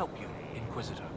help you, Inquisitor?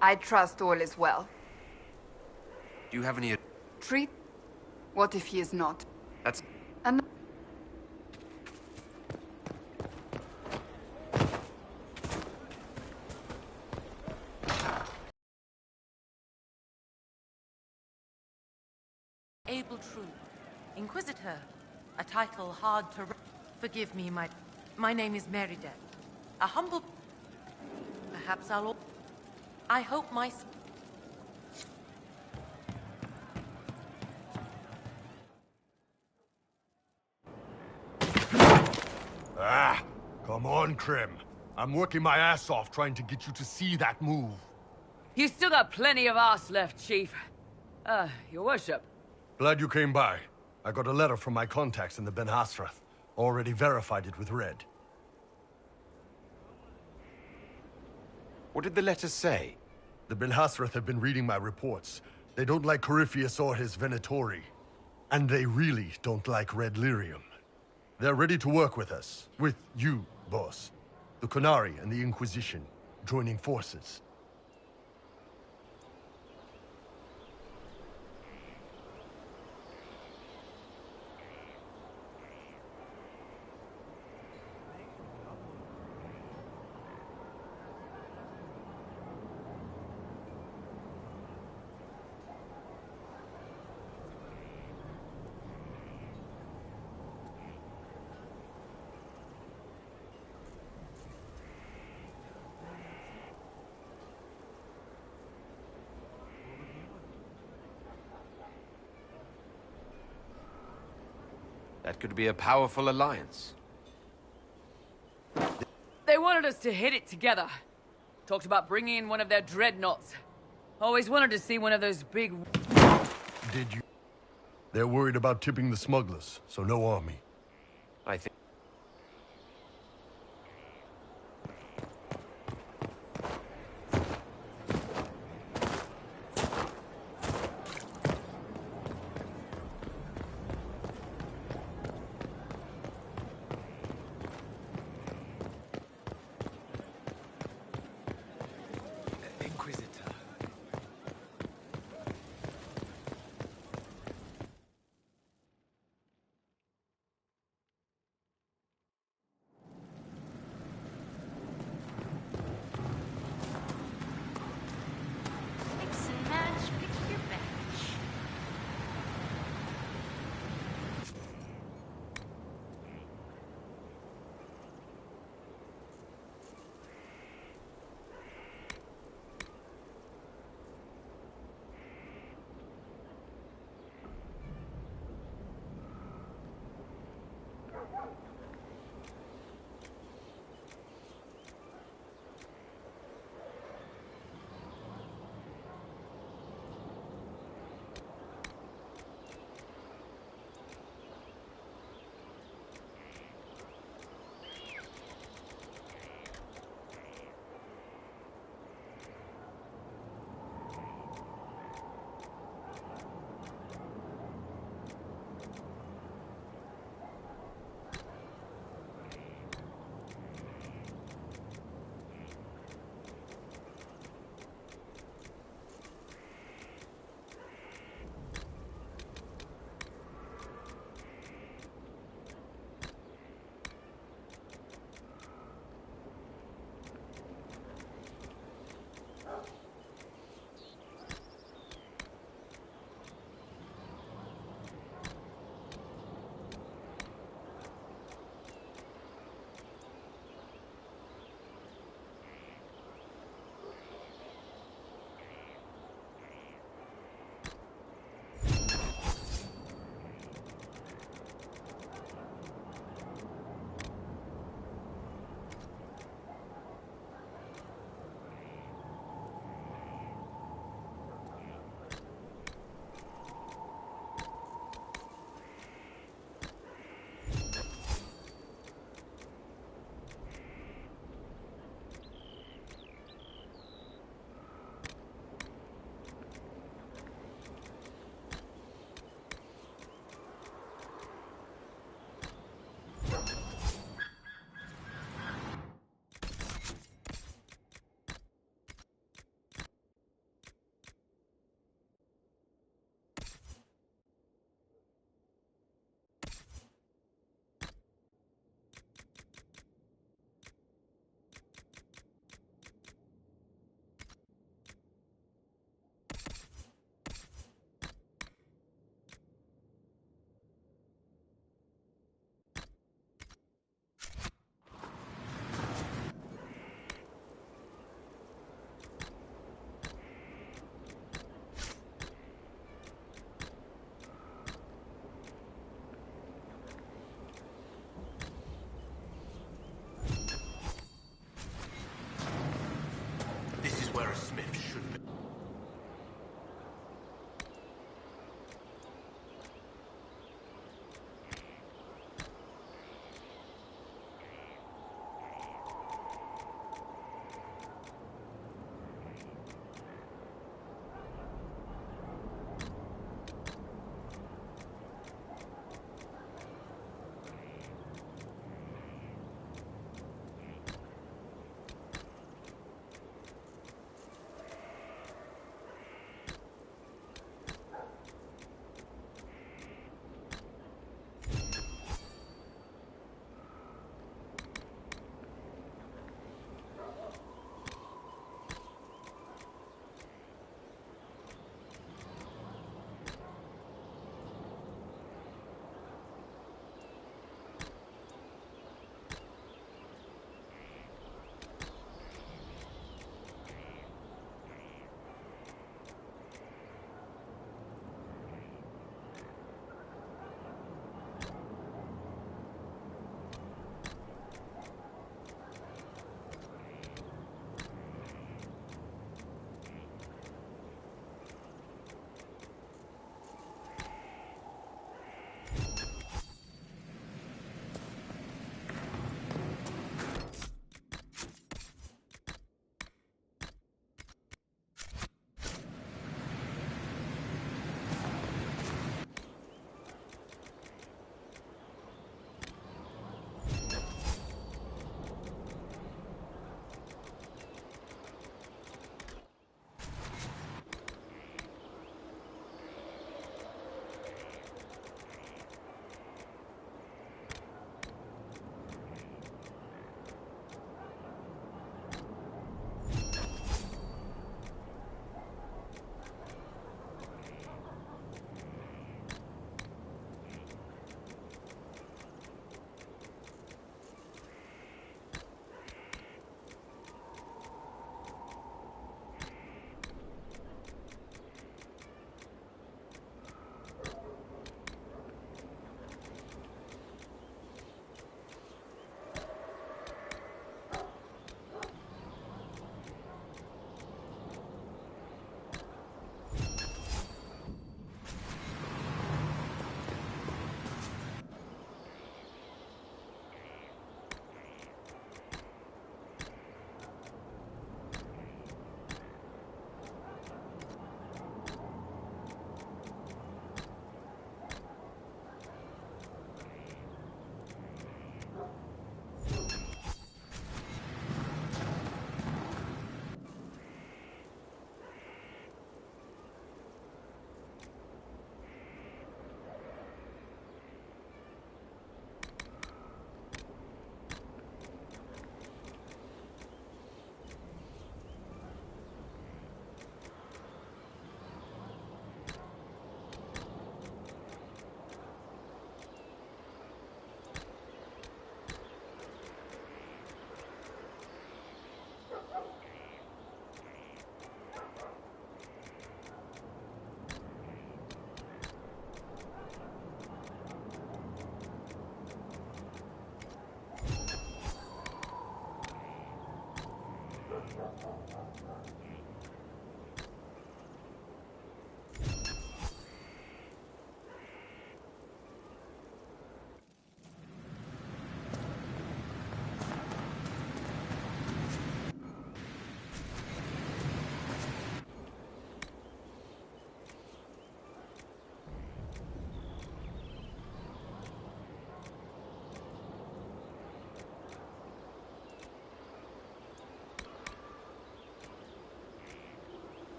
I trust all is well. Do you have any... Treat? What if he is not? That's... And Able true. Inquisitor. A title hard to... Forgive me, my name is Merida. A humble... Perhaps I'll... I hope my... Ah, come on, Krim. I'm working my ass off trying to get you to see that move. You still got plenty of arse left, Chief. Your worship. Glad you came by. I got a letter from my contacts in the Ben Hasrath. Already verified it with Red. What did the letter say? The Ben Hasrath have been reading my reports. They don't like Corypheus or his Venatori. And they really don't like Red Lyrium. They're ready to work with us. With you, boss. The Qunari and the Inquisition, joining forces. That could be a powerful alliance. They wanted us to hit it together. Talked about bringing in one of their dreadnoughts. Always wanted to see one of those big... Did you? They're worried about tipping the smugglers, so no army. I think... Inquisitor.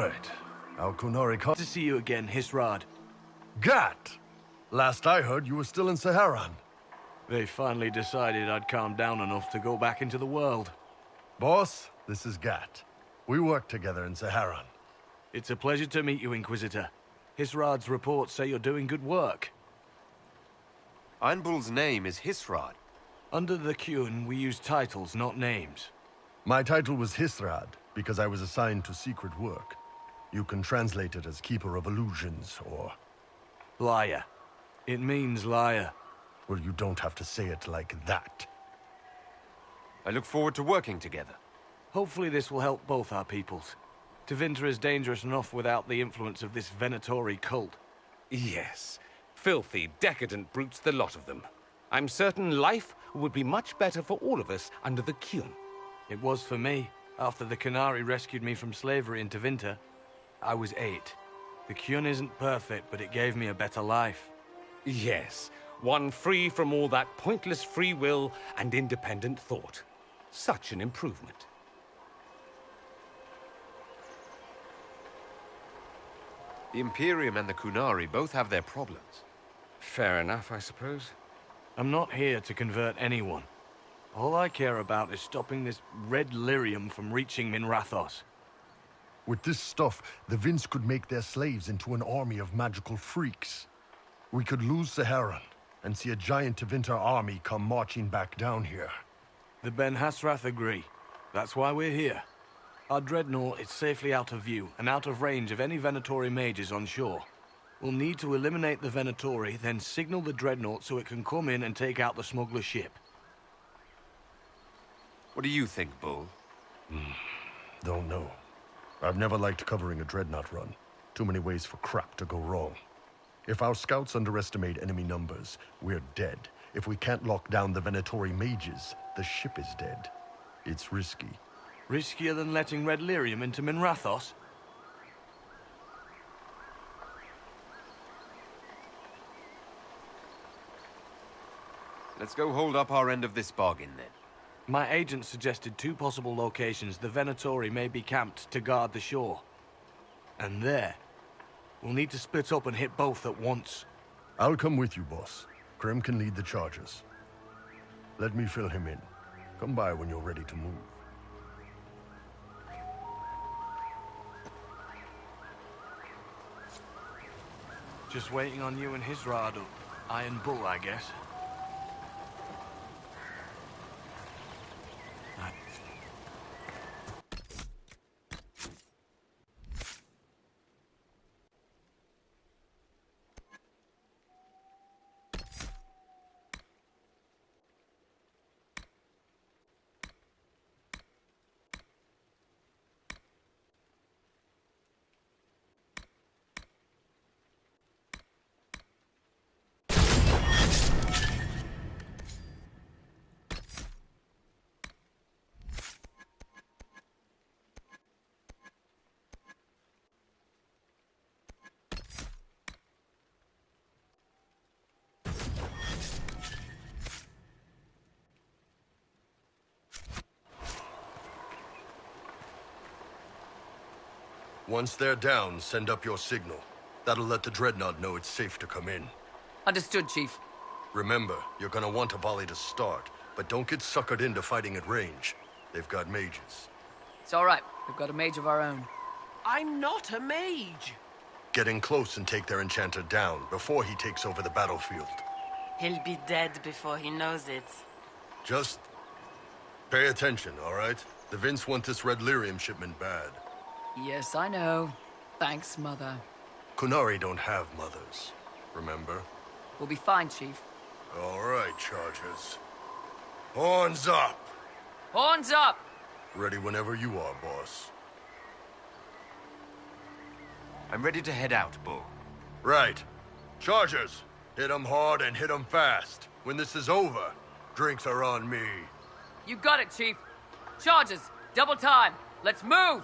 right. Our Kunari To see you again, Hisrad. Gat! Last I heard, you were still in Saharan. They finally decided I'd calmed down enough to go back into the world. Boss, this is Gat. We work together in Saharan. It's a pleasure to meet you, Inquisitor. Hisrad's reports say you're doing good work. Iron Bull's name is Hisrad. Under the Qun, we use titles, not names. My title was Hisrad, because I was assigned to secret work. You can translate it as Keeper of Illusions, or... Liar. It means liar. Well, you don't have to say it like that. I look forward to working together. Hopefully this will help both our peoples. Tevinter is dangerous enough without the influence of this Venatori cult. Yes. Filthy, decadent brutes, the lot of them. I'm certain life would be much better for all of us under the Qun. It was for me. After the Qunari rescued me from slavery in Tevinter, I was 8. The Qun isn't perfect, but it gave me a better life. Yes, one free from all that pointless free will and independent thought. Such an improvement. The Imperium and the Qunari both have their problems. Fair enough, I suppose. I'm not here to convert anyone. All I care about is stopping this red lyrium from reaching Minrathos. With this stuff, the Vince could make their slaves into an army of magical freaks. We could lose Saharan, and see a giant Tevinter army come marching back down here. The Ben Hasrath agree. That's why we're here. Our dreadnought is safely out of view, and out of range of any Venatori mages on shore. We'll need to eliminate the Venatori, then signal the dreadnought so it can come in and take out the smuggler ship. What do you think, Bull? Don't know. I've never liked covering a dreadnought run. Too many ways for crap to go wrong. If our scouts underestimate enemy numbers, we're dead. If we can't lock down the Venatori mages, the ship is dead. It's risky. Riskier than letting red lyrium into Minrathos? Let's go hold up our end of this bargain, then. My agent suggested 2 possible locations the Venatori may be camped to guard the shore. And there, we'll need to split up and hit both at once. I'll come with you, boss. Krem can lead the charges. Let me fill him in. Come by when you're ready to move. Just waiting on you and Hisrad, or Iron Bull, I guess. Once they're down, send up your signal. That'll let the Dreadnought know it's safe to come in. Understood, Chief. Remember, you're gonna want a volley to start, but don't get suckered into fighting at range. They've got mages. It's all right. We've got a mage of our own. I'm not a mage. Get in close and take their enchanter down before he takes over the battlefield. He'll be dead before he knows it. Just pay attention, all right? The Vince want this red lyrium shipment bad. Yes, I know. Thanks, Mother. Qunari don't have mothers, remember? We'll be fine, Chief. All right, Chargers. Horns up! Horns up! Ready whenever you are, boss. I'm ready to head out, Bull. Right. Chargers, hit 'em hard and hit 'em fast. When this is over, drinks are on me. You got it, Chief. Charges, double time. Let's move!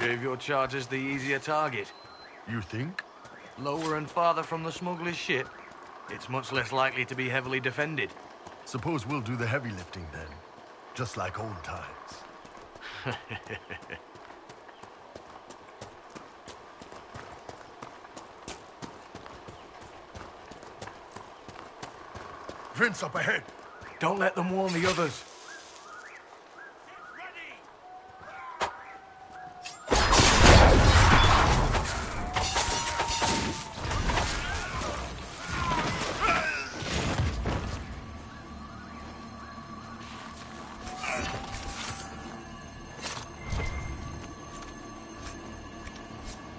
Gave your charges the easier target. You think? Lower and farther from the smuggler's ship, it's much less likely to be heavily defended. Suppose we'll do the heavy lifting then. Just like old times. Vince up ahead! Don't let them warn the others.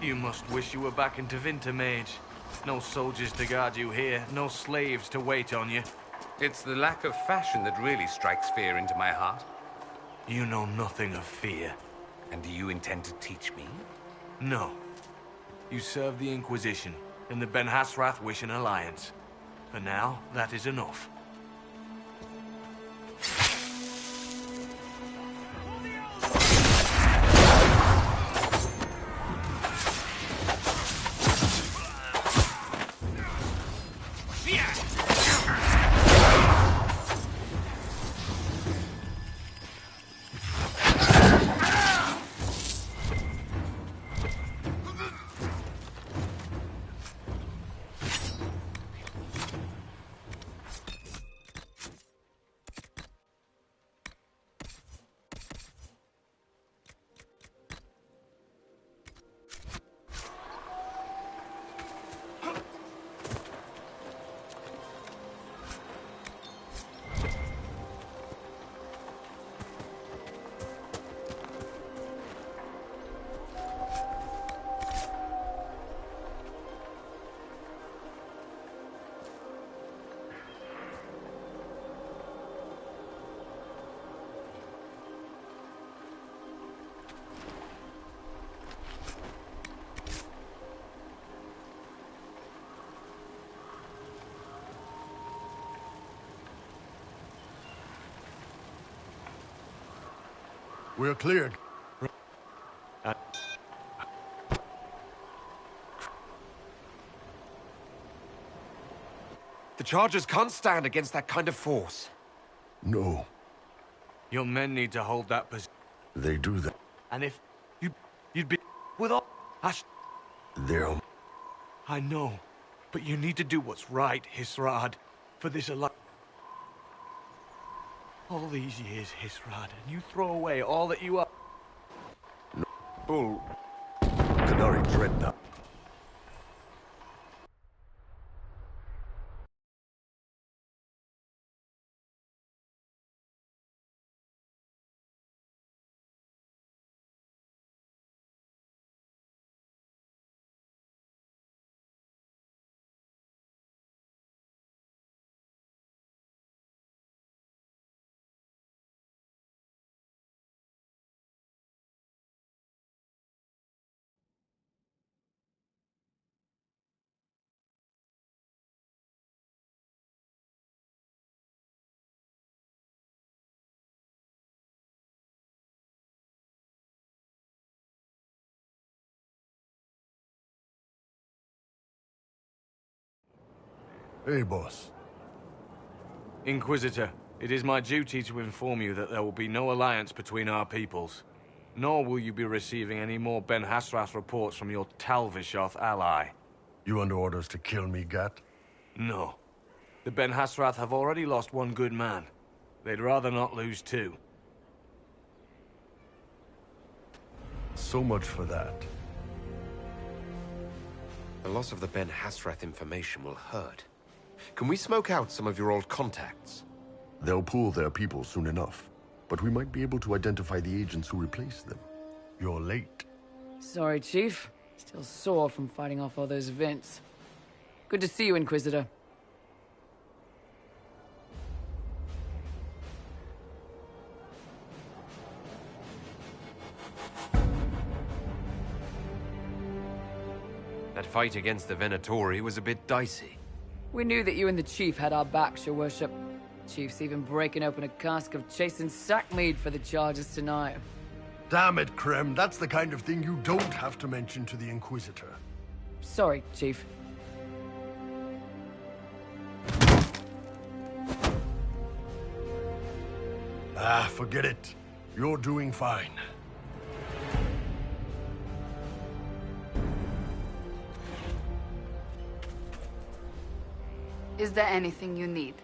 You must wish you were back in Tevinter, Mage. No soldiers to guard you here, no slaves to wait on you. It's the lack of fashion that really strikes fear into my heart. You know nothing of fear. And do you intend to teach me? No. You serve the Inquisition, and the Ben Hasrath wish an alliance. For now, that is enough. We're cleared. The Chargers can't stand against that kind of force. No, Your men need to hold that position. they do that. And if you'd be with all... They'll... I know, but you need to do what's right, Hisrad, for this alliance. All these years, Hisrad, and you throw away all that you are. Bull. Qunari Dreadnought. Hey, boss. Inquisitor, it is my duty to inform you that there will be no alliance between our peoples. Nor will you be receiving any more Ben Hasrath reports from your Talvishoth ally. You under orders to kill me, Gat? No. The Ben Hasrath have already lost one good man. They'd rather not lose two. So much for that. The loss of the Ben Hasrath information will hurt. Can we smoke out some of your old contacts? They'll pool their people soon enough, but we might be able to identify the agents who replaced them. You're late. Sorry, Chief. Still sore from fighting off all those vents. Good to see you, Inquisitor. That fight against the Venatori was a bit dicey. We knew that you and the Chief had our backs, your worship. Chief's even breaking open a cask of chastened sack mead for the Chargers tonight. Damn it, Krem. That's the kind of thing you don't have to mention to the Inquisitor. Sorry, Chief. Ah, forget it. You're doing fine. Is there anything you need?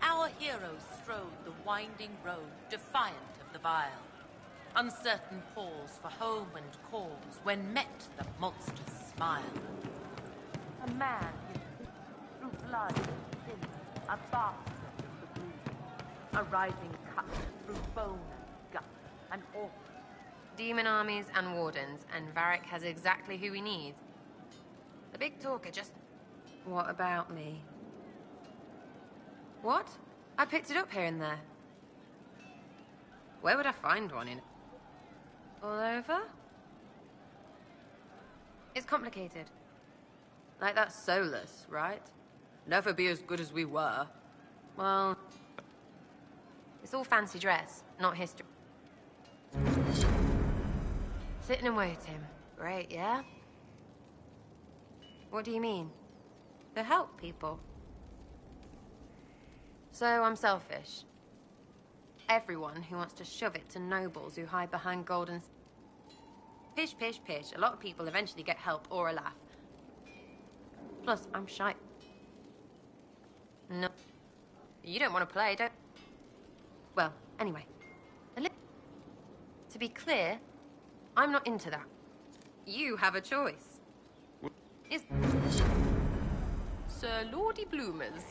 Our heroes strode the winding road, defiant of the vile. Uncertain pause for home and cause, when met the monster's smile. A man through blood and sin, a bastard of the blue. A rising cut through bone and gut, an orphan. Demon armies and wardens, and Varric has exactly who he needs. The big talker just... What about me? What? I picked it up here and there. Where would I find one in... All over? It's complicated. Like that Solus, right? Never be as good as we were. Well... It's all fancy dress, not history. Sitting and waiting. Great, yeah? What do you mean? To help people. So I'm selfish. Everyone who wants to shove it to nobles who hide behind golden... Pish, pish, pish. A lot of people eventually get help or a laugh. Plus, I'm shy. No. You don't want to play, don't... Well, anyway. To be clear, I'm not into that. You have a choice. Is... Sir Lordy Bloomers.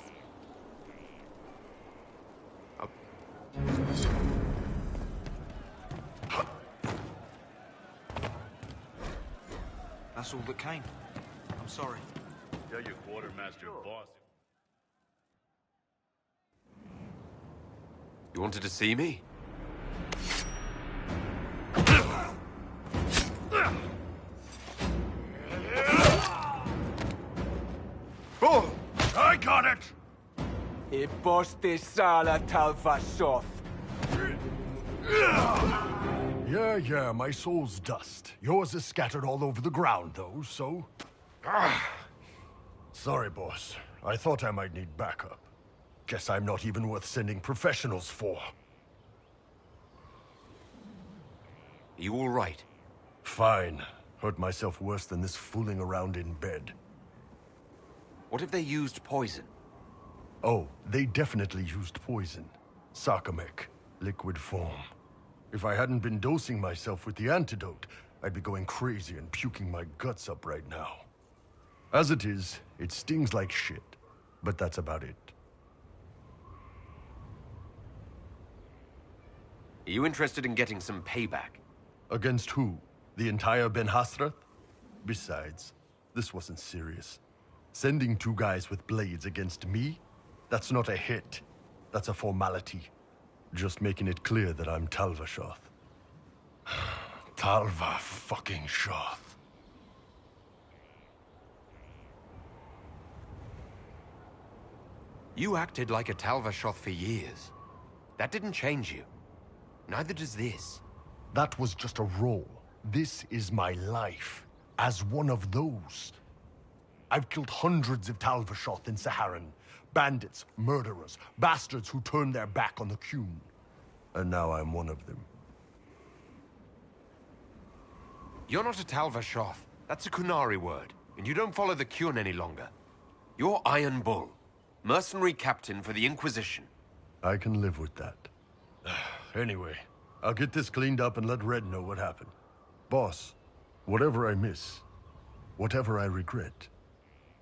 That's all that came. I'm sorry. Tell your quartermaster boss. You wanted to see me? Oh! I got it! Yeah, my soul's dust. Yours is scattered all over the ground, though, so... Sorry, boss. I thought I might need backup. Guess I'm not even worth sending professionals for. Are you all right? Fine. Hurt myself worse than this fooling around in bed. What if they used poison? Oh, they definitely used poison. Sarcomec, liquid form. If I hadn't been dosing myself with the antidote, I'd be going crazy and puking my guts up right now. As it is, it stings like shit, but that's about it. Are you interested in getting some payback? Against who? The entire Ben Hasrath? Besides, this wasn't serious. Sending two guys with blades against me? That's not a hit. That's a formality. Just making it clear that I'm Talva Shoth. Talva fucking Shoth. You acted like a Talva Shoth for years. That didn't change you. Neither does this. That was just a role. This is my life. As one of those. I've killed hundreds of Talva Shoth in Saharan. Bandits, murderers, bastards who turned their back on the Qun. And now I'm one of them. You're not a Talva Shoth. That's a Kunari word. And you don't follow the Qun any longer. You're Iron Bull. Mercenary captain for the Inquisition. I can live with that. Anyway, I'll get this cleaned up and let Red know what happened. Boss, whatever I miss, whatever I regret,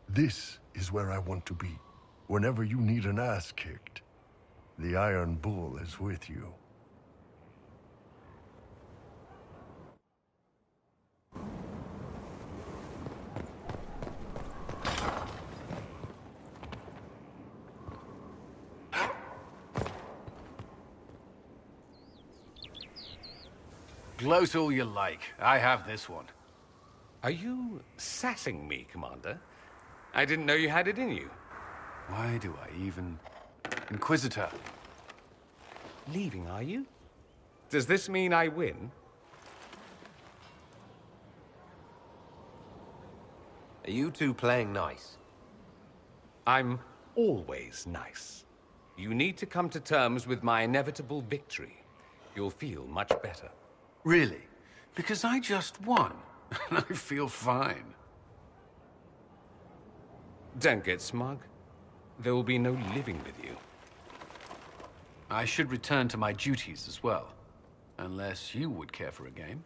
this is where I want to be. Whenever you need an ass kicked, the Iron Bull is with you. Gloat all you like. I have this one. Are you sassing me, Commander? I didn't know you had it in you. Why do I even... Inquisitor. Leaving, are you? Does this mean I win? Are you two playing nice? I'm always nice. You need to come to terms with my inevitable victory. You'll feel much better. Really? Because I just won, and I feel fine. Don't get smug. There will be no living with you. I should return to my duties as well. Unless you would care for a game.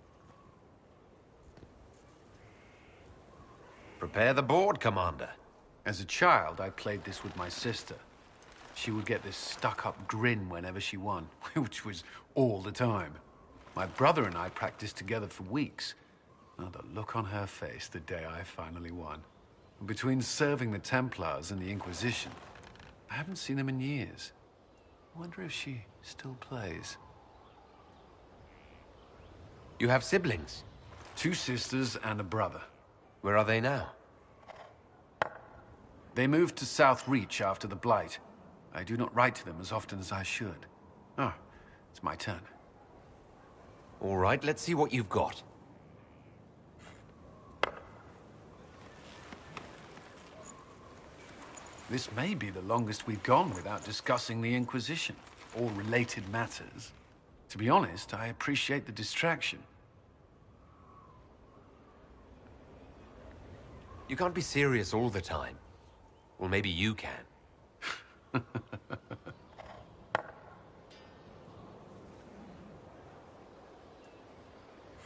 Prepare the board, Commander. As a child, I played this with my sister. She would get this stuck-up grin whenever she won, which was all the time. My brother and I practiced together for weeks. Oh, the look on her face the day I finally won. Between serving the Templars and the Inquisition, I haven't seen them in years. I wonder if she still plays. You have siblings? 2 sisters and a brother. Where are they now? They moved to South Reach after the Blight. I do not write to them as often as I should. Ah, it's my turn. All right, let's see what you've got. This may be the longest we've gone without discussing the Inquisition, or related matters. To be honest, I appreciate the distraction. You can't be serious all the time. Well, maybe you can.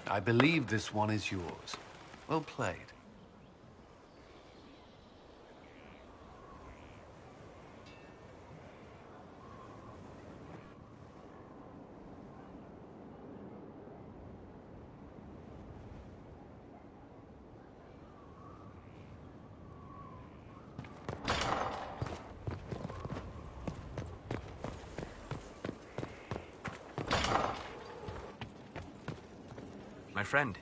I believe this one is yours. Well played. My friend.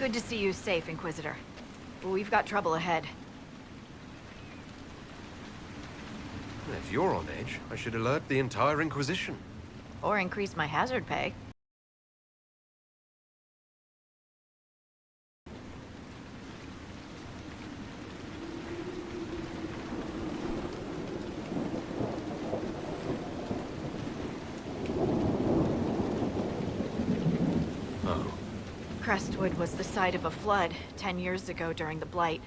Good to see you safe, Inquisitor. We've got trouble ahead. If you're on edge, I should alert the entire Inquisition. Or increase my hazard pay. Crestwood was the site of a flood 10 years ago during the Blight.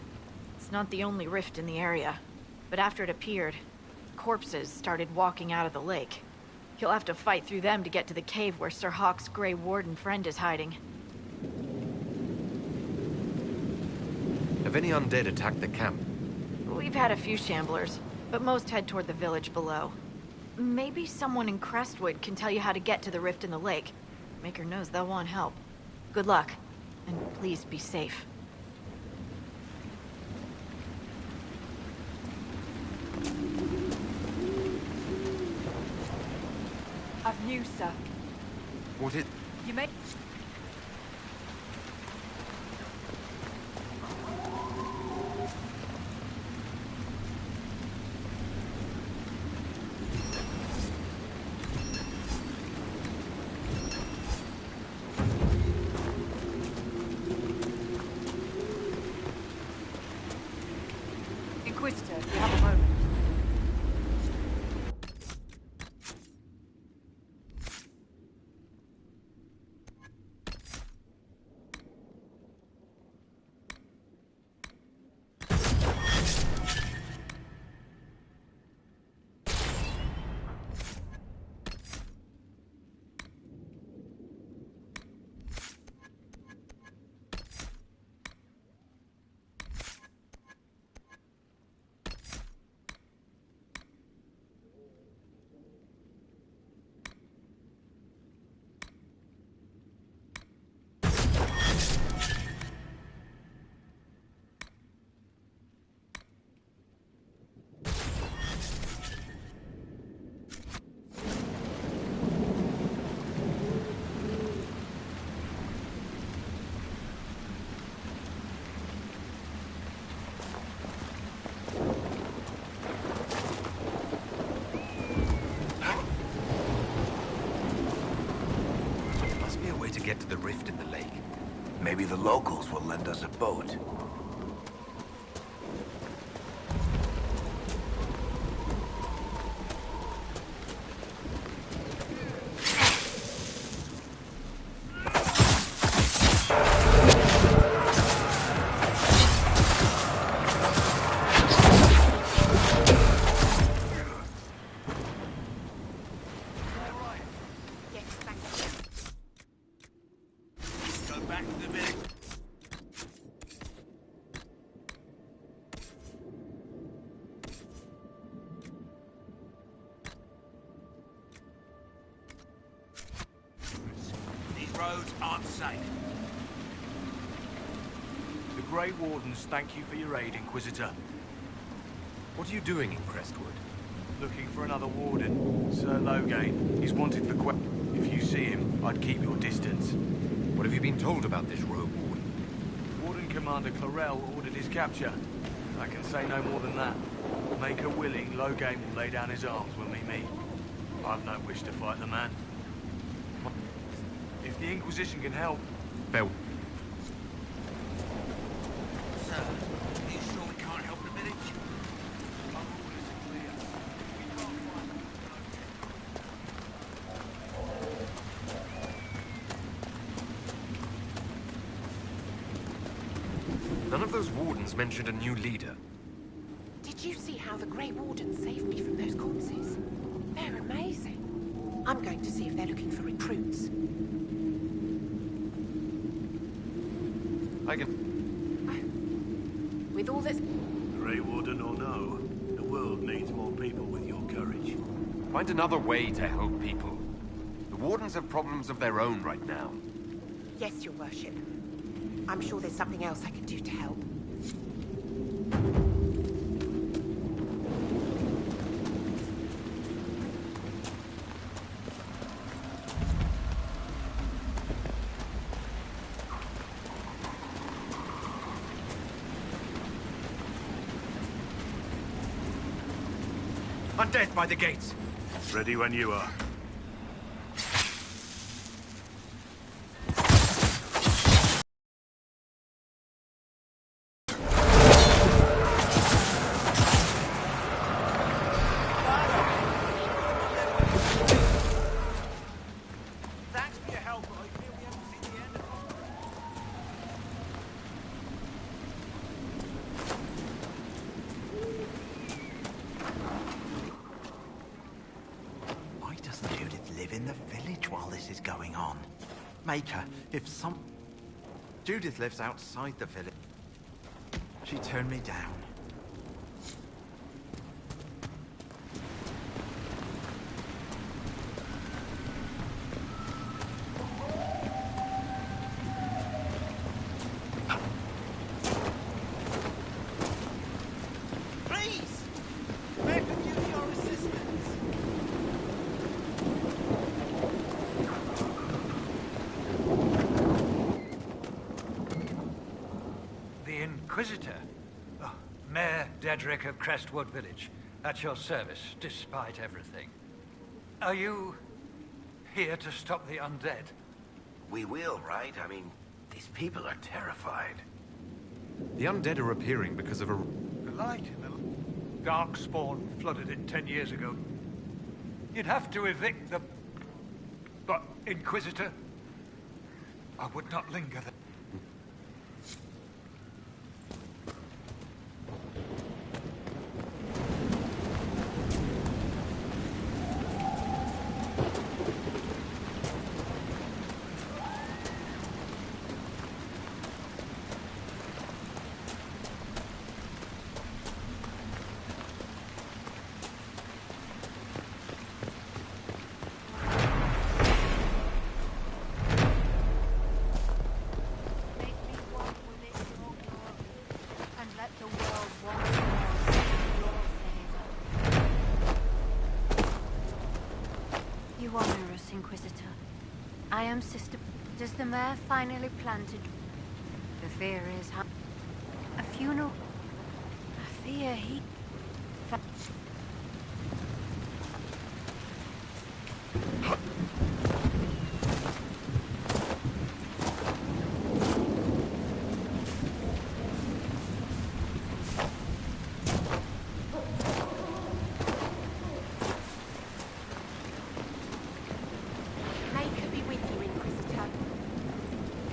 It's not the only rift in the area, but after it appeared, corpses started walking out of the lake. You'll have to fight through them to get to the cave where Sir Hawke's Grey Warden friend is hiding. Have any undead attacked the camp? We've had a few shamblers, but most head toward the village below. Maybe someone in Crestwood can tell you how to get to the rift in the lake. Maker knows they'll want help. Good luck, and please be safe. I've news, sir. What it... You may... Inquisitor, you have a moment. Get to the rift in the lake. Maybe the locals will lend us a boat. Roads aren't safe. The Grey Wardens thank you for your aid, Inquisitor. What are you doing in Crestwood? Looking for another Warden. Sir Loghain. He's wanted for If you see him, I'd keep your distance. What have you been told about this rogue Warden? Warden Commander Clarel ordered his capture. I can say no more than that. Make her willing, Loghain will lay down his arms when we meet. I've no wish to fight the man. If the Inquisition can help... Farewell. Sir, are you sure we can't help the village? None of those wardens mentioned a new leader. Did you see how the Grey Warden saved me from those corpses? They're amazing. I'm going to see if they're looking for recruits. I can... With all this... Grey Warden or no, the world needs more people with your courage. Find another way to help people. The wardens have problems of their own right now. Yes, Your Worship. I'm sure there's something else I can do to help. Undead by the gates. Ready when you are. Thanks for your help, but I feel we haven't seen the end of Why doesn't Judith live in the village while this is going on? Maker, if some... Judith lives outside the village. She turned me down. Please! Where could use your assistance? The Inquisitor? Oh, Mayor Dedrick of Crestwood Village. At your service, despite everything. Are you here to stop the undead? We will, right? I mean, these people are terrified. The undead are appearing because of a... The light in the Darkspawn flooded it 10 years ago. You'd have to evict the... But, Inquisitor, I would not linger there. You honor us, Inquisitor. I am Sister... Does the mayor finally planted... The fear is... A funeral... I fear he... May could be with you, Inquisitor.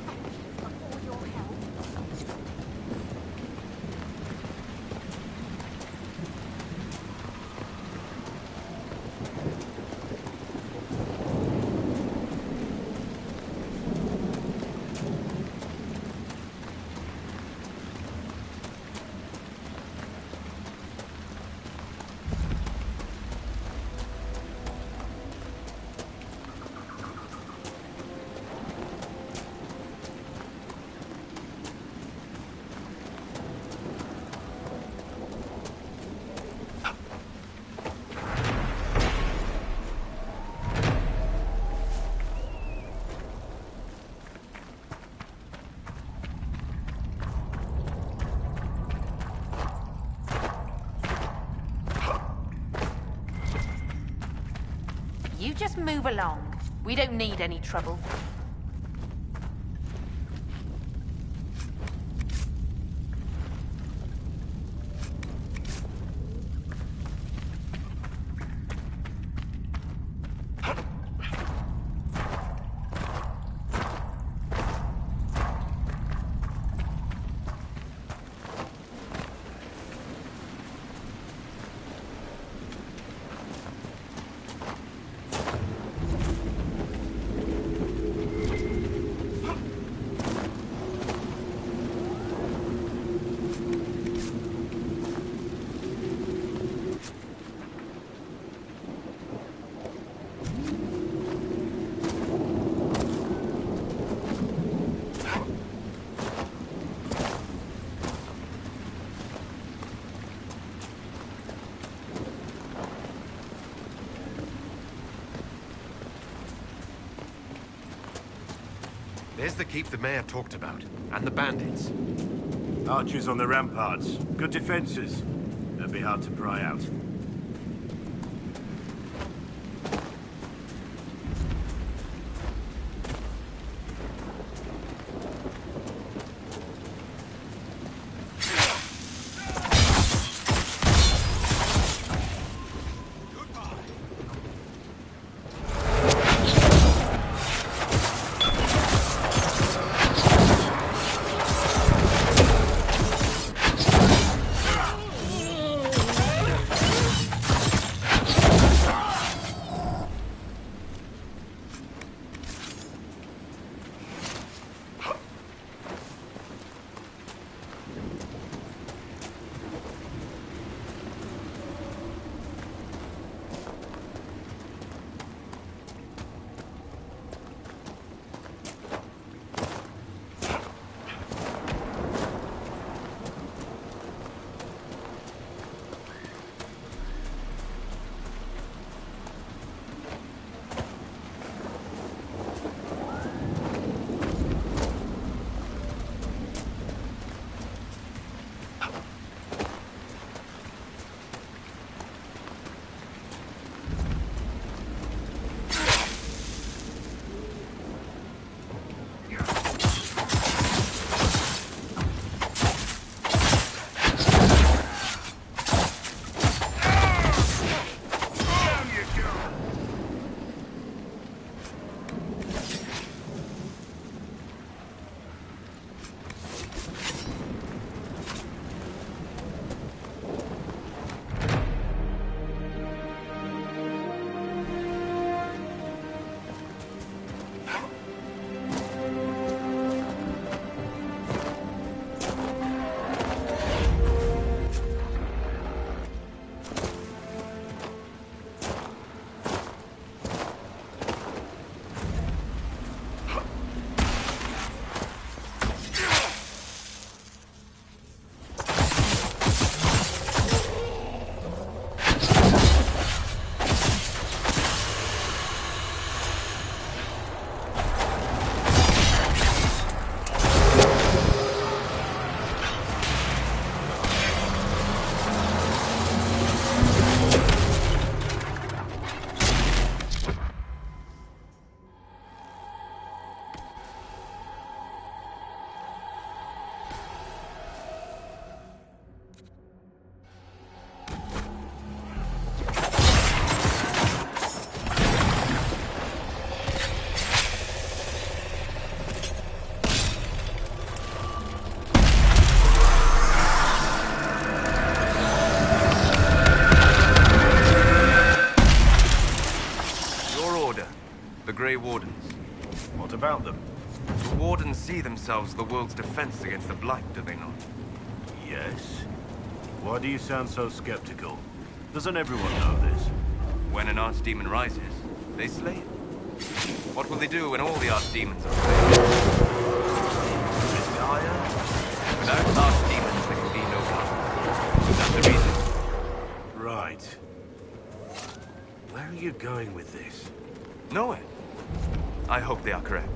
Thank you for all your help. You just move along. We don't need any trouble. There's the keep the mayor talked about, and the bandits. Archers on the ramparts. Good defenses. They'll be hard to pry out. Grey Wardens. What about them? The Wardens see themselves the world's defense against the Blight, do they not? Yes. Why do you sound so skeptical? Doesn't everyone know this? When an archdemon rises, they slay it. What will they do when all the archdemons are slain? Without archdemons, there can be no God. Is that the reason? Right. Where are you going with this? Nowhere. I hope they are correct.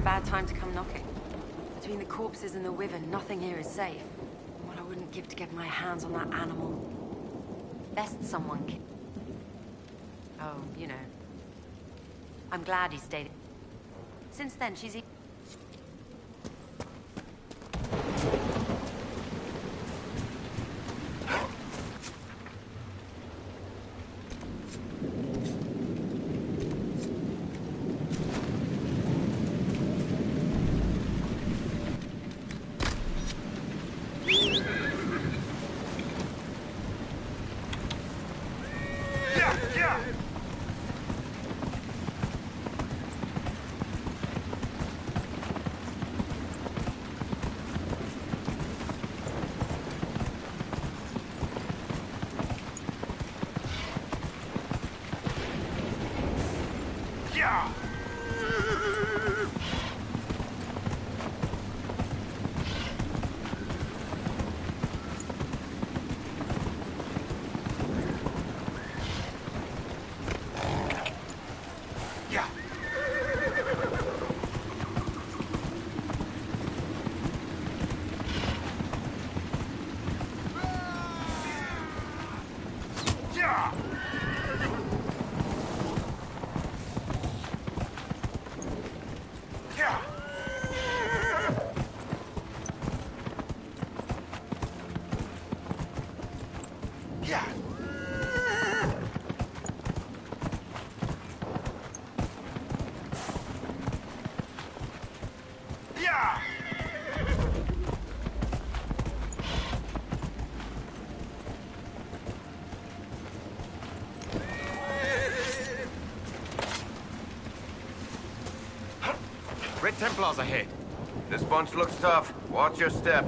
Bad time to come knocking. Between the corpses and the Wyvern, nothing here is safe. What I wouldn't give to get my hands on that animal. Best someone can... Oh, you know. I'm glad he stayed. Since then, she's... Templars ahead. This bunch looks tough. Watch your step.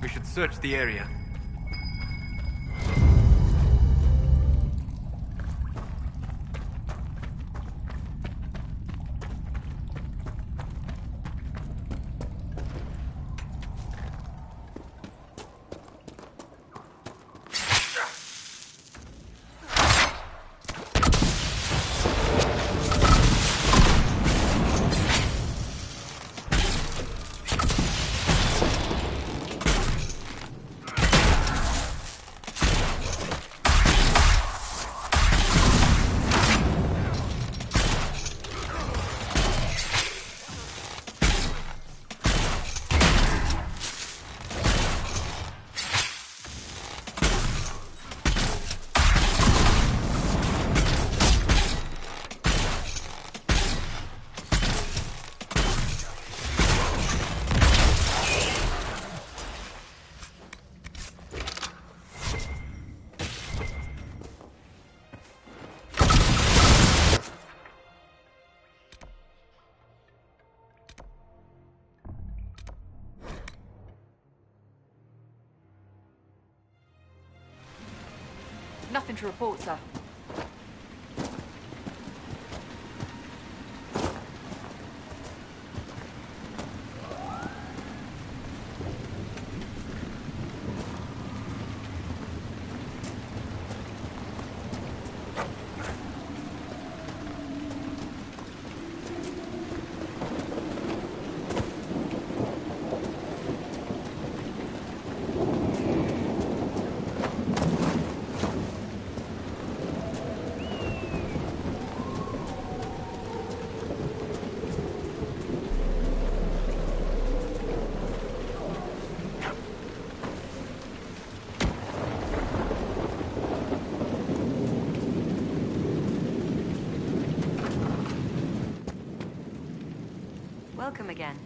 We should search the area. Nothing to report, sir. Welcome again.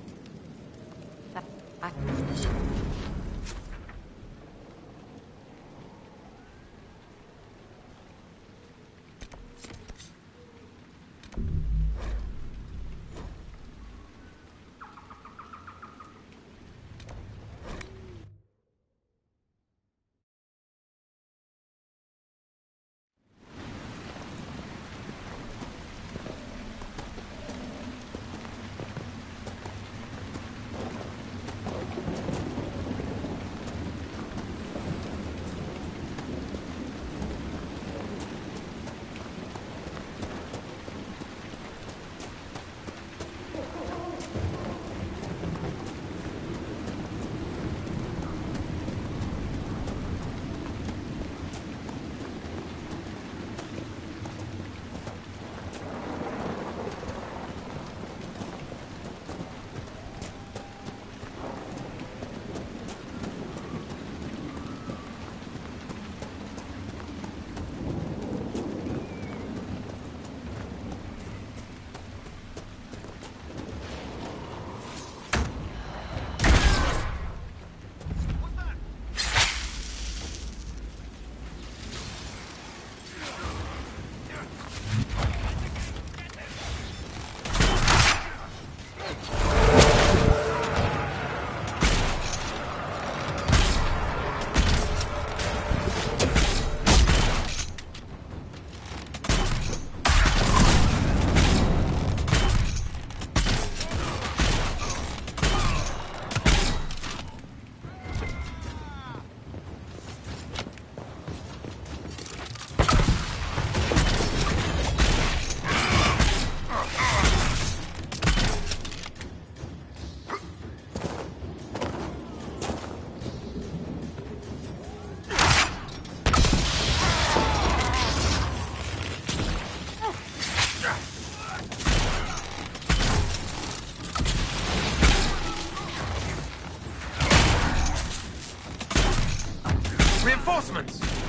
Reinforcements!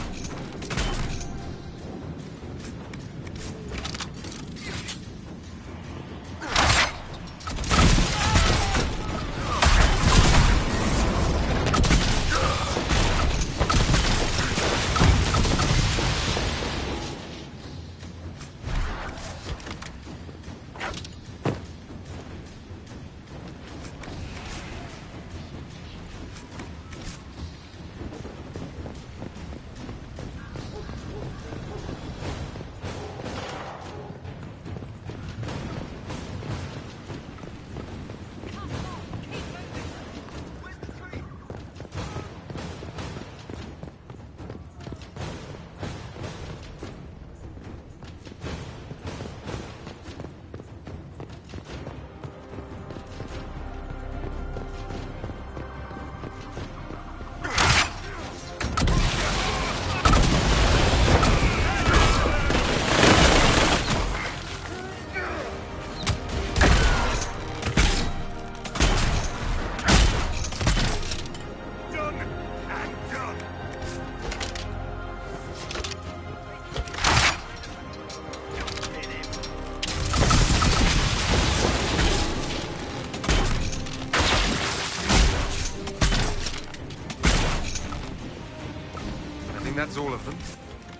That's all of them.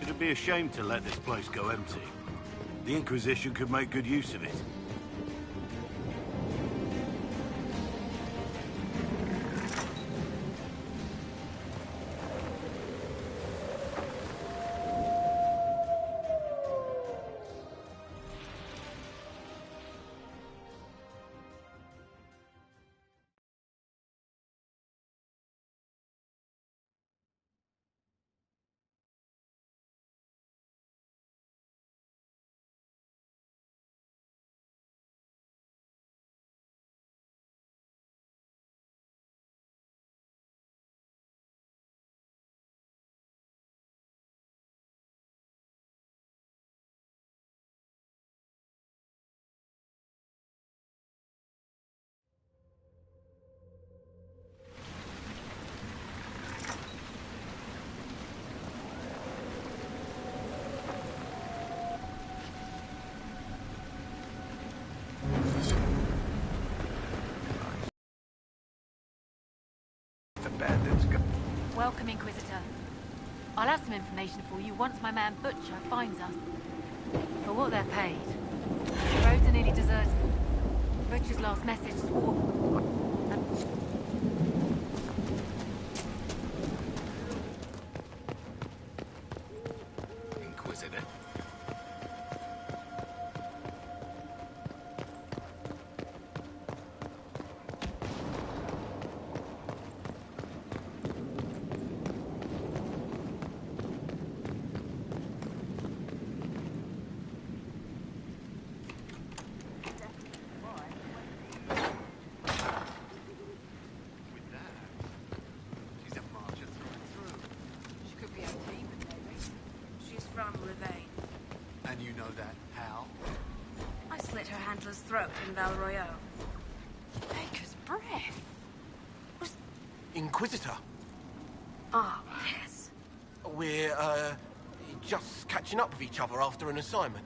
It'd be a shame to let this place go empty. The Inquisition could make good use of it. Welcome, Inquisitor. I'll have some information for you once my man Butcher finds us. For what they're paid. The roads are nearly deserted. Butcher's last message swore. Inquisitor? Throat in Val Royale. Baker's breath. Inquisitor. Ah, yes. We're, just catching up with each other after an assignment.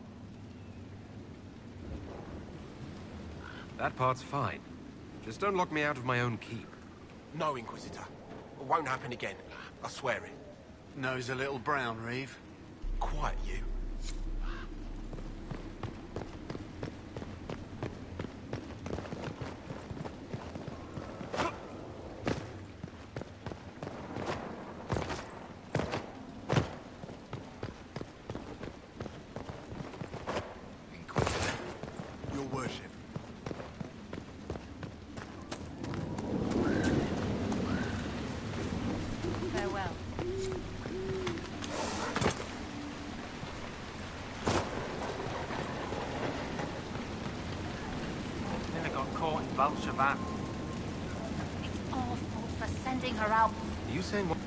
That part's fine. Just don't lock me out of my own keep. No, Inquisitor. It won't happen again. I swear it. Nose a little brown, Reeve. Quiet, you. Vulture back. It's our fault for sending her out. Are you saying what?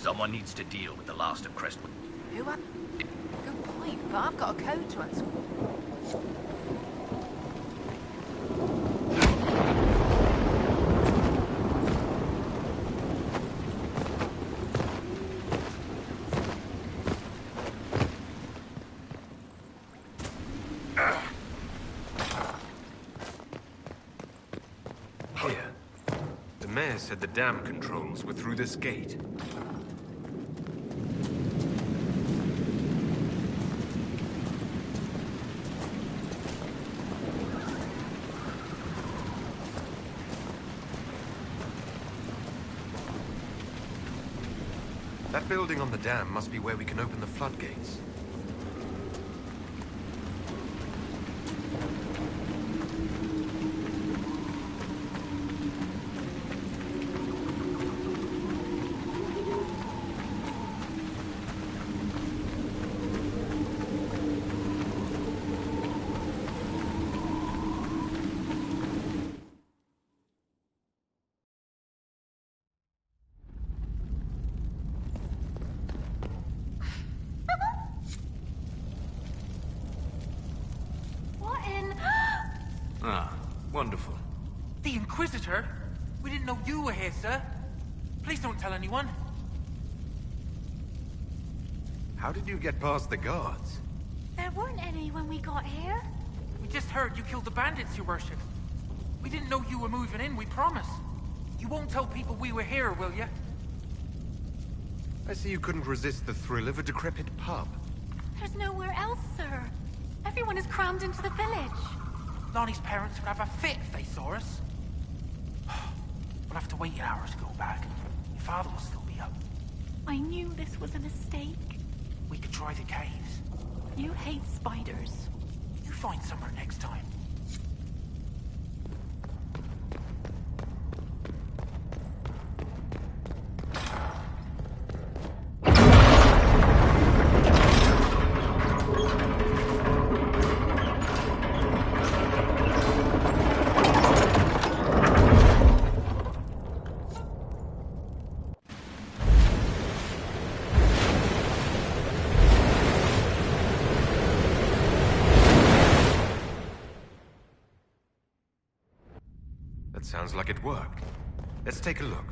Someone needs to deal with the last of Crestwood. Who are... Good point, but I've got a code to answer. Here. The mayor said the dam controls were through this gate. That building on the dam must be where we can open the floodgates. Wonderful. The Inquisitor? We didn't know you were here, sir. Please don't tell anyone. How did you get past the guards? There weren't any when we got here. We just heard you killed the bandits, your worship. We didn't know you were moving in, we promise. You won't tell people we were here, will you? I see you couldn't resist the thrill of a decrepit pub. There's nowhere else, sir. Everyone is crammed into the village. Lonnie's parents would have a fit if they saw us. We'll have to wait an hour to go back. Your father will still be up. I knew this was a mistake. We could try the caves. You hate spiders. You find somewhere next time. Sounds like it worked. Let's take a look.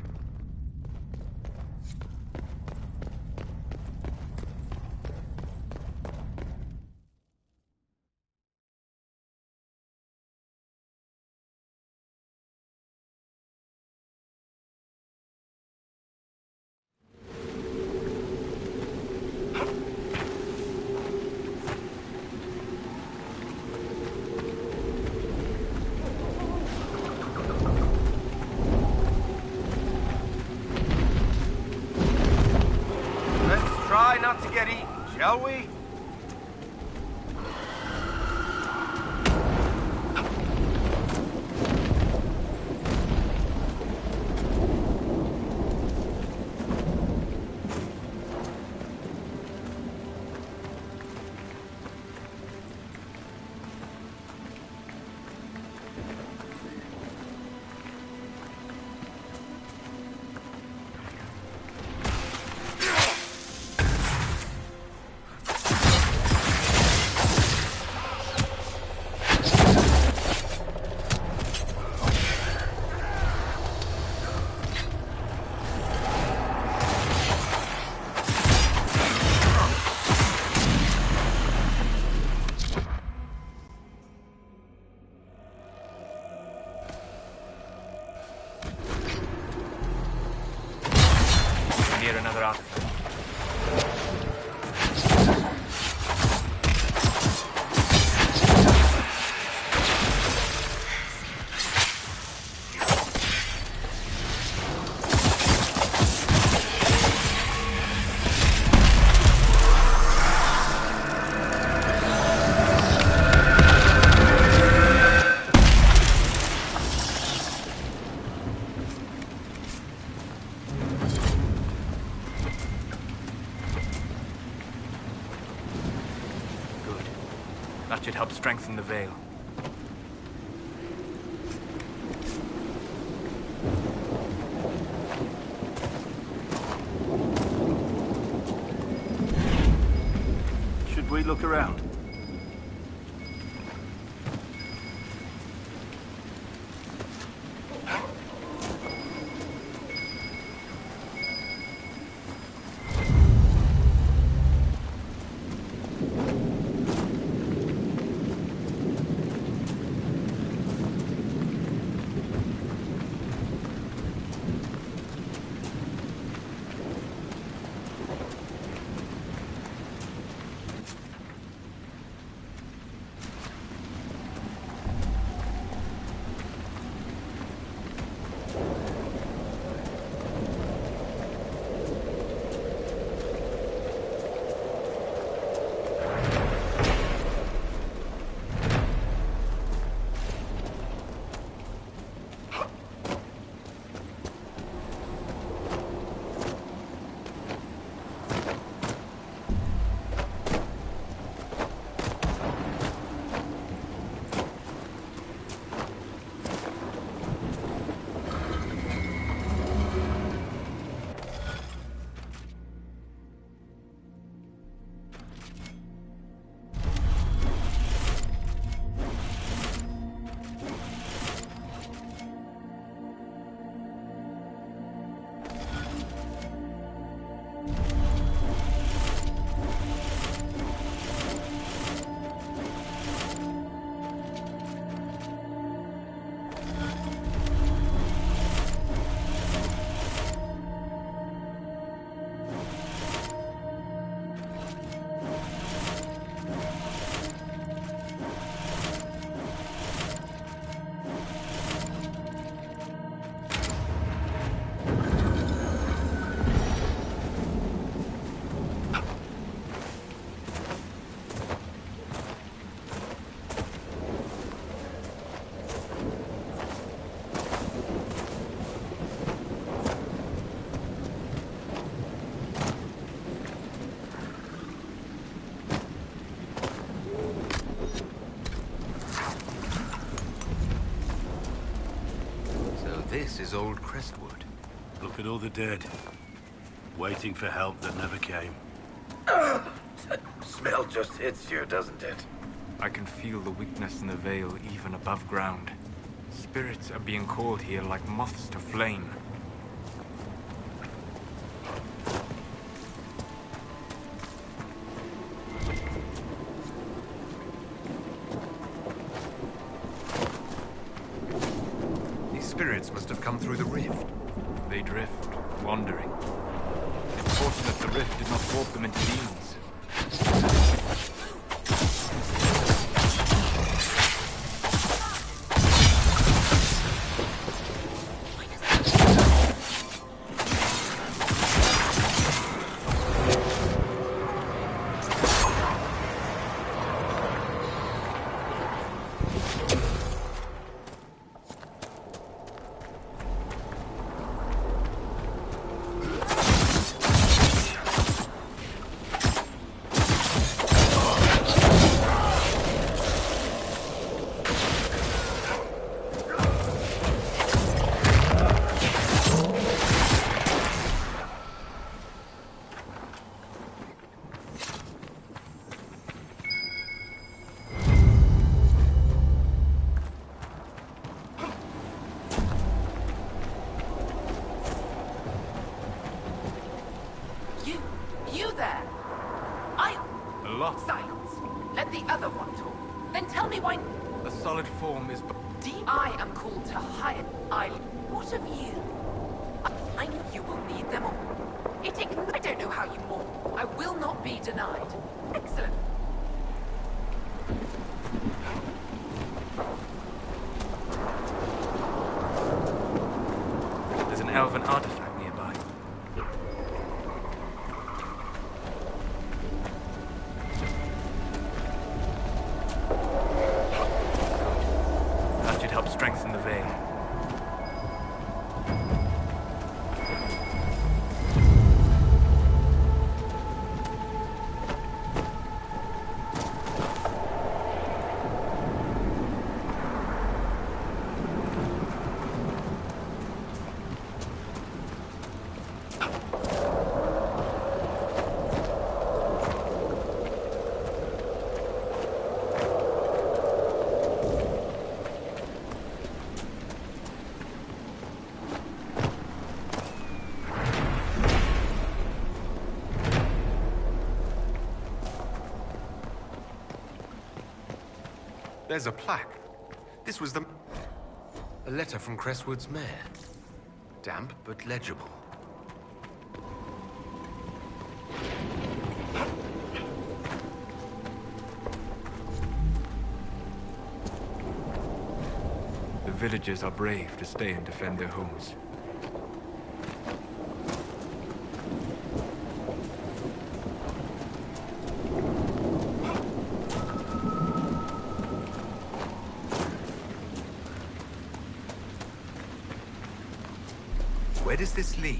Try not to get eaten, shall we? Near another artifact. That should help strengthen the veil. we look around? This is old Crestwood. Look at all the dead. Waiting for help that never came. That smell just hits you, doesn't it? I can feel the weakness in the veil even above ground. Spirits are being called here like moths to flame. Spirits must have come through the rift. They drift, wandering. It's fortunate the rift did not warp them into demons. You there! Silence. Let the other one talk. Then tell me why... A solid form is... I am called to hire... What of you? I know you will need them all. I don't know how you mourn. I will not be denied. Excellent. There's an elven artifact nearby. That should help strengthen the veil. There's a plaque. This was the... A letter from Crestwood's mayor. Damp, but legible. The villagers are brave to stay and defend their homes. Where does this lead?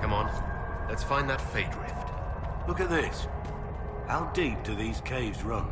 Come on, let's find that Fate Rift. Look at this. How deep do these caves run?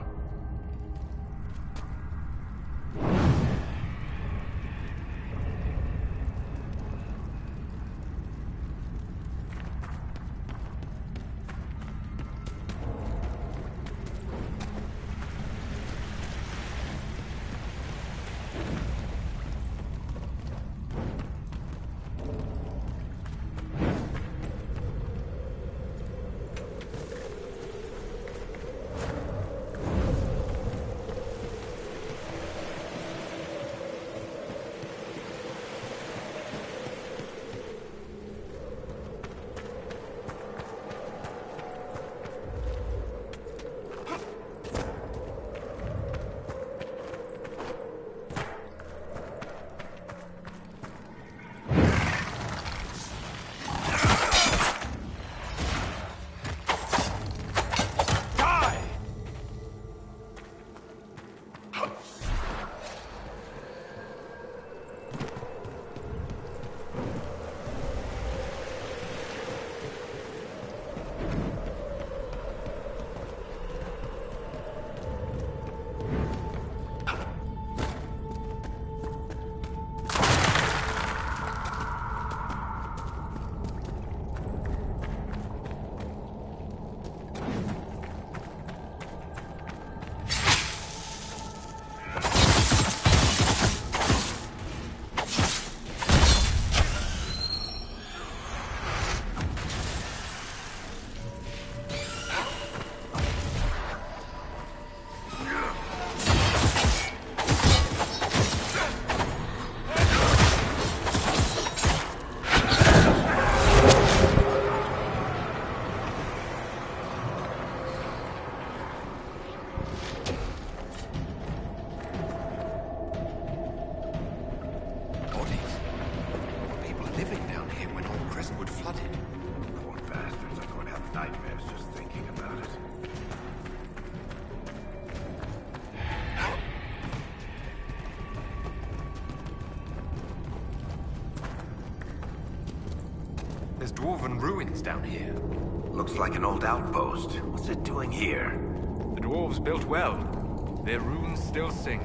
There's dwarven ruins down here. Looks like an old outpost. What's it doing here? The dwarves built well. Their runes still sing.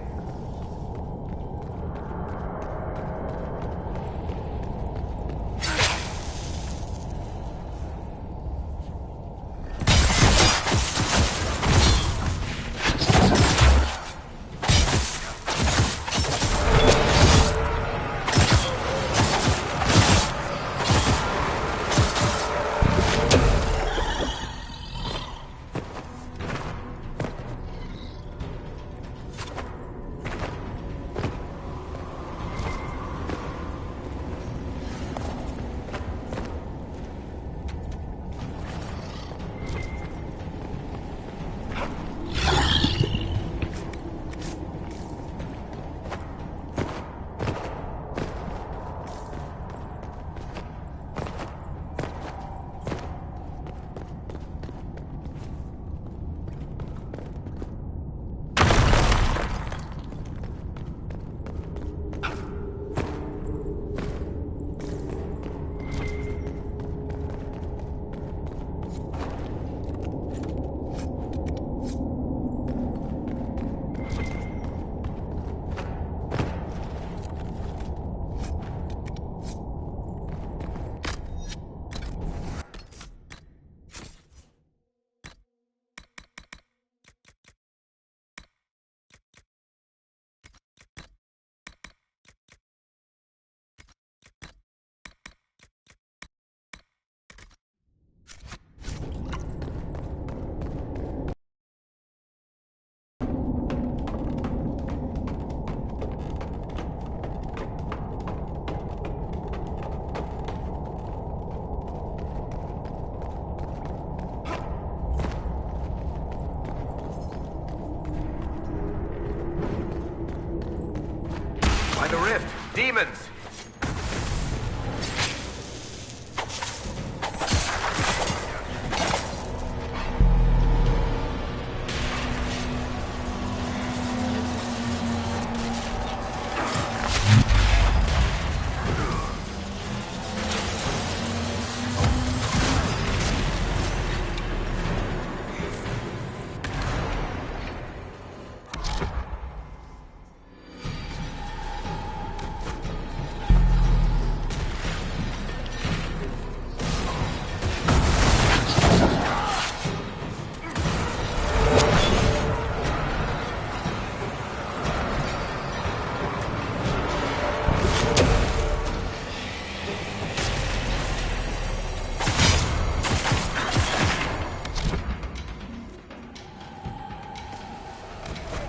Demons!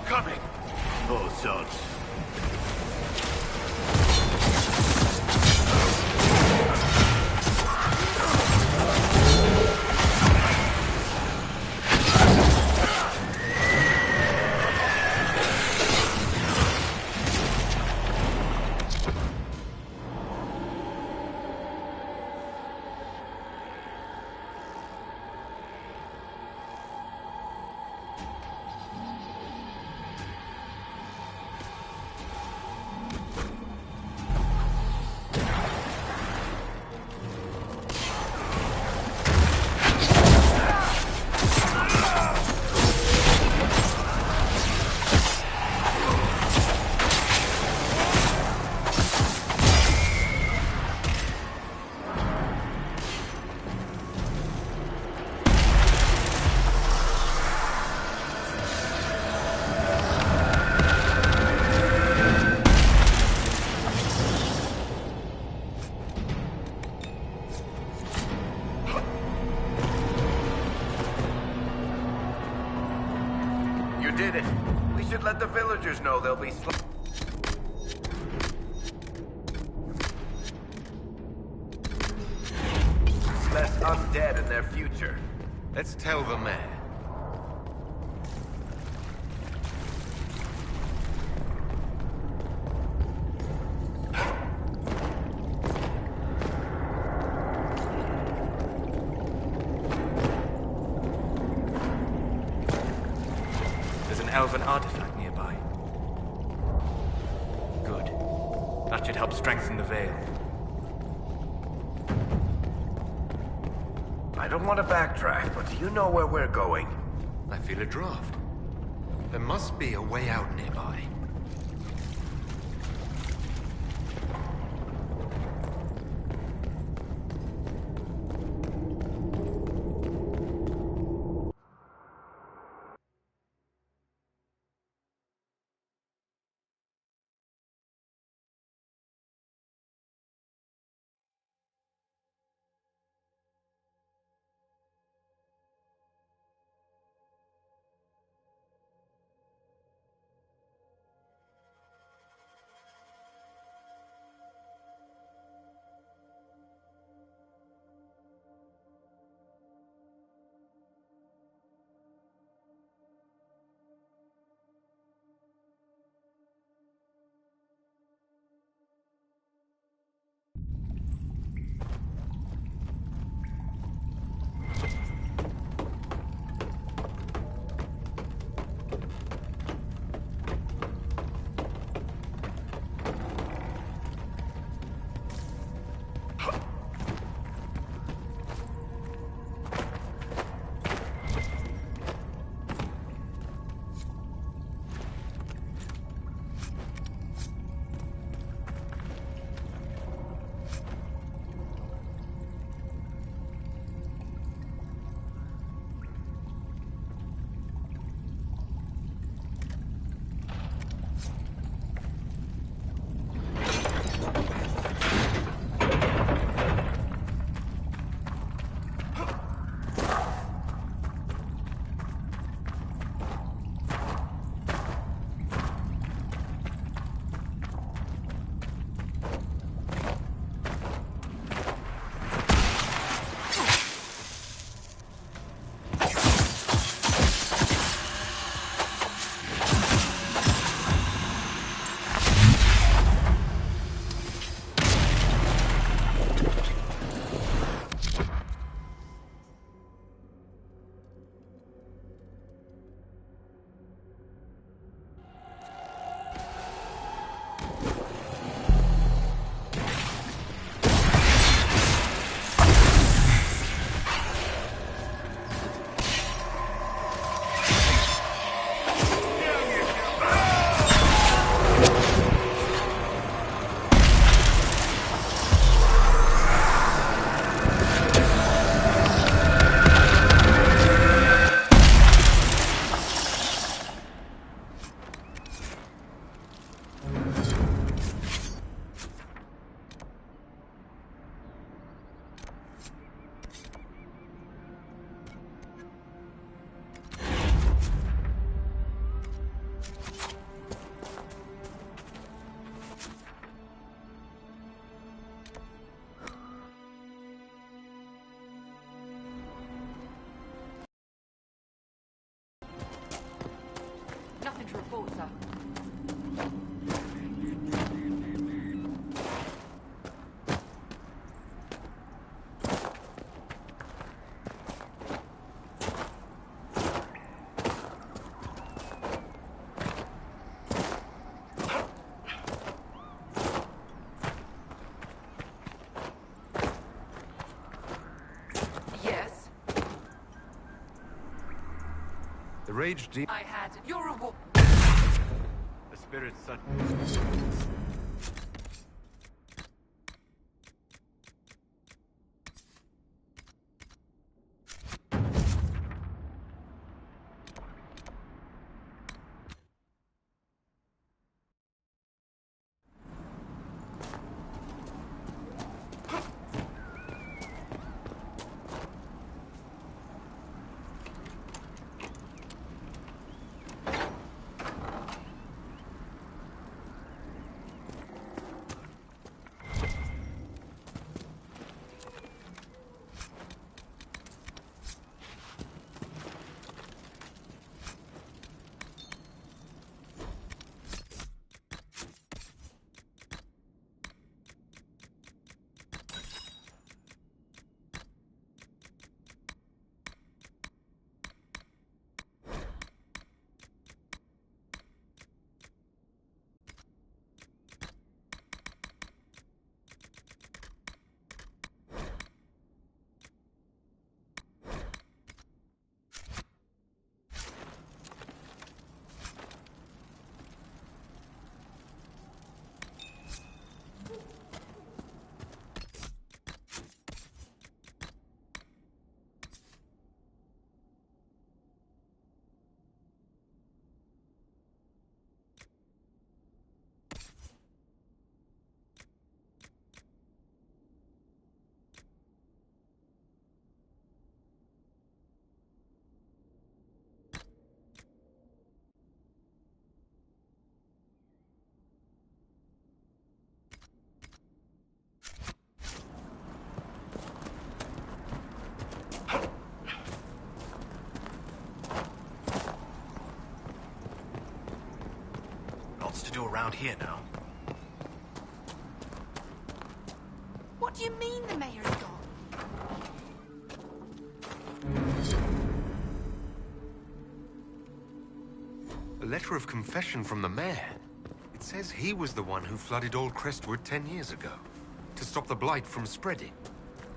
Coming! Oh, sods. You did it. We should let the villagers know they'll be less undead in their future. Let's tell the mayor. There's an elven artifact nearby. Good. That should help strengthen the veil. I don't want to backtrack, but do you know where we're going? I feel a draft. There must be a way out nearby. The rage deep. I had your reward. The spirit's such... Lots to do around here now. What do you mean the mayor's gone? A letter of confession from the mayor. It says he was the one who flooded Old Crestwood 10 years ago, to stop the blight from spreading.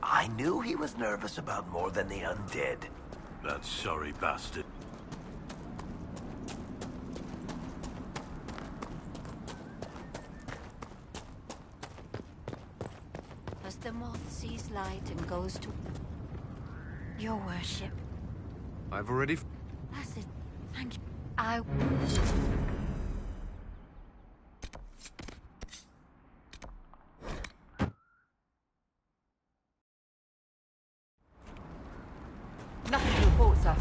I knew he was nervous about more than the undead. That sorry bastard. As the moth sees light and goes to your worship. I've already... That's it. Thank you. I... Nothing to report, sir.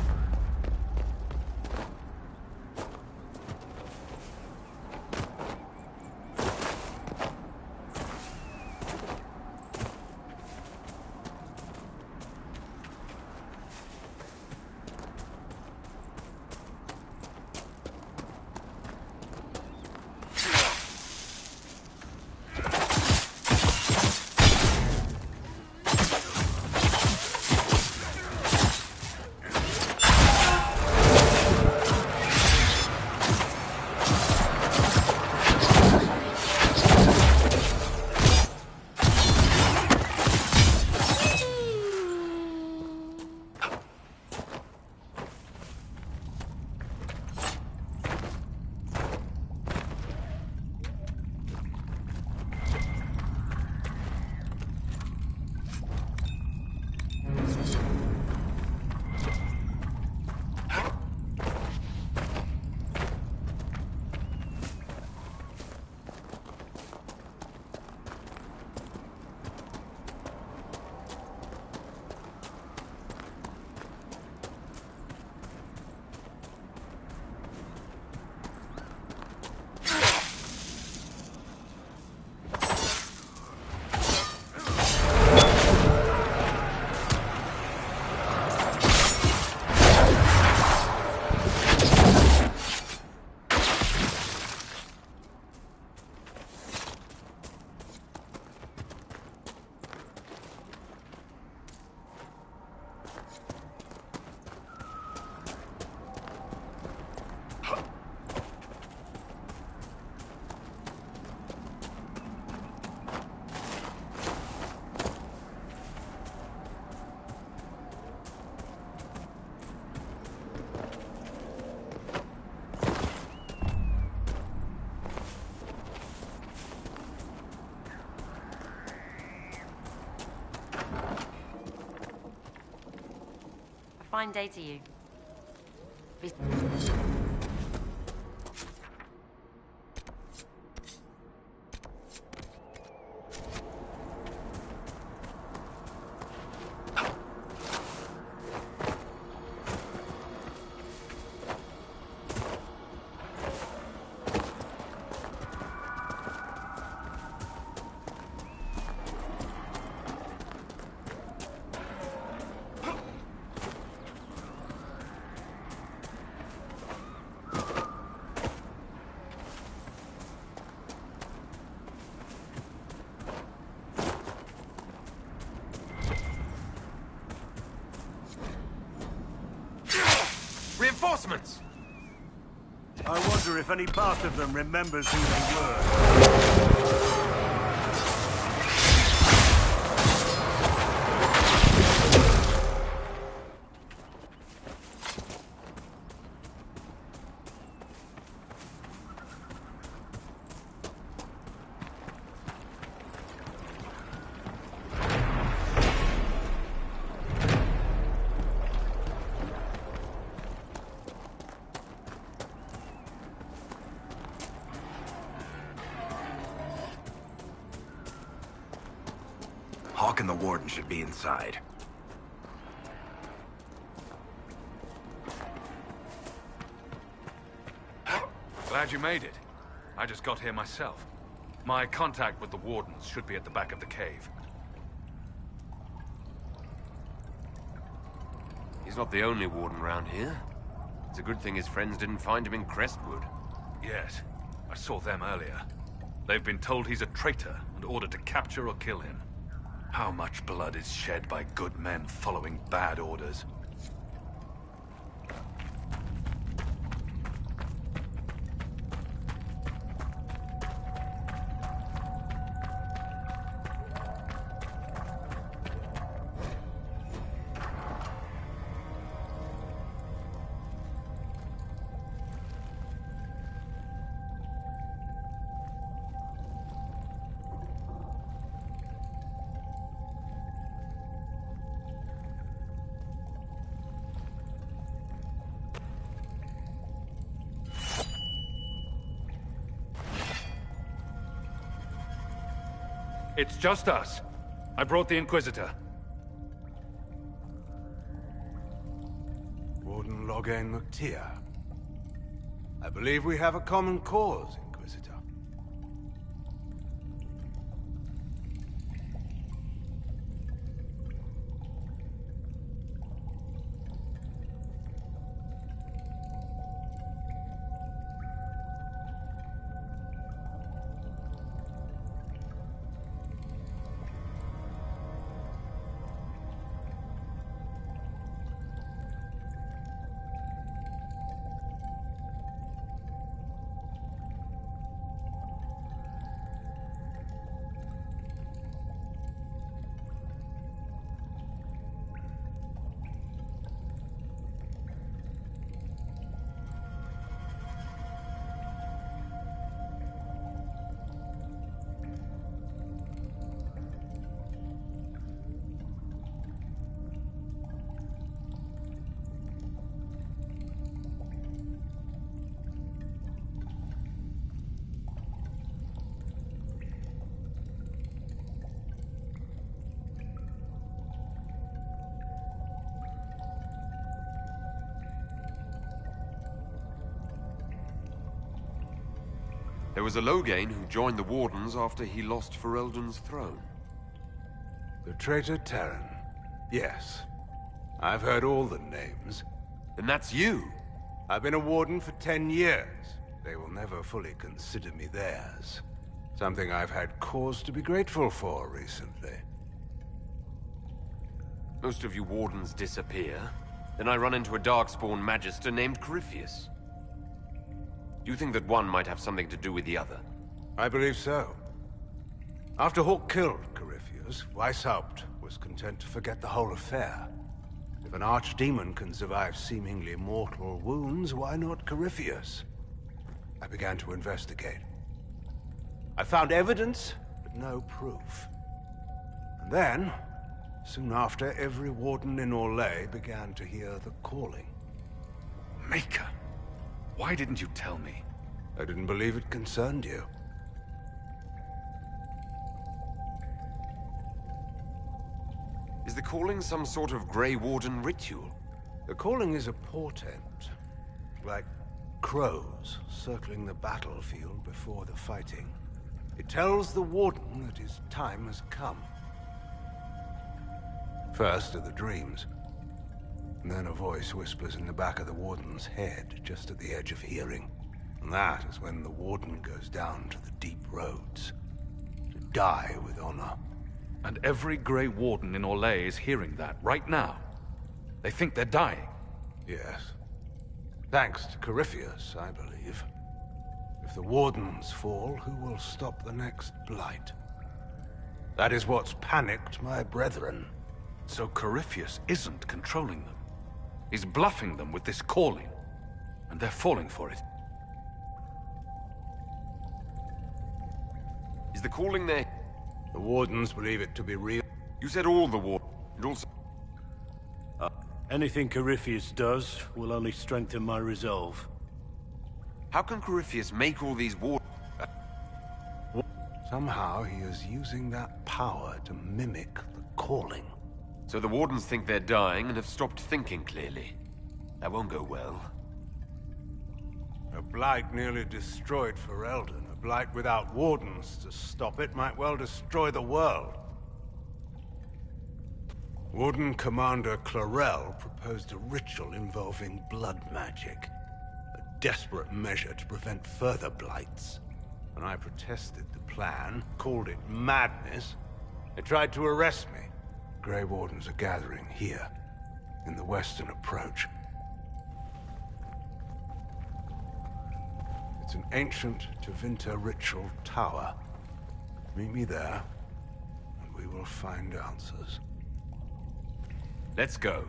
fine day to you. Be Reinforcements! I wonder if any part of them remembers who they were. Hawk and the Warden should be inside. Glad you made it. I just got here myself. My contact with the Wardens should be at the back of the cave. He's not the only Warden around here. It's a good thing his friends didn't find him in Crestwood. Yes, I saw them earlier. They've been told he's a traitor and ordered to capture or kill him. How much blood is shed by good men following bad orders? It's just us. I brought the Inquisitor. Warden Loghain McTeer. I believe we have a common cause, Inquisitor. There was a Loghain who joined the Wardens after he lost Ferelden's throne. The traitor Terran. Yes. I've heard all the names. Then that's you! I've been a Warden for 10 years. They will never fully consider me theirs. Something I've had cause to be grateful for recently. Most of you Wardens disappear. Then I run into a Darkspawn Magister named Corypheus. Do you think that one might have something to do with the other? I believe so. After Hawk killed Corypheus, Weishaupt was content to forget the whole affair. If an archdemon can survive seemingly mortal wounds, why not Corypheus? I began to investigate. I found evidence, but no proof. And then, Soon after, every warden in Orlais began to hear the calling. Maker, why didn't you tell me? I didn't believe it concerned you. Is the calling some sort of Grey Warden ritual? The calling is a portent, like crows circling the battlefield before the fighting. It tells the Warden that his time has come. First are the dreams, and then a voice whispers in the back of the Warden's head, just at the edge of hearing. And that is when the Warden goes down to the deep roads, to die with honor. And every Grey Warden in Orlais is hearing that right now. They think they're dying. Yes. Thanks to Corypheus, I believe. If the Wardens fall, who will stop the next blight? That is what's panicked my brethren. So Corypheus isn't controlling them. He's bluffing them with this calling. And they're falling for it. Is the calling there? The Wardens believe it to be real. You said all the Wardens, and also... Anything Corypheus does will only strengthen my resolve. How can Corypheus make all these Wardens? Somehow he is using that power to mimic the calling. So the Wardens think they're dying and have stopped thinking clearly. That won't go well. A blight nearly destroyed Ferelden. A blight without Wardens to stop it might well destroy the world. Warden Commander Clarel proposed a ritual involving blood magic. A desperate measure to prevent further blights. When I protested the plan, called it madness, they tried to arrest me. Grey Wardens are gathering here, in the western approach. It's an ancient Tevinter ritual tower. Meet me there, and we will find answers. Let's go.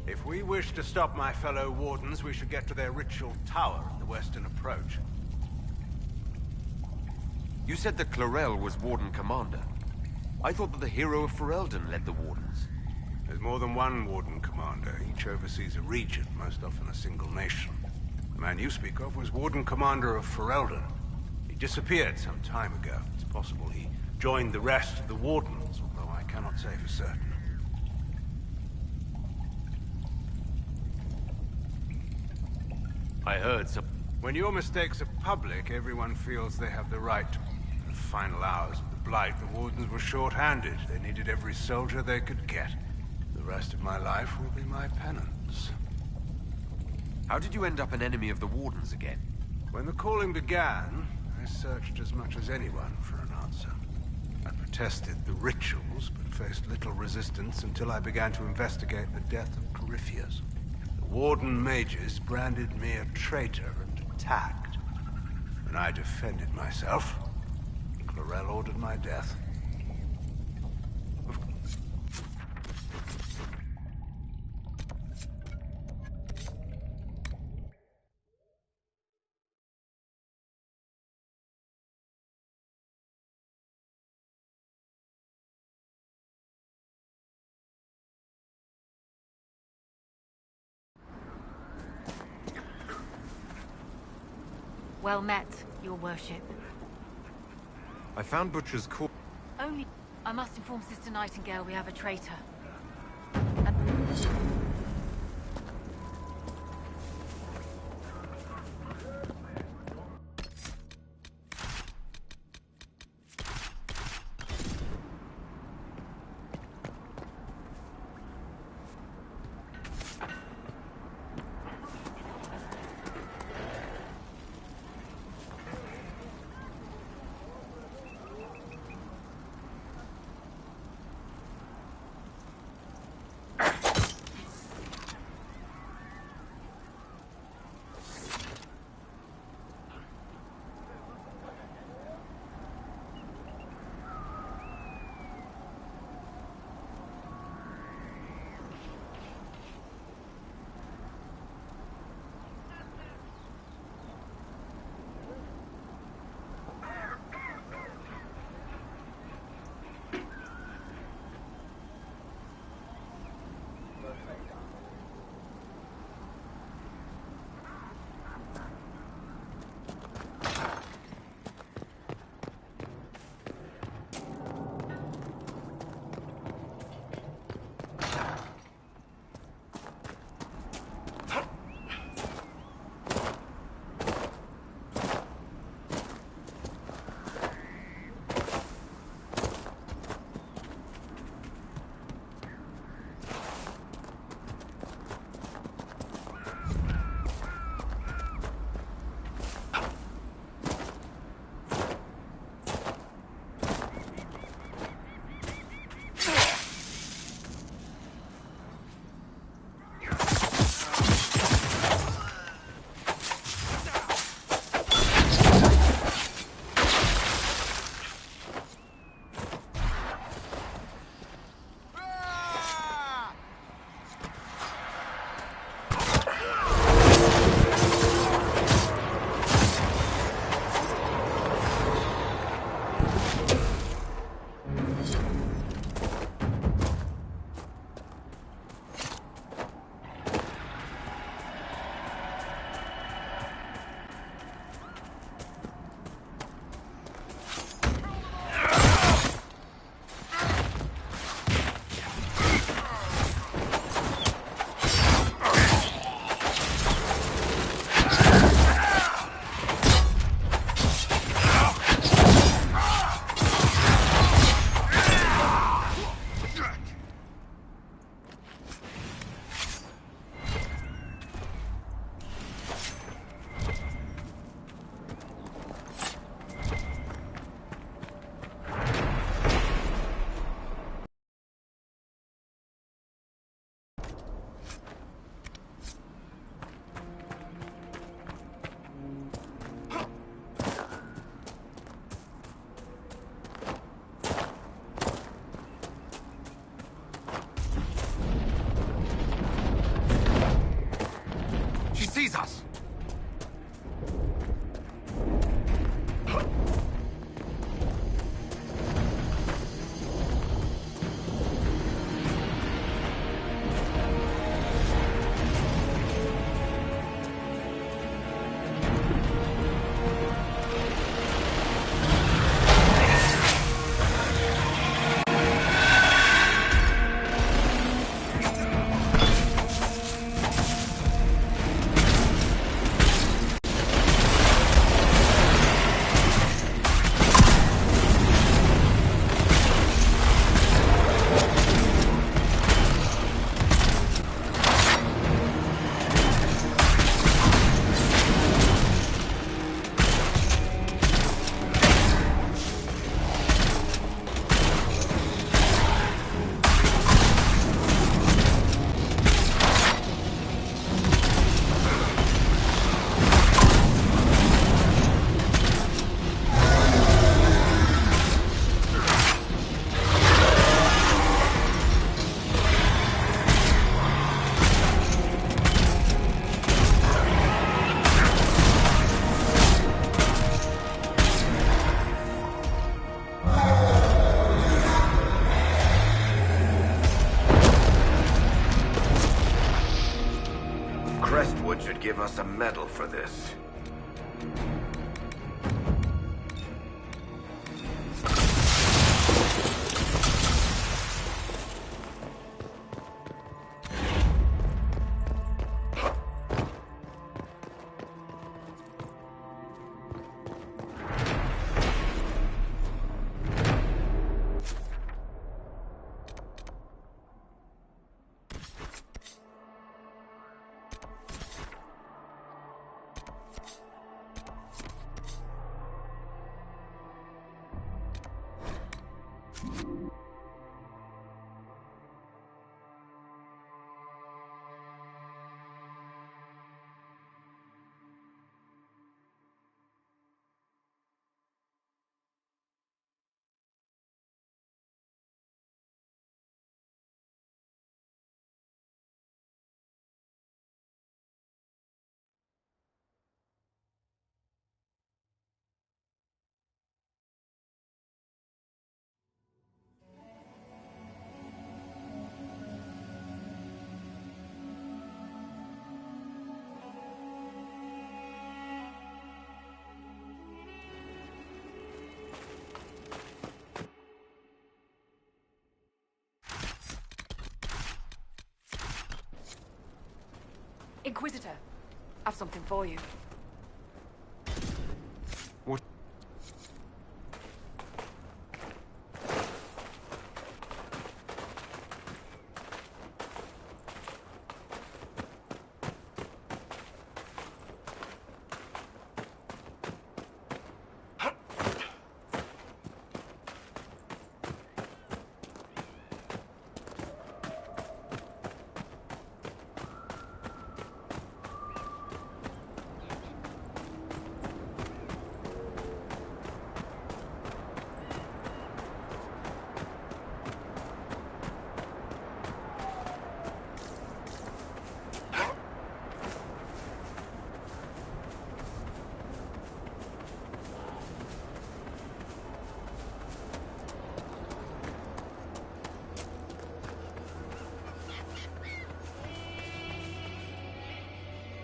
If we wish to stop my fellow Wardens, we should get to their ritual tower in the western approach. You said that Clarel was Warden Commander. I thought that the hero of Ferelden led the Wardens. There's more than one Warden Commander. Each oversees a region, most often a single nation. The man you speak of was Warden Commander of Ferelden. He disappeared some time ago. It's possible he joined the rest of the Wardens, although I cannot say for certain. I heard some... When your mistakes are public, everyone feels they have the right. In the final hours of the Blight, the Wardens were short-handed. They needed every soldier they could get. The rest of my life will be my penance. How did you end up an enemy of the Wardens again? When the calling began, I searched as much as anyone for an answer. I protested the rituals, but faced little resistance until I began to investigate the death of Corypheus. Warden mages branded me a traitor and attacked. When I defended myself, Clarel ordered my death. Well met, your worship. I found Butcher's corpse. Only... I must inform Sister Nightingale we have a traitor. us a medal for this. Inquisitor, I've something for you. What?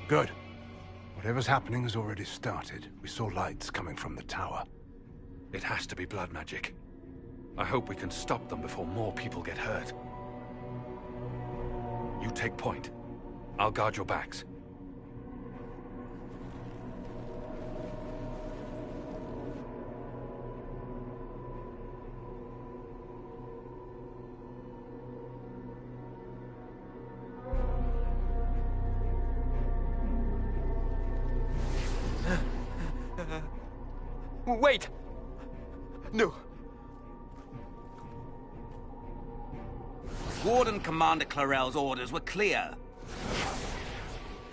Good. Whatever's happening has already started. We saw lights coming from the tower. It has to be blood magic. I hope we can stop them before more people get hurt. You take point. I'll guard your backs. Wait! No. Warden Commander Clarel's orders were clear.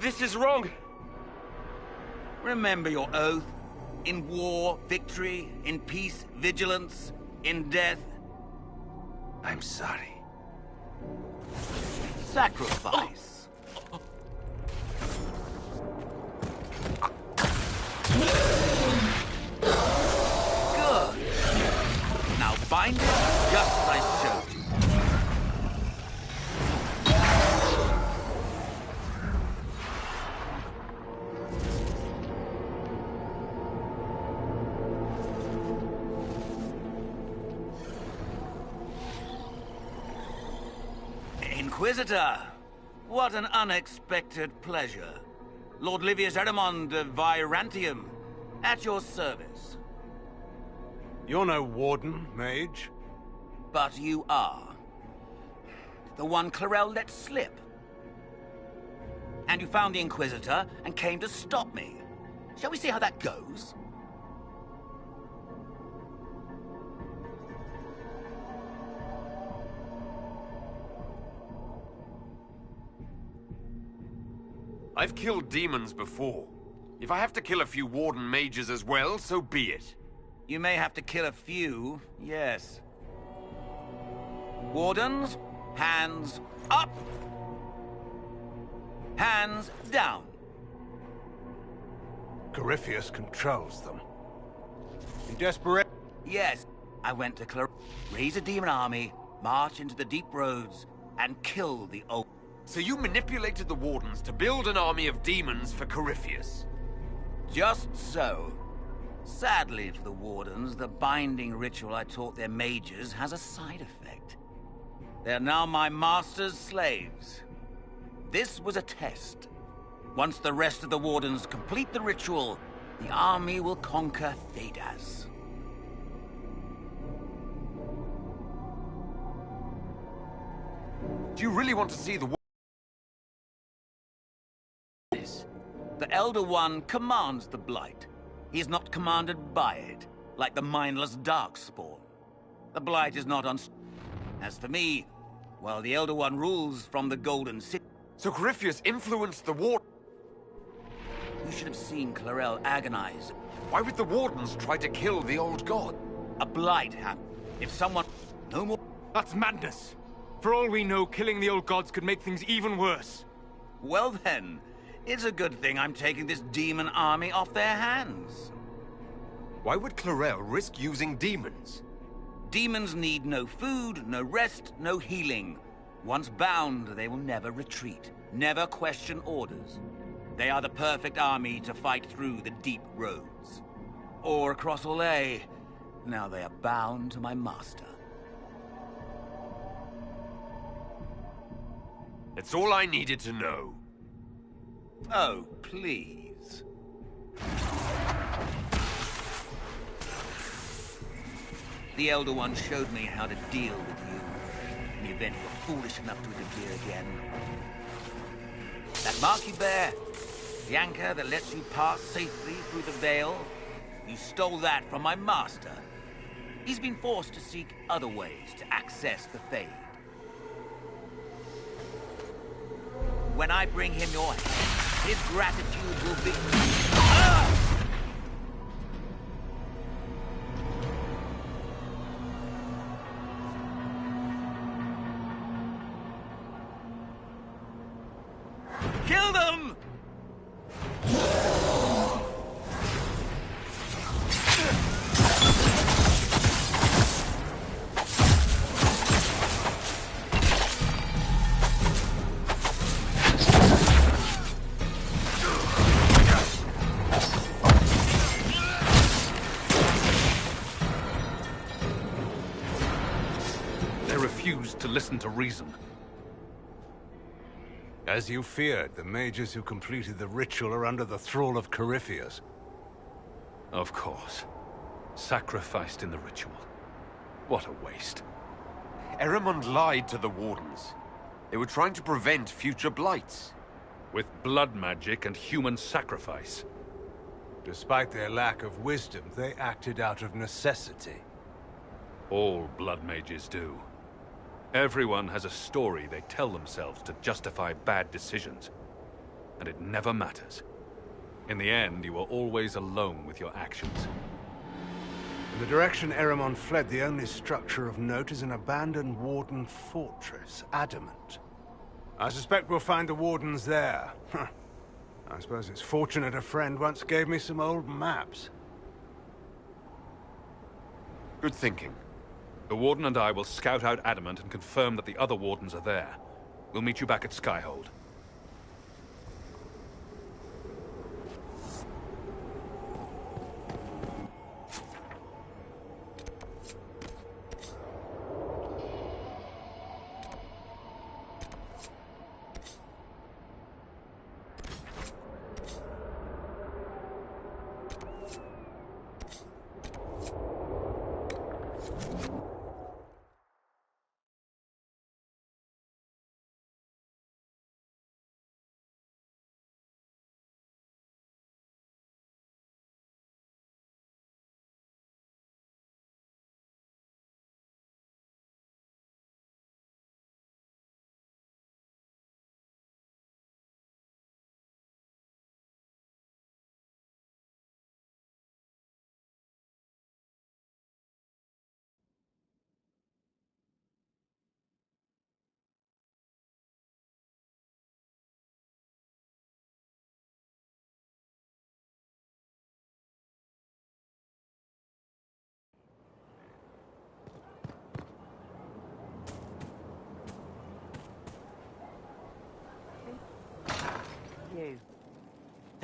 This is wrong! Remember your oath. In war, victory. In peace, vigilance. In death... I'm sorry. Sacrifice. Good. Now bind it just as I showed you. Inquisitor, what an unexpected pleasure. Lord Livius Erimond of Virantium, at your service. You're no warden, mage. But you are. The one Clarel let slip. And you found the Inquisitor and came to stop me. Shall we see how that goes? I've killed demons before. If I have to kill a few warden mages as well, so be it. You may have to kill a few, yes. Wardens, hands up. Hands down. Corypheus controls them. In desperation... Yes, I went to raise a demon army, march into the deep roads, and kill the old... So you manipulated the Wardens to build an army of demons for Corypheus? Just so. Sadly for the Wardens, the binding ritual I taught their mages has a side effect. They're now my master's slaves. This was a test. Once the rest of the Wardens complete the ritual, the army will conquer Thedas. Do you really want to see the The Elder One commands the Blight. He is not commanded by it, like the mindless Darkspawn. The Blight is not As for me, while the Elder One rules from the Golden City... So Corypheus influenced the Ward... You should have seen Clarel agonize. Why would the Wardens try to kill the old god? A Blight happened. If someone... No more... That's madness. For all we know, killing the old gods could make things even worse. Well then, it's a good thing I'm taking this demon army off their hands. Why would Clarel risk using demons? Demons need no food, no rest, no healing. Once bound, they will never retreat, never question orders. They are the perfect army to fight through the deep roads. Or across Olay. Now they are bound to my master. It's all I needed to know. Oh, please. The Elder One showed me how to deal with you, in the event you were foolish enough to interfere again. That mark you bear, the anchor that lets you pass safely through the veil, you stole that from my master. He's been forced to seek other ways to access the Fade. When I bring him your head, his gratitude will be... Ah! Kill them! They refused to listen to reason. As you feared, the mages who completed the ritual are under the thrall of Corypheus. Of course. Sacrificed in the ritual. What a waste. Eramond lied to the Wardens. They were trying to prevent future blights. With blood magic and human sacrifice. Despite their lack of wisdom, they acted out of necessity. All blood mages do. Everyone has a story they tell themselves to justify bad decisions. And it never matters. In the end, you are always alone with your actions. In the direction Eramond fled, the only structure of note is an abandoned Warden fortress, Adamant. I suspect we'll find the Wardens there. Huh. I suppose it's fortunate a friend once gave me some old maps. Good thinking. The Warden and I will scout out Adamant and confirm that the other Wardens are there. We'll meet you back at Skyhold.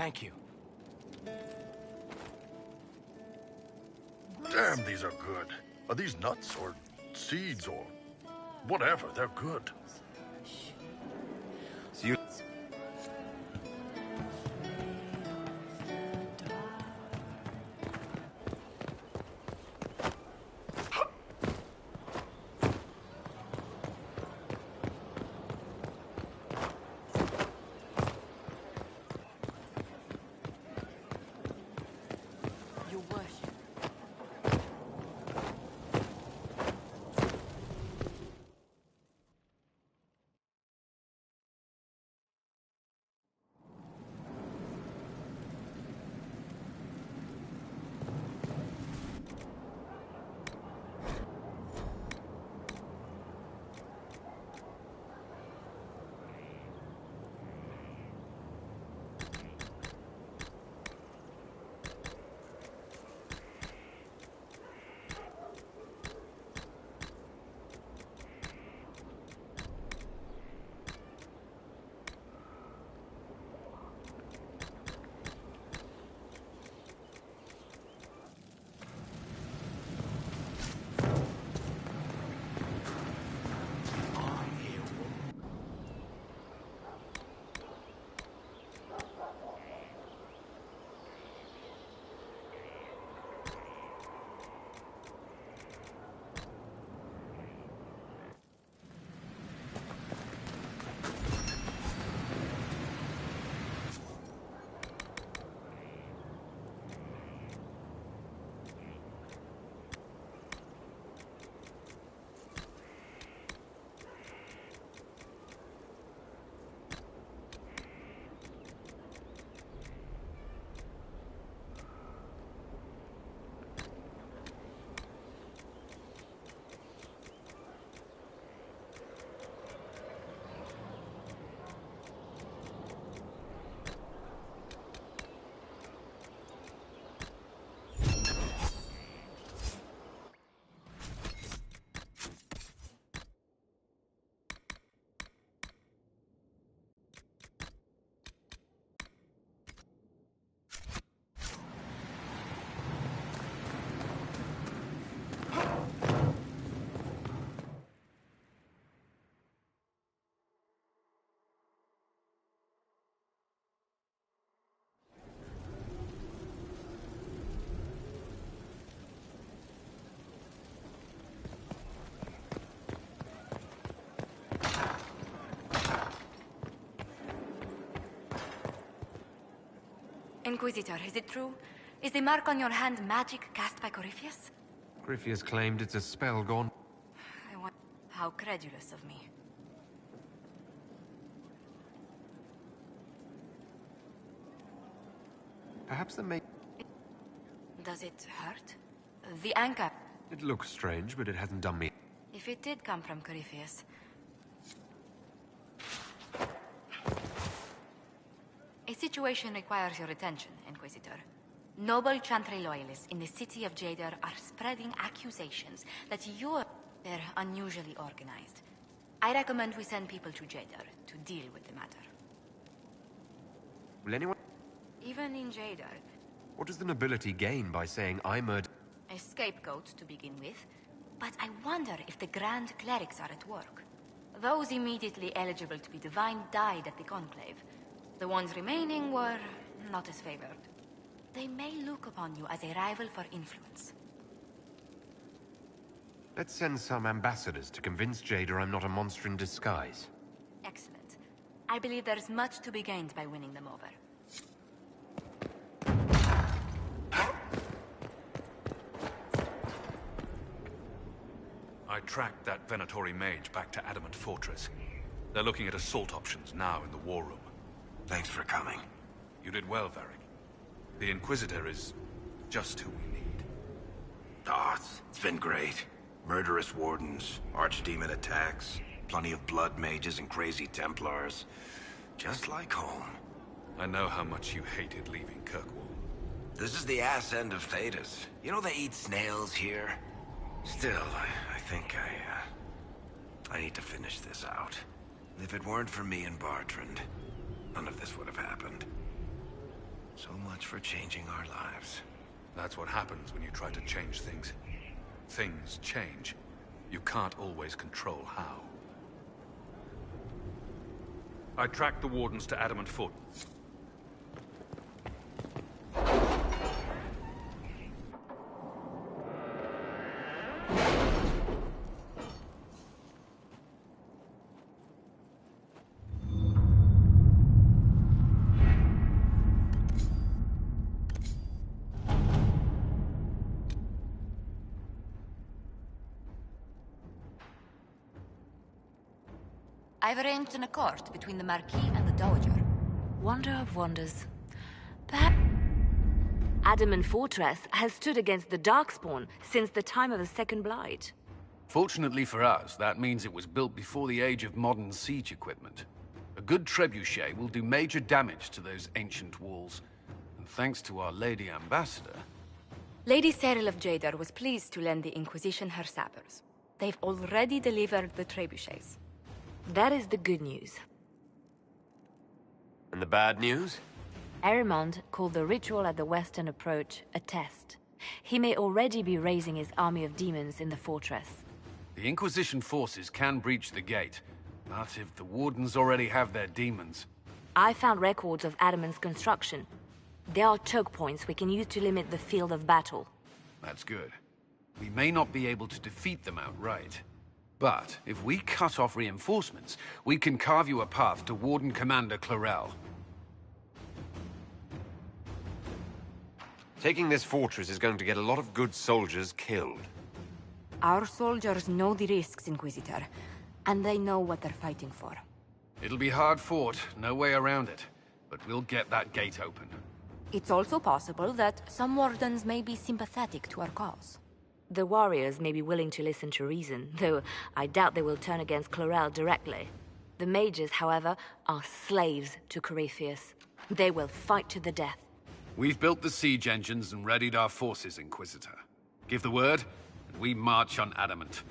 Thank you. Damn, these are good. Are these nuts or seeds or whatever? They're good. So you... Your worship. Inquisitor, is it true? Is the mark on your hand magic cast by Corypheus? Corypheus claimed it's a spell gone. I want... How credulous of me. Perhaps the may... Does it hurt? The anchor. It looks strange, but it hasn't done me. If it did come from Corypheus. A situation requires your attention, Inquisitor. Noble Chantry loyalists in the city of Jadar are spreading accusations that they're unusually organized. I recommend we send people to Jadar to deal with the matter. Will anyone... Even in Jadar, What does the nobility gain by saying I murdered... a scapegoat to begin with, but I wonder if the Grand Clerics are at work. Those immediately eligible to be divine died at the Conclave. The ones remaining were not as favored. They may look upon you as a rival for influence. Let's send some ambassadors to convince Jada I'm not a monster in disguise. Excellent. I believe there's much to be gained by winning them over. I tracked that Venatori mage back to Adamant Fortress. They're looking at assault options now in the war room. Thanks for coming. You did well, Varric. The Inquisitor is just who we need. Oh, it's been great. Murderous wardens, archdemon attacks, plenty of blood mages and crazy Templars. Just like home. I know how much you hated leaving Kirkwall. This is the ass end of Thedas. You know they eat snails here? Still, I think I need to finish this out. If it weren't for me and Bartrand, none of this would have happened. So much for changing our lives. That's what happens when you try to change things. Things change. You can't always control how. I tracked the Wardens to Adamant Foot. I've arranged an accord between the Marquis and the Dowager. Wonder of wonders. Perhaps... Adamant Fortress has stood against the Darkspawn since the time of the Second Blight. Fortunately for us, that means it was built before the age of modern siege equipment. A good trebuchet will do major damage to those ancient walls. And thanks to our Lady Ambassador... Lady Cyril of Jadar was pleased to lend the Inquisition her sappers. They've already delivered the trebuchets. That is the good news. And the bad news? Arimond called the ritual at the western approach a test. He may already be raising his army of demons in the fortress. The Inquisition forces can breach the gate, but if the Wardens already have their demons... I found records of Adamant's construction. There are choke points we can use to limit the field of battle. That's good. We may not be able to defeat them outright. But if we cut off reinforcements, we can carve you a path to Warden Commander Clarel. Taking this fortress is going to get a lot of good soldiers killed. Our soldiers know the risks, Inquisitor, and they know what they're fighting for. It'll be hard fought, no way around it, but we'll get that gate open. It's also possible that some Wardens may be sympathetic to our cause. The warriors may be willing to listen to reason, though I doubt they will turn against Clarel directly. The mages, however, are slaves to Corypheus. They will fight to the death. We've built the siege engines and readied our forces, Inquisitor. Give the word, and we march on Adamant.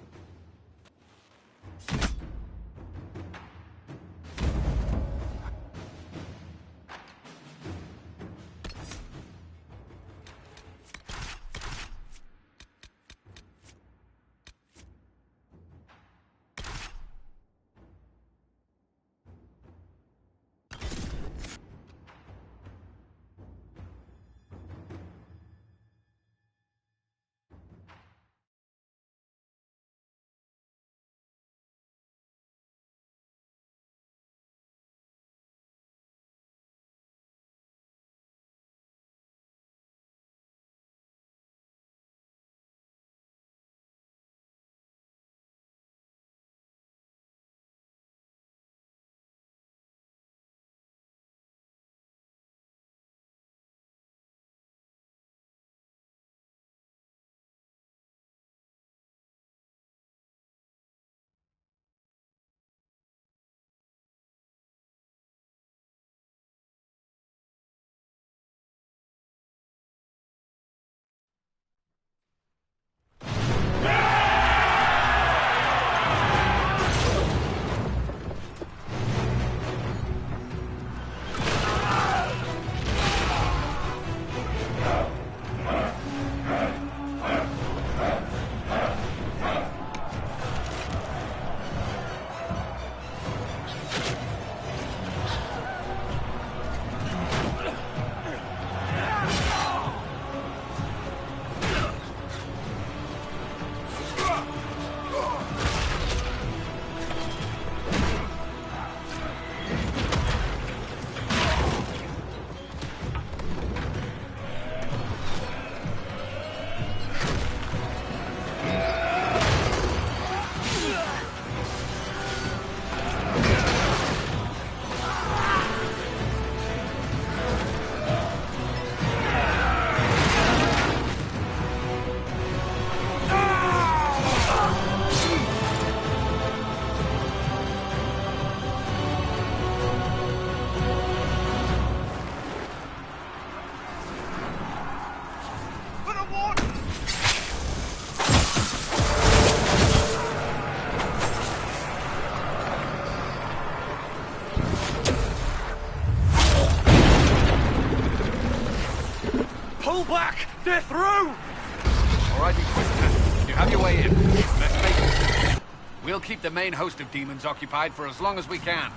Pull back! They're through! All right, Inquisitor. You have your way in. Let's make it. We'll keep the main host of demons occupied for as long as we can.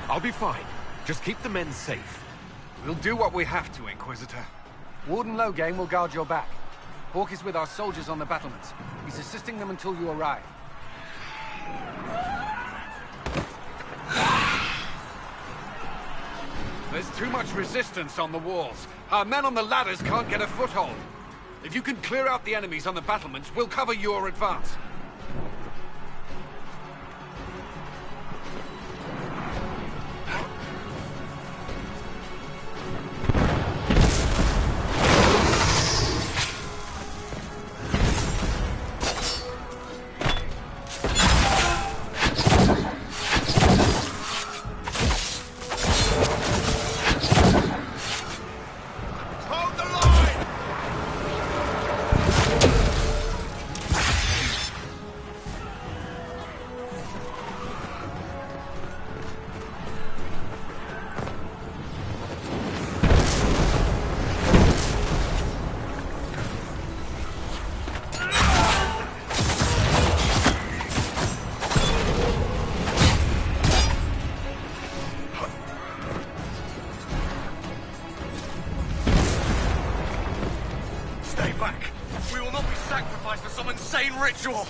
I'll be fine. Just keep the men safe. We'll do what we have to, Inquisitor. Warden Loghain will guard your back. Hawk is with our soldiers on the battlements. He's assisting them until you arrive. There's too much resistance on the walls. Our men on the ladders can't get a foothold. If you can clear out the enemies on the battlements, we'll cover your advance. Ritual!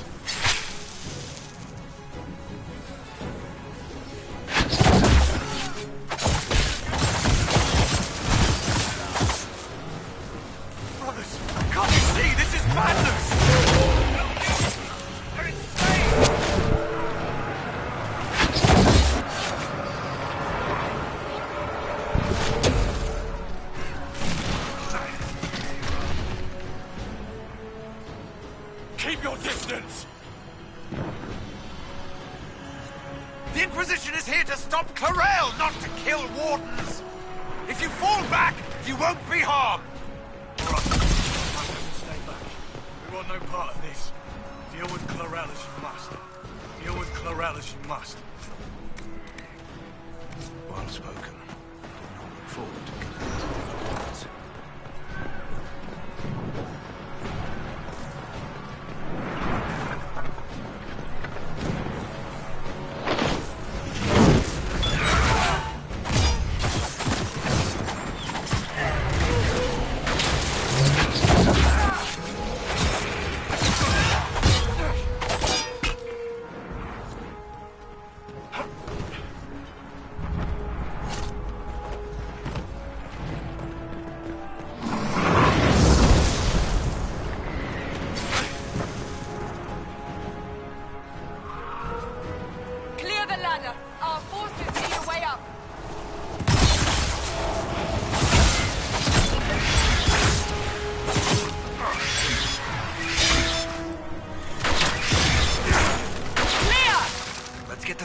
Brothers, can't you see? This is madness! They're insane! Keep your distance! The Inquisition is here to stop Clarel, not to kill wardens! If you fall back, you won't be harmed! Stay back. We want no part of this. Deal with Clarel as you must. Deal with Clarel as you must. Well spoken. Look forward to connecting.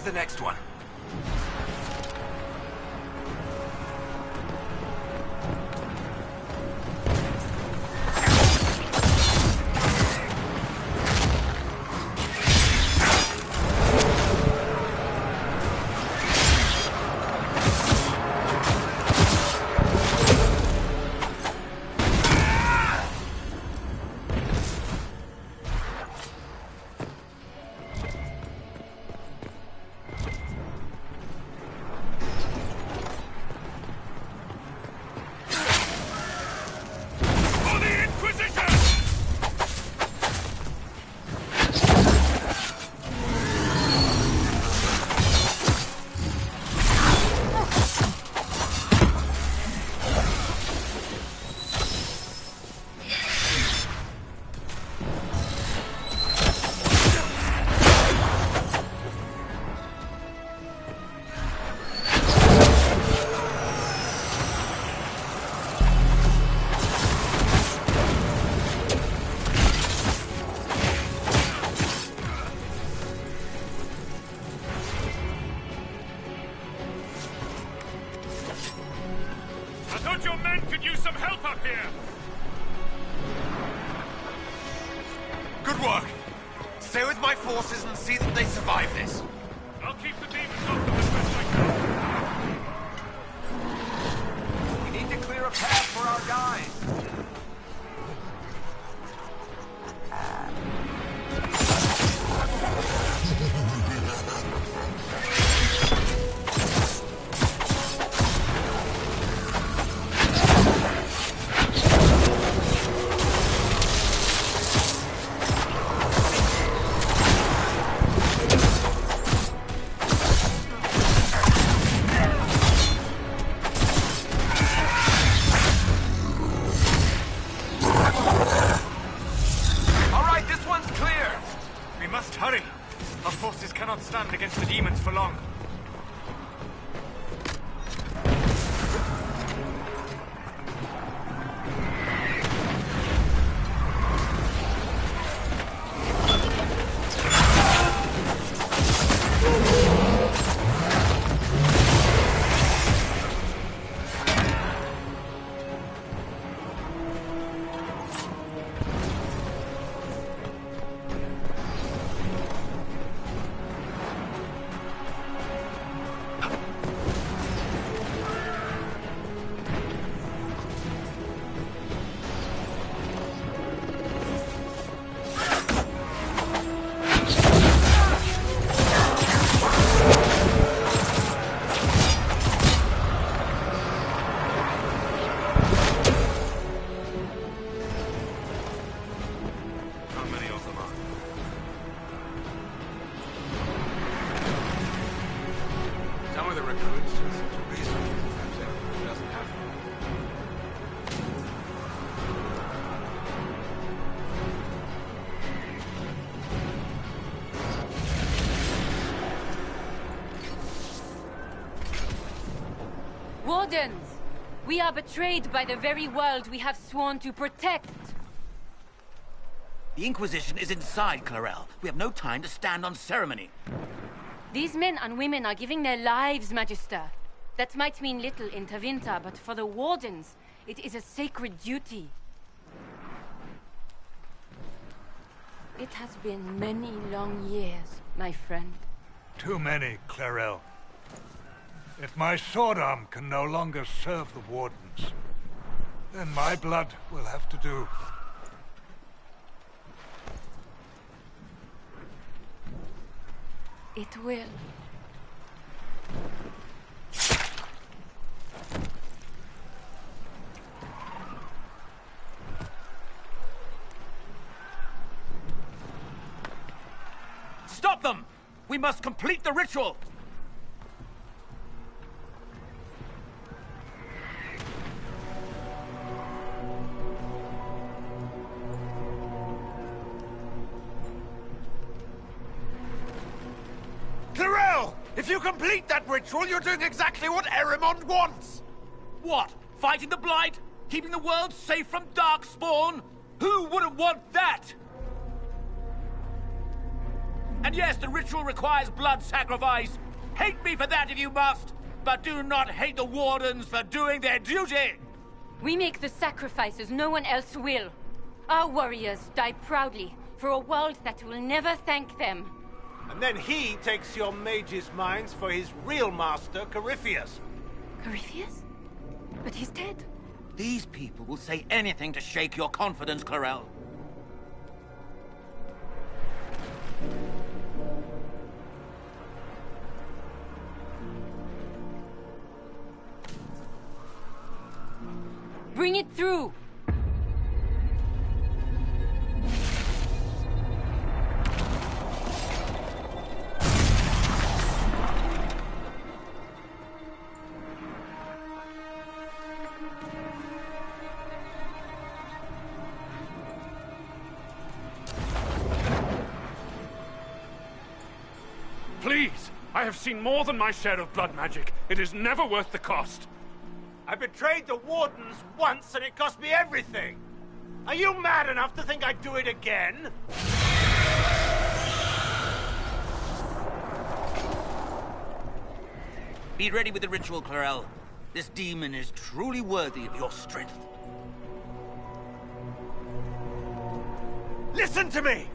The next one. Good work. Stay with my forces and see that they survive this. I'll keep the demons off them as best I can. We need to clear clear a path for our guide. Stand against the demons for long. Wardens! We are betrayed by the very world we have sworn to protect. The Inquisition is inside, Clarel. We have no time to stand on ceremony. These men and women are giving their lives, Magister. That might mean little in Tevinter, but for the Wardens, it is a sacred duty. It has been many long years, my friend. Too many, Clarel. If my sword arm can no longer serve the Wardens, then my blood will have to do. It will. Stop them! We must complete the ritual! Clarel! If you complete that ritual, you're doing exactly what Erimond wants! What? Fighting the Blight? Keeping the world safe from Darkspawn? Who wouldn't want that? And yes, the ritual requires blood sacrifice. Hate me for that if you must, but do not hate the Wardens for doing their duty! We make the sacrifices no one else will. Our warriors die proudly for a world that will never thank them. And then he takes your mage's minds for his real master, Corypheus. Corypheus? But he's dead. These people will say anything to shake your confidence, Clarel. Bring it through! Please! I have seen more than my share of blood magic. It is never worth the cost. I betrayed the Wardens once and it cost me everything. Are you mad enough to think I'd do it again? Be ready with the ritual, Clarel. This demon is truly worthy of your strength. Listen to me!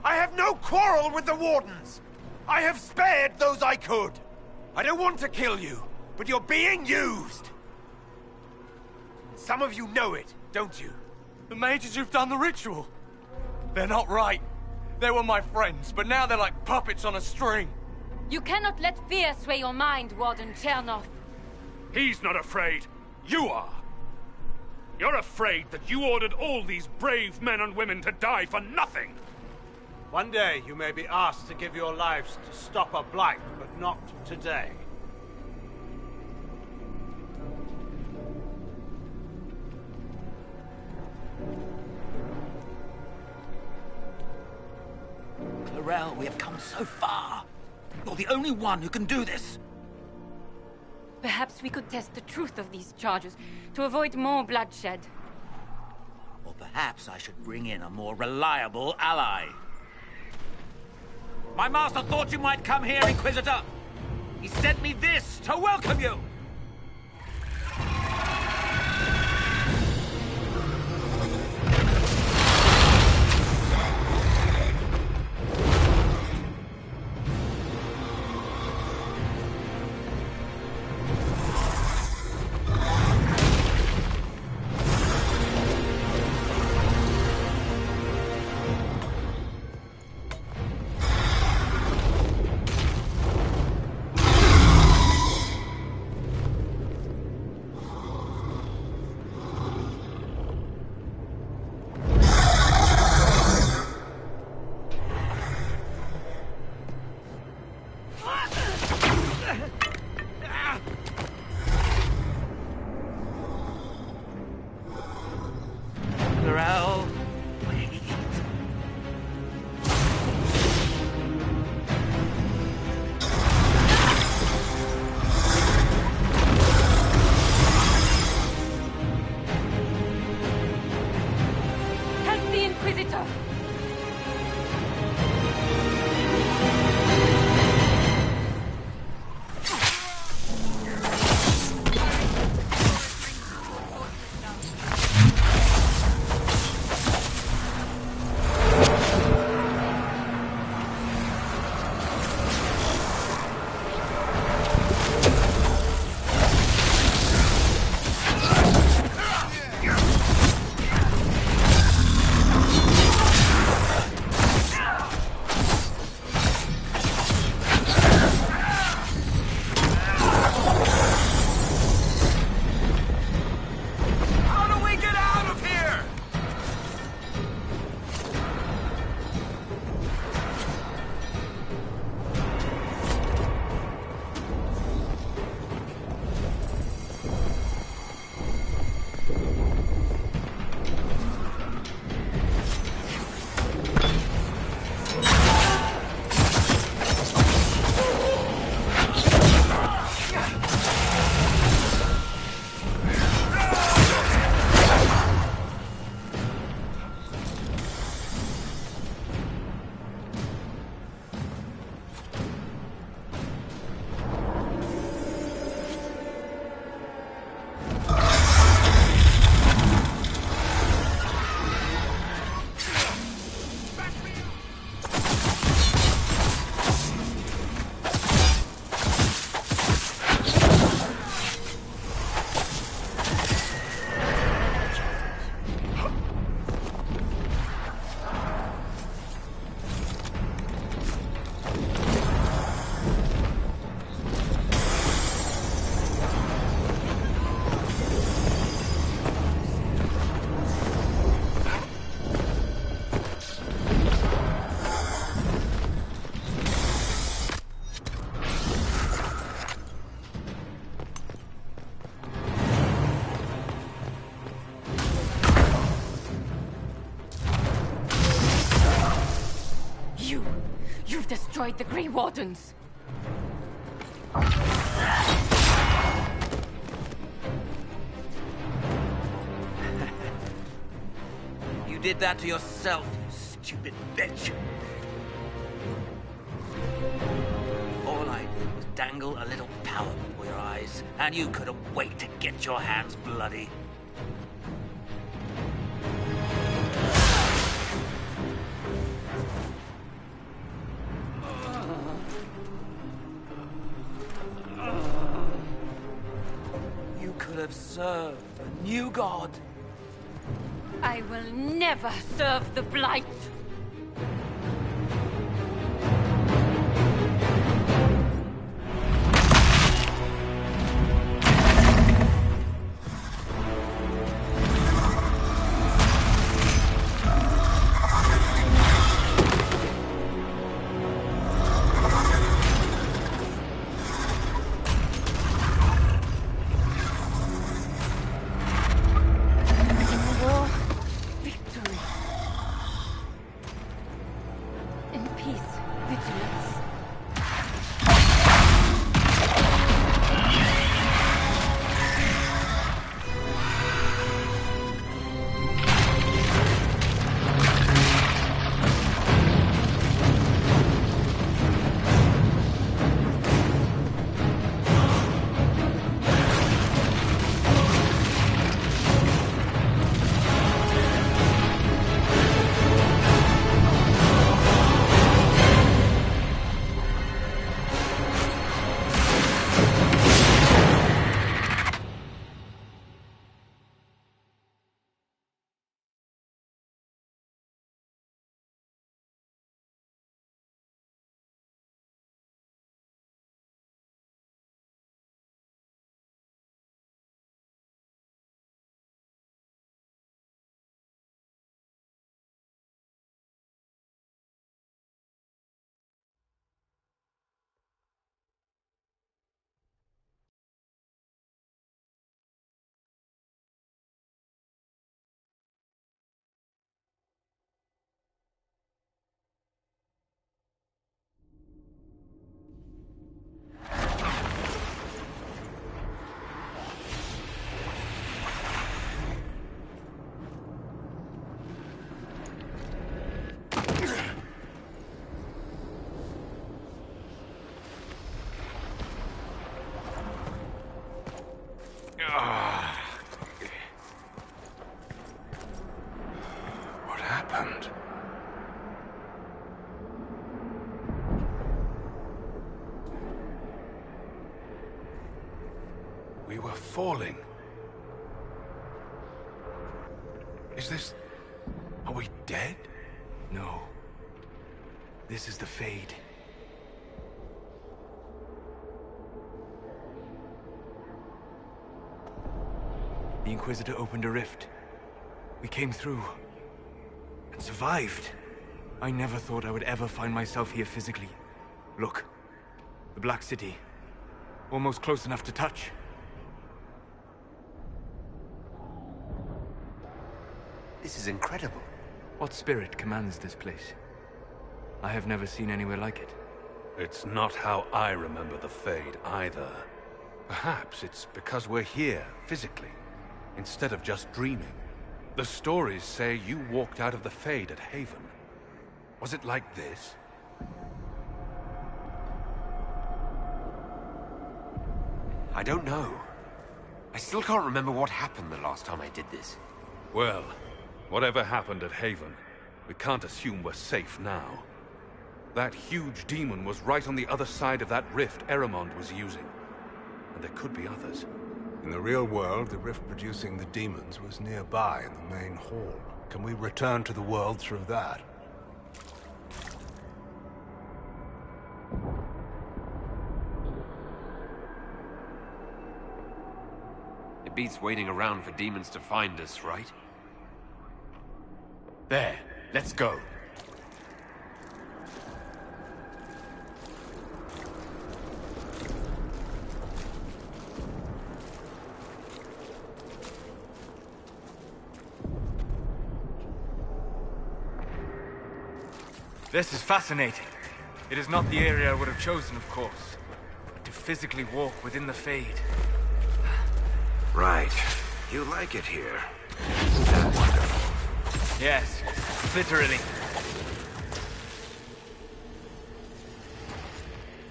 I have no quarrel with the Wardens! I have spared those I could! I don't want to kill you, but you're being used! Some of you know it, don't you? The mages who've done the ritual. They're not right. They were my friends, but now they're like puppets on a string. You cannot let fear sway your mind, Warden Chernoff. He's not afraid. You are. You're afraid that you ordered all these brave men and women to die for nothing. One day you may be asked to give your lives to stop a blight, but not today. Clarel, we have come so far. You're the only one who can do this. Perhaps we could test the truth of these charges to avoid more bloodshed. Or perhaps I should bring in a more reliable ally. My master thought you might come here, Inquisitor. He sent me this to welcome you. You've destroyed the Grey Wardens! You did that to yourself, you stupid bitch. All I did was dangle a little power before your eyes, and you couldn't wait to get your hands bloody. You could have served a new god. I will never serve the Blight. What happened? We were falling. Is this... Are we dead? No. This is the Fade. The Inquisitor opened a rift. We came through. And survived. I never thought I would ever find myself here physically. Look. The Black City. Almost close enough to touch. This is incredible. What spirit commands this place? I have never seen anywhere like it. It's not how I remember the Fade, either. Perhaps it's because we're here, physically, instead of just dreaming. The stories say you walked out of the Fade at Haven. Was it like this? I don't know. I still can't remember what happened the last time I did this. Well, whatever happened at Haven, we can't assume we're safe now. That huge demon was right on the other side of that rift Eramond was using. And there could be others. In the real world, the rift producing the demons was nearby in the main hall. Can we return to the world through that? It beats waiting around for demons to find us, right? There, let's go. This is fascinating. It is not the area I would have chosen, of course. But to physically walk within the Fade. Right. You like it here. That's wonderful. Yes, literally.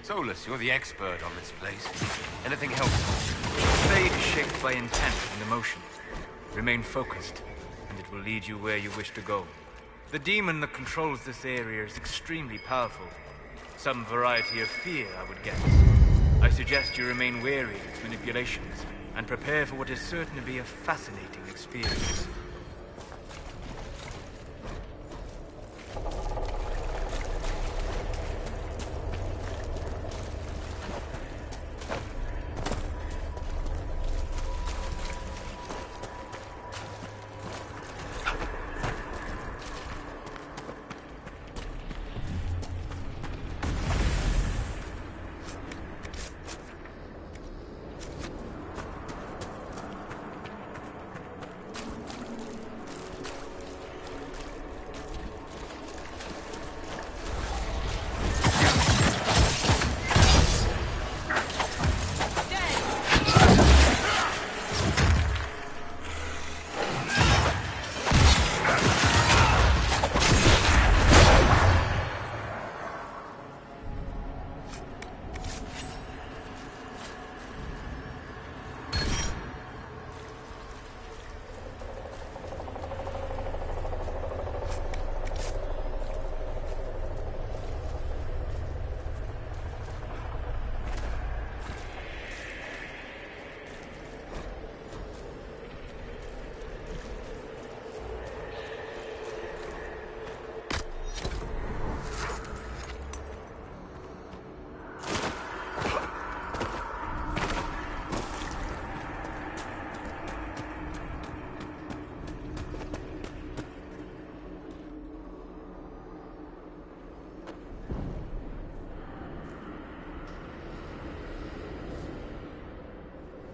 Solus, you're the expert on this place. Anything helpful? The Fade is shaped by intent and emotion. Remain focused, and it will lead you where you wish to go. The demon that controls this area is extremely powerful. Some variety of fear, I would guess. I suggest you remain wary of its manipulations. and prepare for what is certain to be a fascinating experience.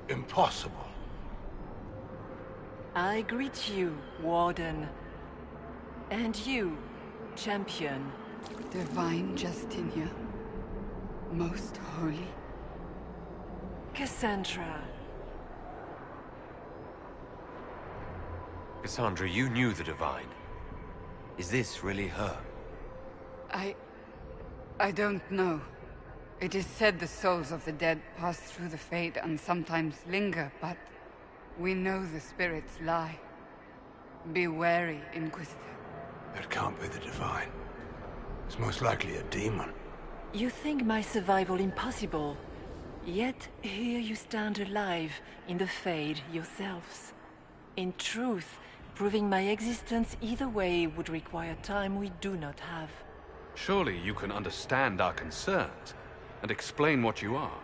Impossible. I greet you, Warden. And you, Champion. Divine Justinia. Most holy. Cassandra. Cassandra, you knew the Divine. Is this really her? I don't know. It is said the souls of the dead pass through the Fade and sometimes linger, but we know the spirits lie. Be wary, Inquisitor. That can't be the Divine. It's most likely a demon. You think my survival impossible, yet here you stand alive in the Fade yourselves. In truth, proving my existence either way would require time we do not have. Surely you can understand our concerns and explain what you are.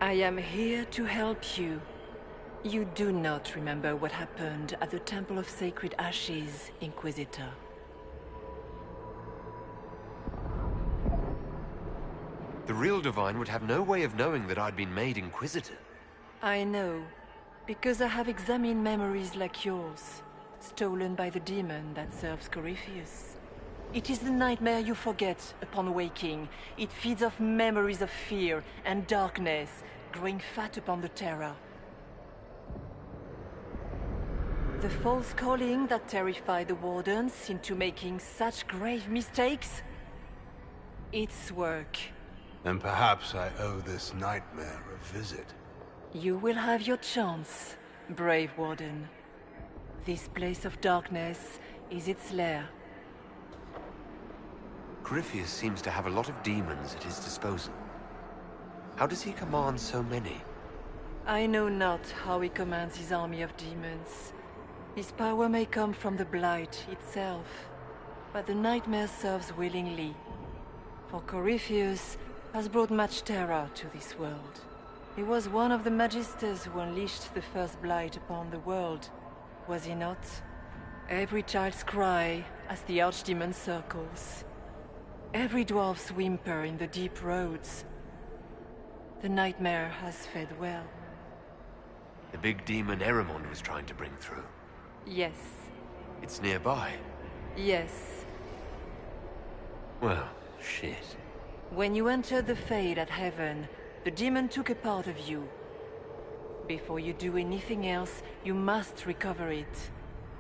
I am here to help you. You do not remember what happened at the Temple of Sacred Ashes, Inquisitor. The real Divine would have no way of knowing that I'd been made Inquisitor. I know, because I have examined memories like yours, stolen by the demon that serves Corypheus. It is the nightmare you forget upon waking. It feeds off memories of fear and darkness, growing fat upon the terror. The false calling that terrified the Wardens into making such grave mistakes? Its work. Then perhaps I owe this nightmare a visit. You will have your chance, brave Warden. This place of darkness is its lair. Corypheus seems to have a lot of demons at his disposal. How does he command so many? I know not how he commands his army of demons. His power may come from the Blight itself, but the nightmare serves willingly. For Corypheus has brought much terror to this world. He was one of the Magisters who unleashed the first Blight upon the world, was he not? Every child's cry as the Archdemon circles. Every dwarf's whimper in the deep roads. The nightmare has fed well. The big demon Eramond was trying to bring through. Yes. It's nearby. Yes. Well, shit. When you entered the Fade at Heaven, the demon took a part of you. Before you do anything else, you must recover it.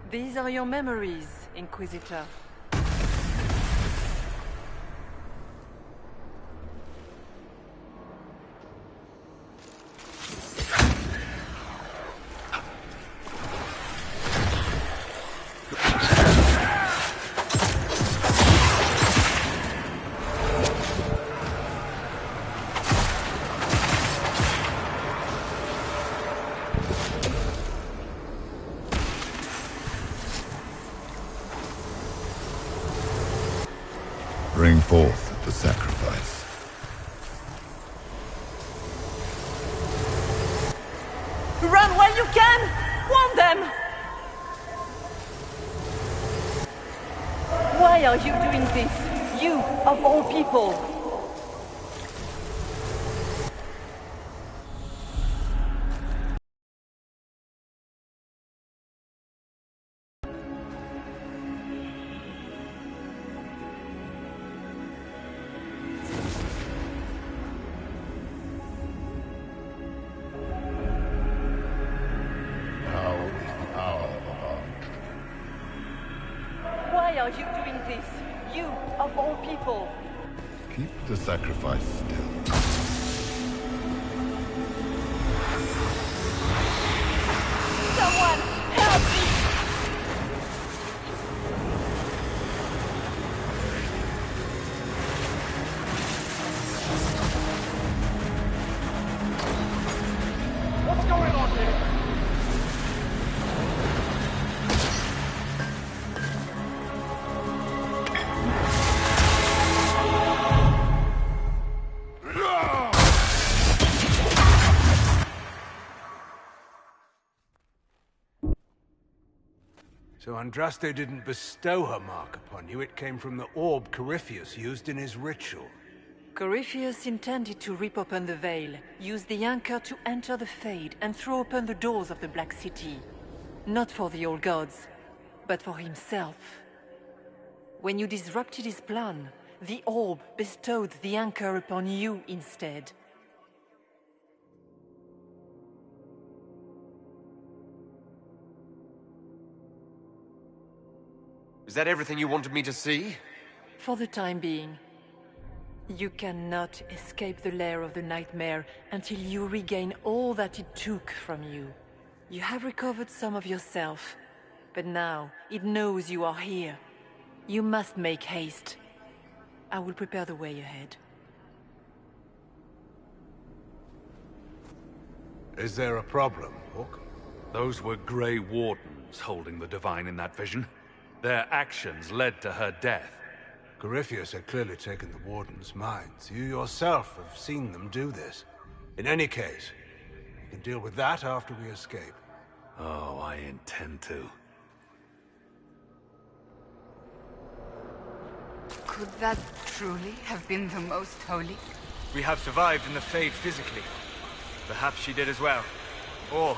These are your memories, Inquisitor. Bring forth the sacrifice. Run while you can! Warn them! Why are you doing this? You, of all people! Why are you doing this? You, of all people! Keep the sacrifice still. Someone, help me! What's going on here? So Andraste didn't bestow her mark upon you, it came from the orb Corypheus used in his ritual. Corypheus intended to rip open the veil, use the anchor to enter the Fade, and throw open the doors of the Black City. Not for the old gods, but for himself. When you disrupted his plan, the orb bestowed the anchor upon you instead. Is that everything you wanted me to see? For the time being. You cannot escape the lair of the nightmare until you regain all that it took from you. You have recovered some of yourself, but now it knows you are here. You must make haste. I will prepare the way ahead. Is there a problem, Hawk? Those were Grey Wardens holding the Divine in that vision. Their actions led to her death. Corypheus had clearly taken the Warden's minds. You yourself have seen them do this. In any case, we can deal with that after we escape. Oh, I intend to. Could that truly have been the most holy? We have survived in the Fade physically. Perhaps she did as well. Or,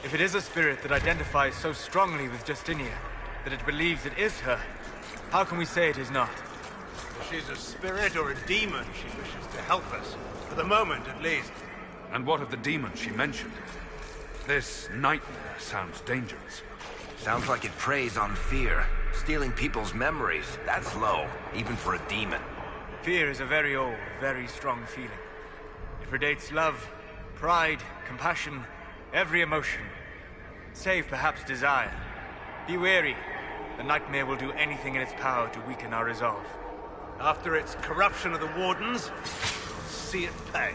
if it is a spirit that identifies so strongly with Justinia, that it believes it is her, how can we say it is not? If she's a spirit or a demon, she wishes to help us. For the moment, at least. And what of the demon she mentioned? This nightmare sounds dangerous. Sounds like it preys on fear, stealing people's memories. That's low, even for a demon. Fear is a very old, very strong feeling. It predates love, pride, compassion, every emotion. Save perhaps desire. Be wary. The nightmare will do anything in its power to weaken our resolve. After its corruption of the Wardens, we'll see it pay.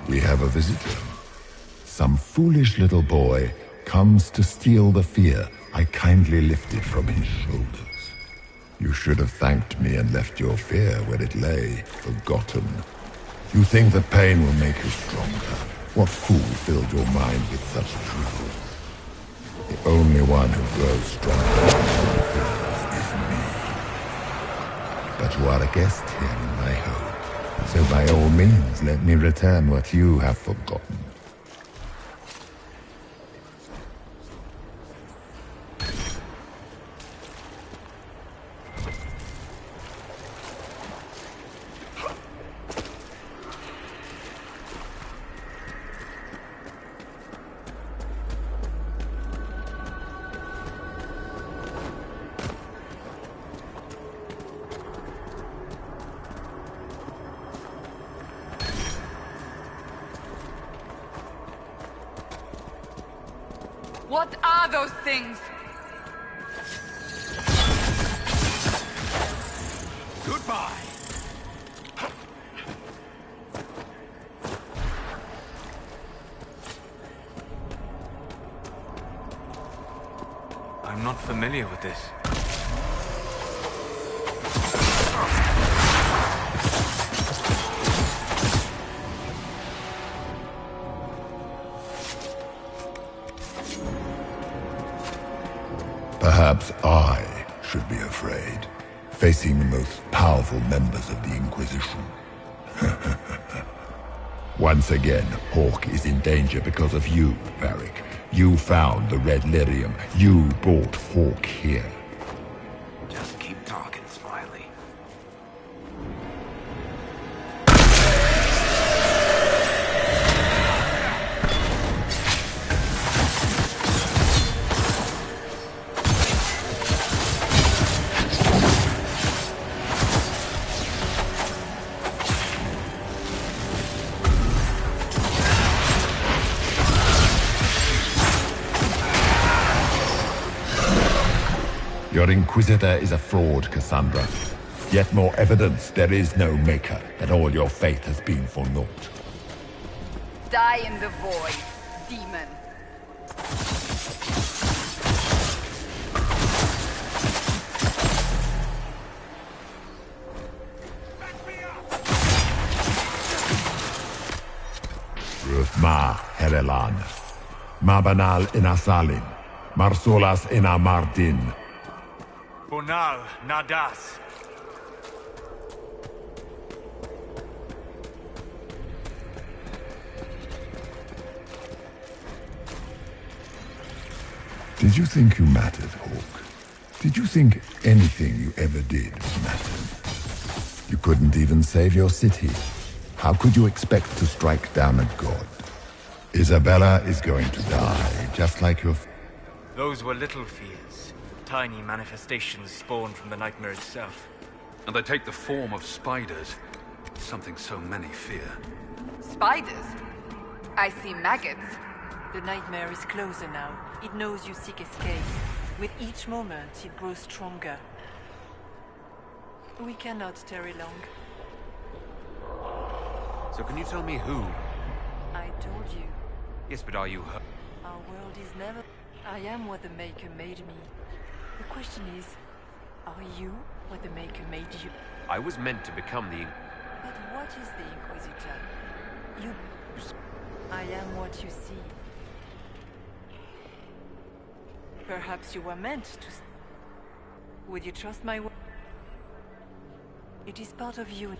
We have a visitor. Some foolish little boy comes to steal the fear I kindly lifted from his shoulders. You should have thanked me and left your fear where it lay, forgotten. You think that pain will make you stronger. What fool filled your mind with such truth? The only one who grows stronger is me. But you are a guest here in my home. So by all means, let me return what you have forgotten. What are those things? Goodbye. I'm not familiar with this. Perhaps I should be afraid, facing the most powerful members of the Inquisition. Once again, Hawk is in danger because of you, Varric. You found the Red Lyrium. You brought Hawk here. Just keep talking, Smiley. Your Inquisitor is a fraud, Cassandra. Yet more evidence there is no Maker, that all your faith has been for naught. Die in the void, demon. Ma Herelan, Mabanal Inasalin, Marsolas Inamardin. Bonal Nadas. Did you think you mattered, Hawk? Did you think anything you ever did mattered? You couldn't even save your city. How could you expect to strike down a god? Isabella is going to die, just like your... Those were little fears. Tiny manifestations spawned from the nightmare itself. And they take the form of spiders. Something so many fear. Spiders? I see maggots. The nightmare is closer now. It knows you seek escape. With each moment, it grows stronger. We cannot tarry long. So can you tell me who? I told you. Yes, but are you her? Our world is never... I am what the Maker made me. The question is, are you what the Maker made you? I was meant to become the... But what is the Inquisitor? You... I am what you see. Perhaps you were meant to... Would you trust my word? It is part of you.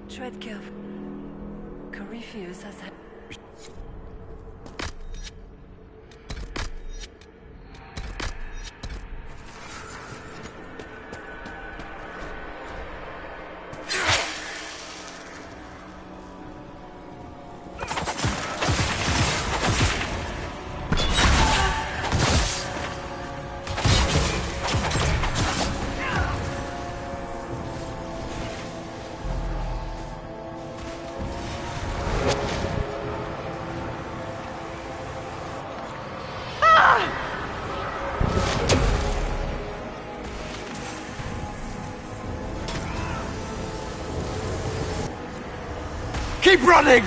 Tread careful. Corypheus has had... Keep running!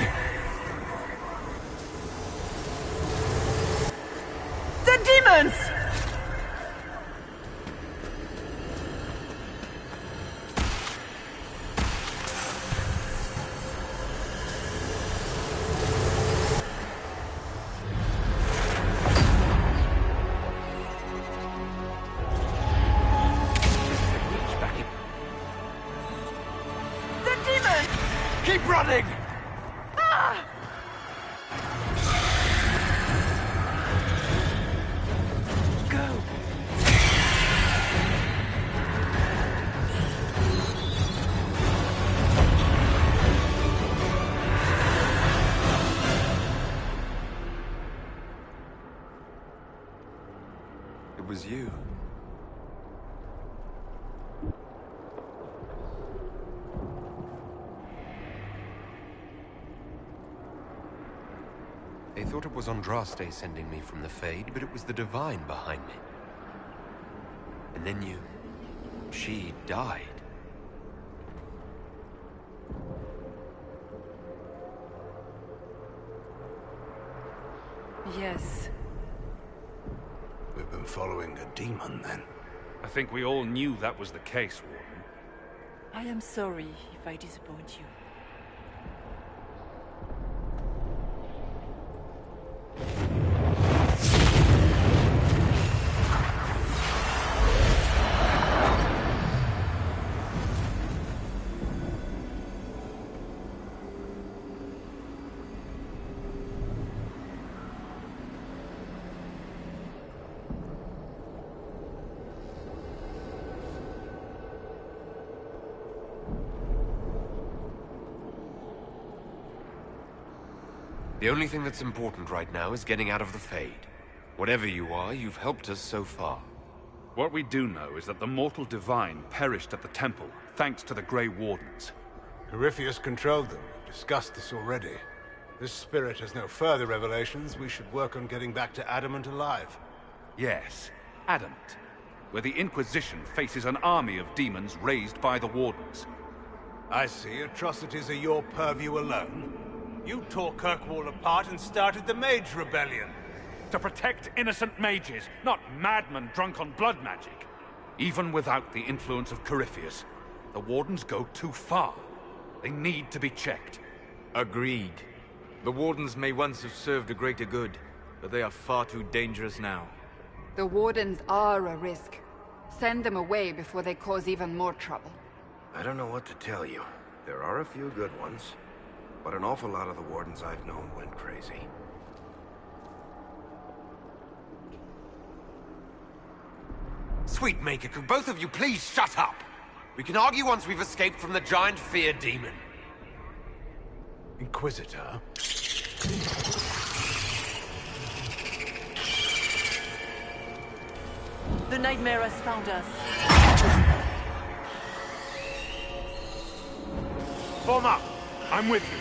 The demons! The demons! Keep running! Go! It was you. They thought it was Andraste sending me from the Fade, but it was the Divine behind me. And then she died. Yes. We've been following a demon, then. I think we all knew that was the case, Warden. I am sorry if I disappoint you. The only thing that's important right now is getting out of the Fade. Whatever you are, you've helped us so far. What we do know is that the mortal divine perished at the temple, thanks to the Grey Wardens. Corypheus controlled them. We've discussed this already. This spirit has no further revelations. We should work on getting back to Adamant alive. Yes, Adamant, where the Inquisition faces an army of demons raised by the Wardens. I see. Atrocities are your purview alone. You tore Kirkwall apart and started the Mage Rebellion. To protect innocent mages, not madmen drunk on blood magic. Even without the influence of Corypheus, the Wardens go too far. They need to be checked. Agreed. The Wardens may once have served a greater good, but they are far too dangerous now. The Wardens are a risk. Send them away before they cause even more trouble. I don't know what to tell you. There are a few good ones, but an awful lot of the Wardens I've known went crazy. Sweetmaker, could both of you please shut up? We can argue once we've escaped from the giant fear demon. Inquisitor? The nightmare has found us. Form up! I'm with you.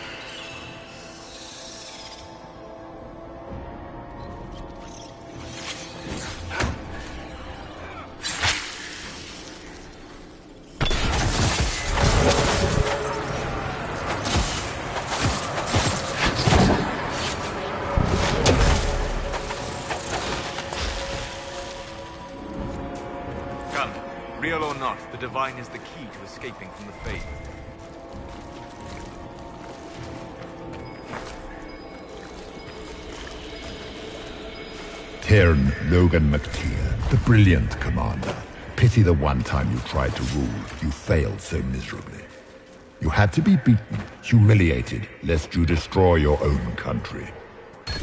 Real or not, the Divine is the key to escaping from the Fade. Tyrn Logan McTeer, the brilliant commander. Pity the one time you tried to rule, you failed so miserably. You had to be beaten, humiliated, lest you destroy your own country.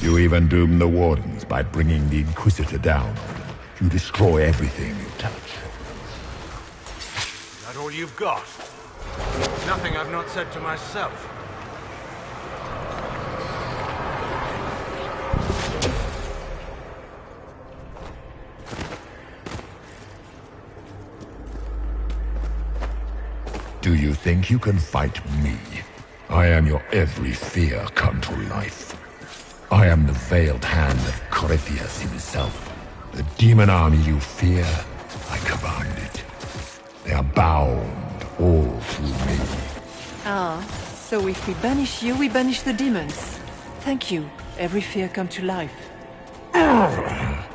You even doomed the Wardens by bringing the Inquisitor down on them. You destroy everything you touch. That all you've got? Nothing I've not said to myself. Do you think you can fight me? I am your every fear come to life. I am the veiled hand of Corypheus himself. The demon army you fear, I command it. They are bound all through me. Ah, so if we banish you, we banish the demons. Thank you. Every fear come to life. I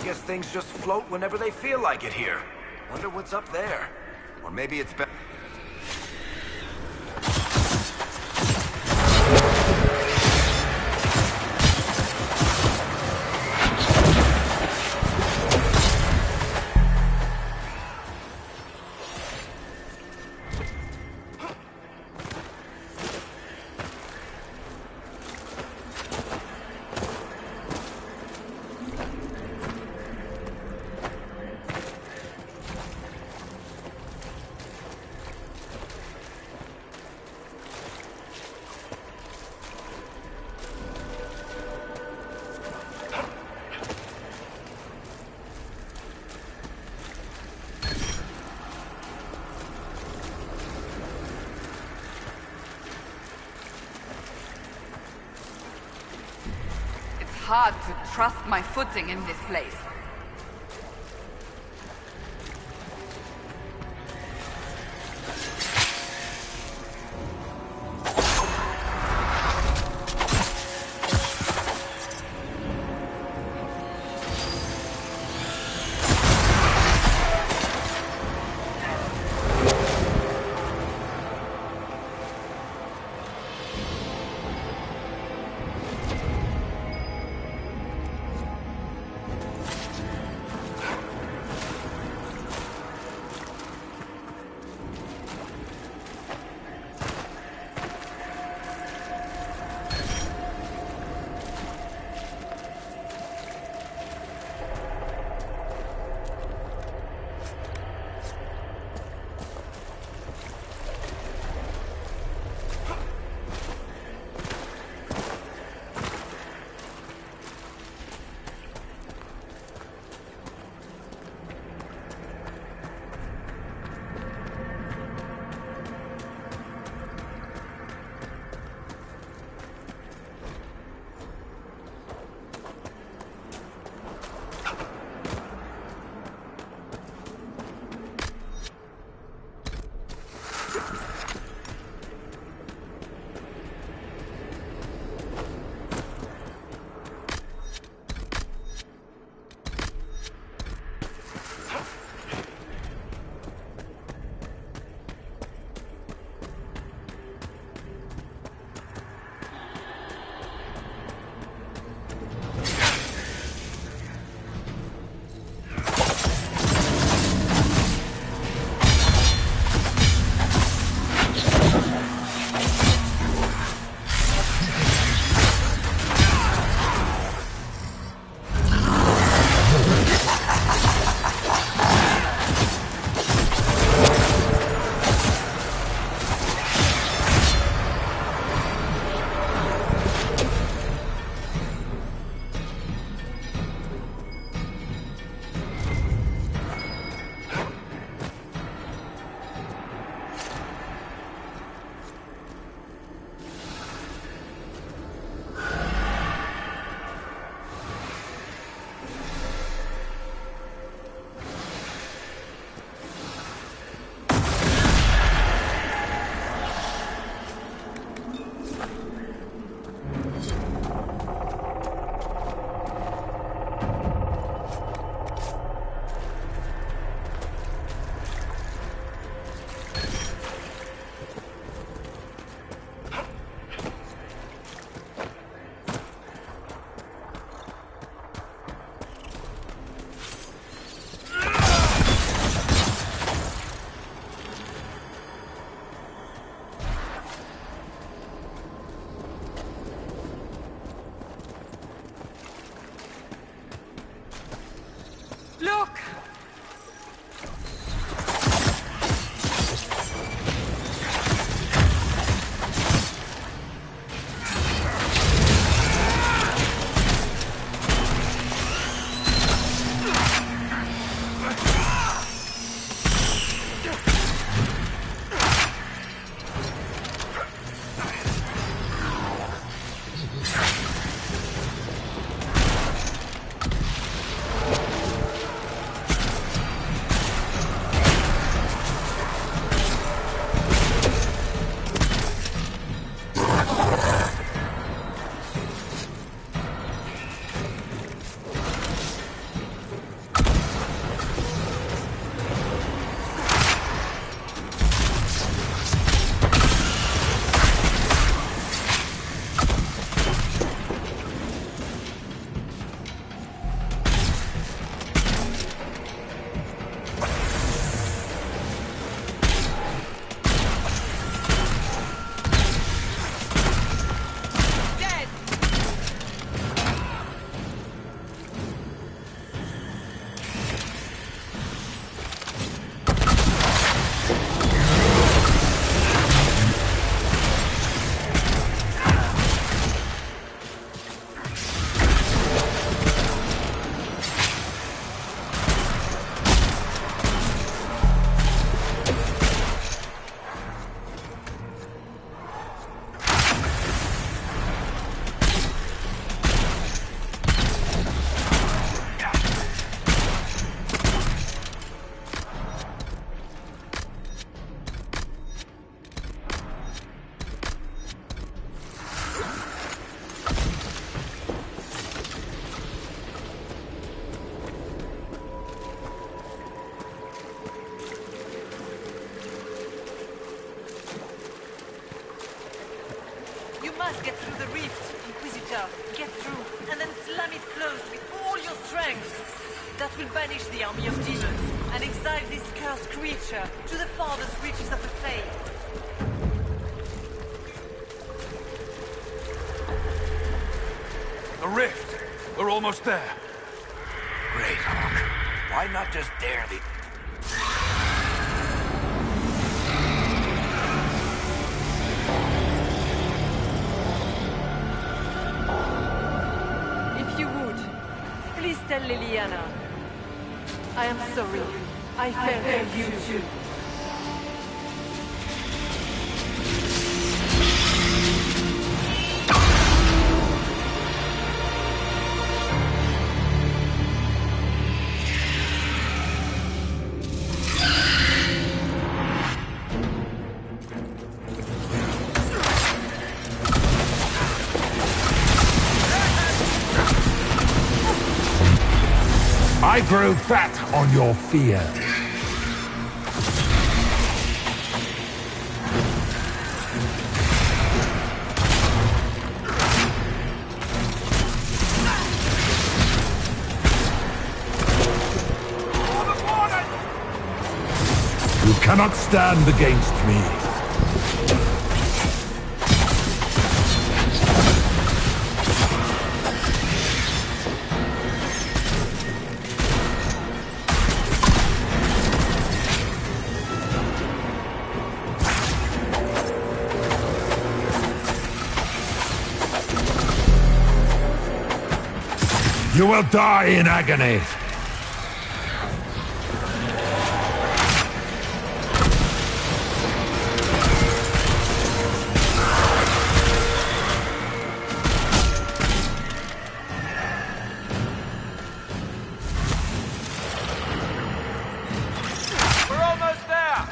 guess things just float whenever they feel like it here. Wonder what's up there. Or maybe it's better. hard to trust my footing in this place. Get through the rift, Inquisitor. Get through, and then slam it closed with all your strength. That will banish the army of demons, and exile this cursed creature to the farthest reaches of the Fade. The rift! We're almost there. Great, Hawk. Why not just dare the... If you would, please tell Liliana. I am sorry. I failed you too. I grow fat on your fear. You cannot stand against me. You will die in agony. We're almost there!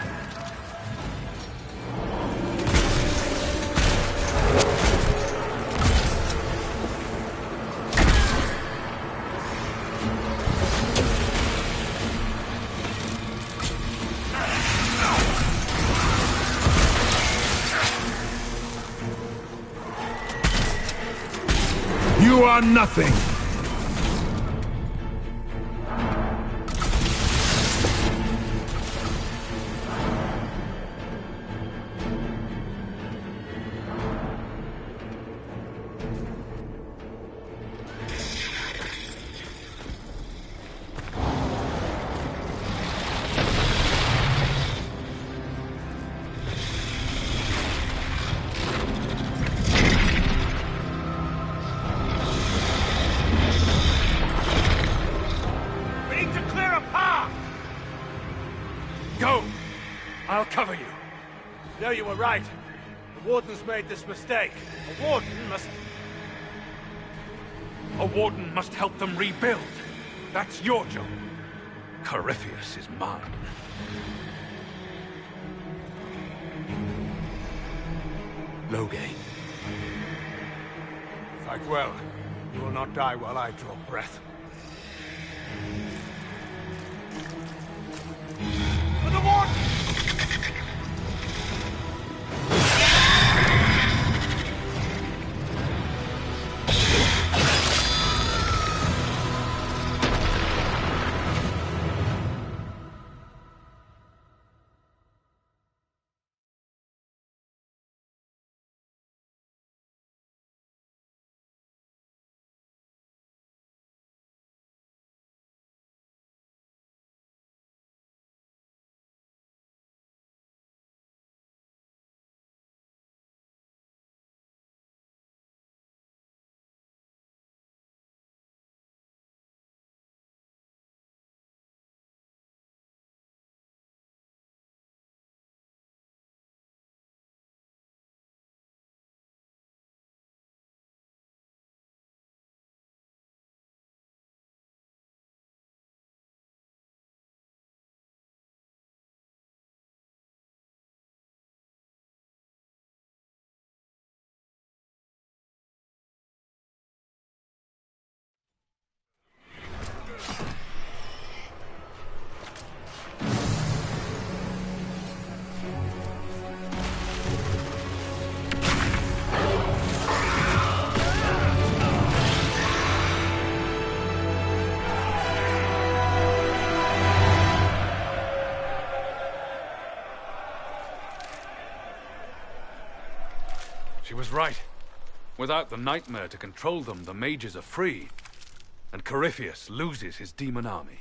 You are nothing. We need to clear a path! Go! I'll cover you. No, you were right. The Warden's made this mistake. A Warden must... A warden must help them rebuild. That's your job. Corypheus is mine. Loghain. Fight well. You will not die while I draw breath. For the Warden! right. Without the nightmare to control them, the mages are free. And Corypheus loses his demon army.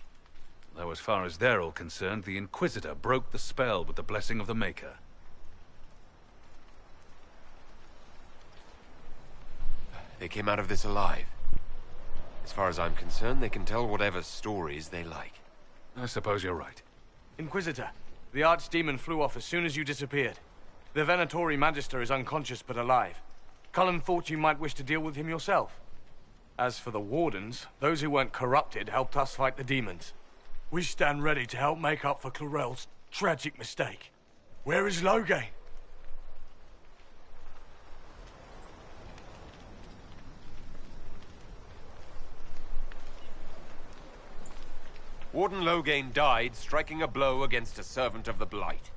Though as far as they're all concerned, the Inquisitor broke the spell with the blessing of the Maker. They came out of this alive. As far as I'm concerned, they can tell whatever stories they like. I suppose you're right. Inquisitor, the Archdemon flew off as soon as you disappeared. The Venatori Magister is unconscious but alive. Cullen thought you might wish to deal with him yourself. As for the Wardens, those who weren't corrupted helped us fight the demons. We stand ready to help make up for Clarel's tragic mistake. Where is Loghain? Warden Loghain died striking a blow against a servant of the Blight.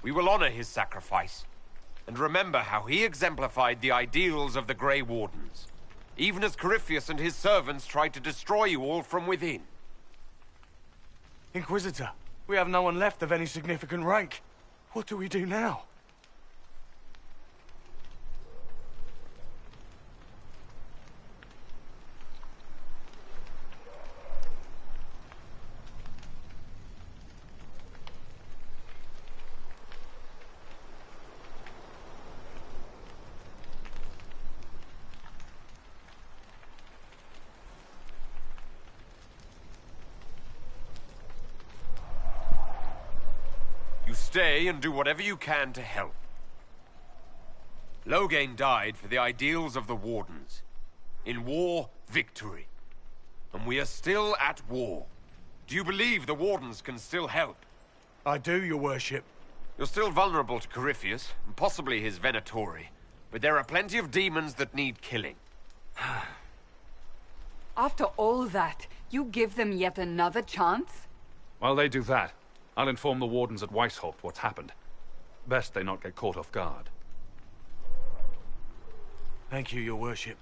We will honor his sacrifice, and remember how he exemplified the ideals of the Grey Wardens, even as Corypheus and his servants tried to destroy you all from within. Inquisitor, we have no one left of any significant rank. What do we do now? You stay and do whatever you can to help. Loghain died for the ideals of the Wardens. In war, victory. And we are still at war. Do you believe the Wardens can still help? I do, your worship. You're still vulnerable to Corypheus, and possibly his Venatori. But there are plenty of demons that need killing. After all that, you give them yet another chance? While they do that, I'll inform the Wardens at Weishaupt what's happened. Best they not get caught off guard. Thank you, your worship.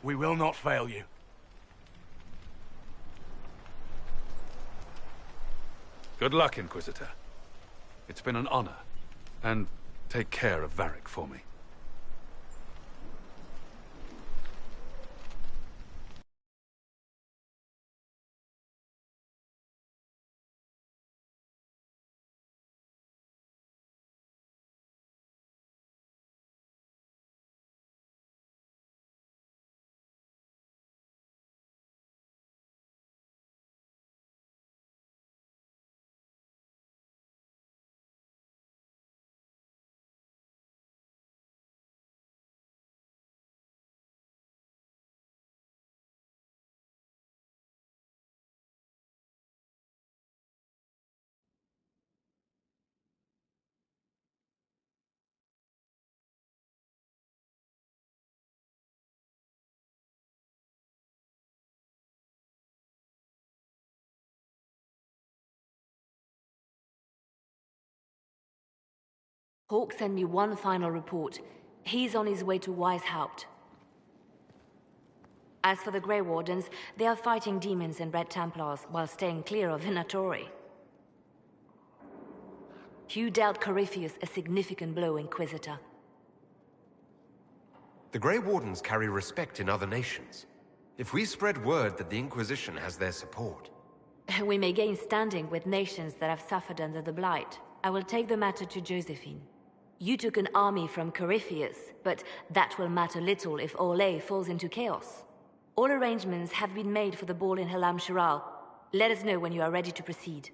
We will not fail you. Good luck, Inquisitor. It's been an honor. And take care of Varric for me. Hawk sent me one final report. He's on his way to Weishaupt. As for the Grey Wardens, they are fighting demons and Red Templars while staying clear of Venatori. You dealt Corypheus a significant blow, Inquisitor. The Grey Wardens carry respect in other nations. If we spread word that the Inquisition has their support... We may gain standing with nations that have suffered under the Blight. I will take the matter to Josephine. You took an army from Corypheus, but that will matter little if Orlais falls into chaos. All arrangements have been made for the ball in Halam Shiral. Let us know when you are ready to proceed.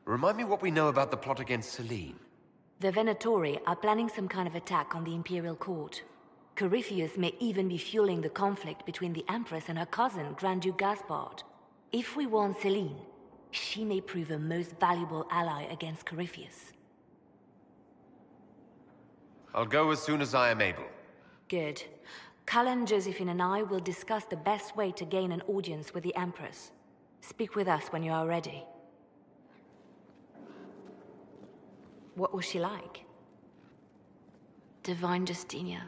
Remind me what we know about the plot against Selene. The Venatori are planning some kind of attack on the Imperial Court. Corypheus may even be fueling the conflict between the Empress and her cousin, Grand Duke Gaspard. If we warn Selene, she may prove a most valuable ally against Corypheus. I'll go as soon as I am able. Good. Cullen, Josephine and I will discuss the best way to gain an audience with the Empress. Speak with us when you are ready. What was she like? Divine Justinia,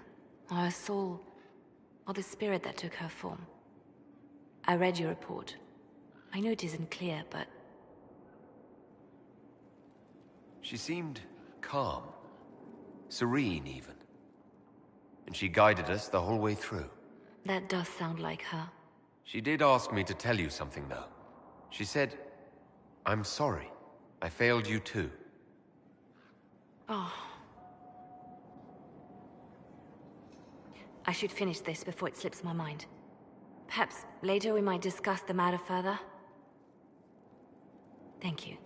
or her soul, or the spirit that took her form. I read your report. I know it isn't clear, but... She seemed calm. Serene, even. And she guided us the whole way through. That does sound like her. She did ask me to tell you something, though. She said, "I'm sorry. I failed you too." Oh. I should finish this before it slips my mind. Perhaps later we might discuss the matter further. Thank you.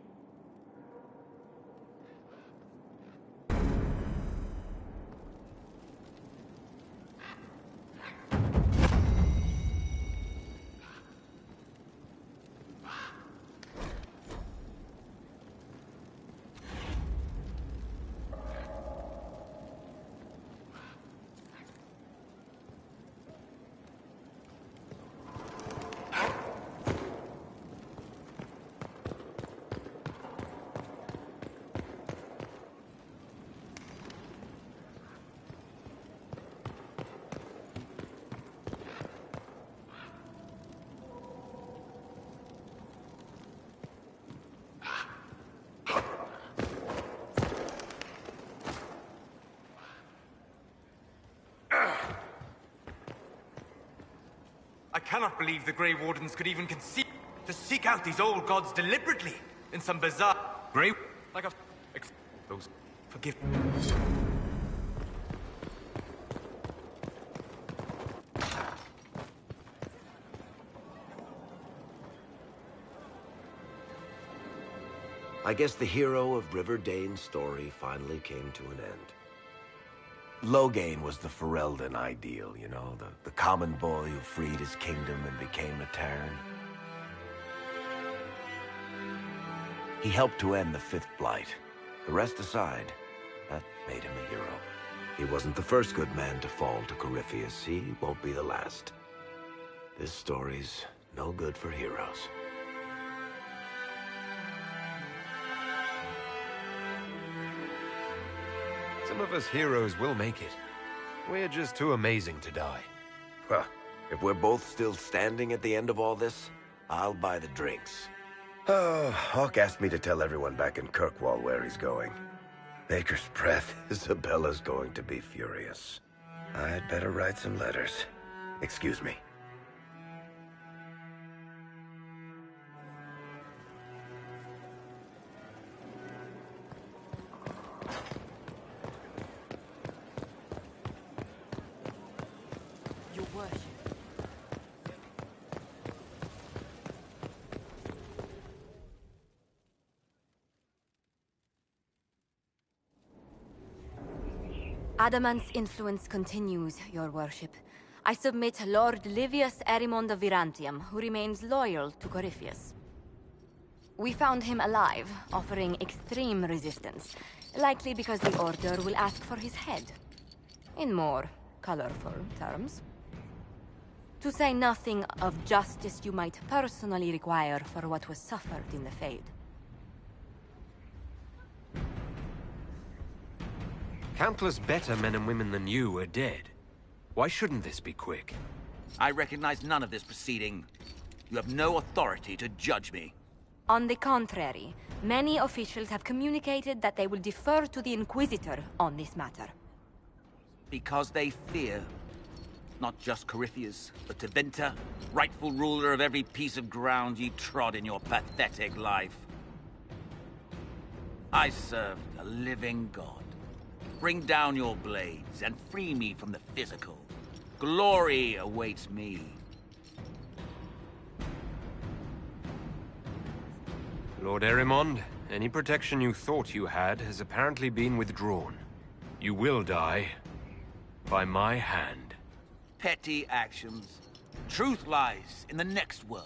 I cannot believe the Grey Wardens could even conceive to seek out these old gods deliberately in some bizarre... Grey... like a... those... forgive... I guess the hero of River Dane's story finally came to an end. Loghain was the Ferelden ideal, you know, the common boy who freed his kingdom and became a Terran. He helped to end the Fifth Blight. The rest aside, that made him a hero. He wasn't the first good man to fall to Corypheus. He won't be the last. This story's no good for heroes. Some of us heroes will make it. We're just too amazing to die. Well, if we're both still standing at the end of all this, I'll buy the drinks. Oh, Hawk asked me to tell everyone back in Kirkwall where he's going. Maker's breath, Isabella's going to be furious. I'd better write some letters. Excuse me. Your worship. Adamant's influence continues, your worship. I submit Lord Livius Erimond of Virantium, who remains loyal to Corypheus. We found him alive, offering extreme resistance, likely because the Order will ask for his head. In more colorful terms. To say nothing of justice you might personally require for what was suffered in the Fade. Countless better men and women than you are dead. Why shouldn't this be quick? I recognize none of this proceeding. You have no authority to judge me. On the contrary, many officials have communicated that they will defer to the Inquisitor on this matter. Because they fear. Not just Corypheus, but Tevinter, rightful ruler of every piece of ground ye trod in your pathetic life. I served a living god. Bring down your blades and free me from the physical. Glory awaits me. Lord Erimond, any protection you thought you had has apparently been withdrawn. You will die by my hand. Petty actions. Truth lies in the next world.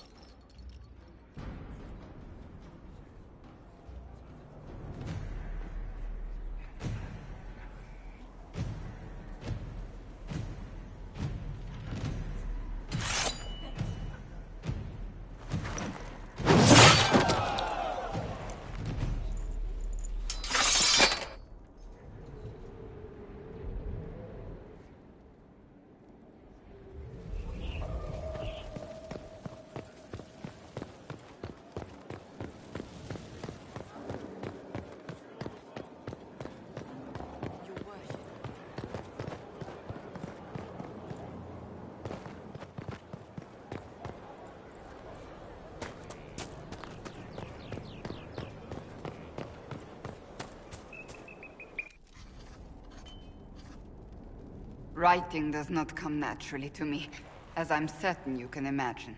Writing does not come naturally to me, as I'm certain you can imagine.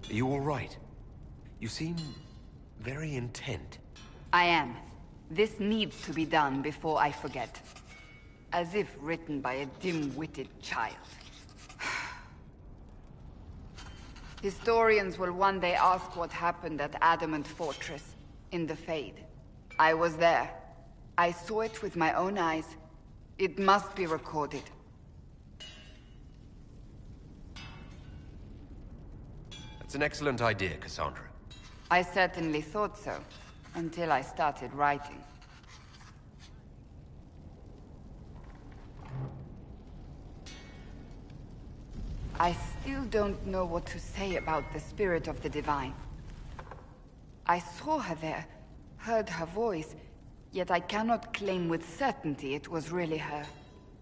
Are you all right? You seem very intent. I am. This needs to be done before I forget. As if written by a dim-witted child. Historians will one day ask what happened at Adamant Fortress, in the Fade. I was there. I saw it with my own eyes. It must be recorded. That's an excellent idea, Cassandra. I certainly thought so, until I started writing. I still don't know what to say about the spirit of the Divine. I saw her there, heard her voice, yet I cannot claim with certainty it was really her.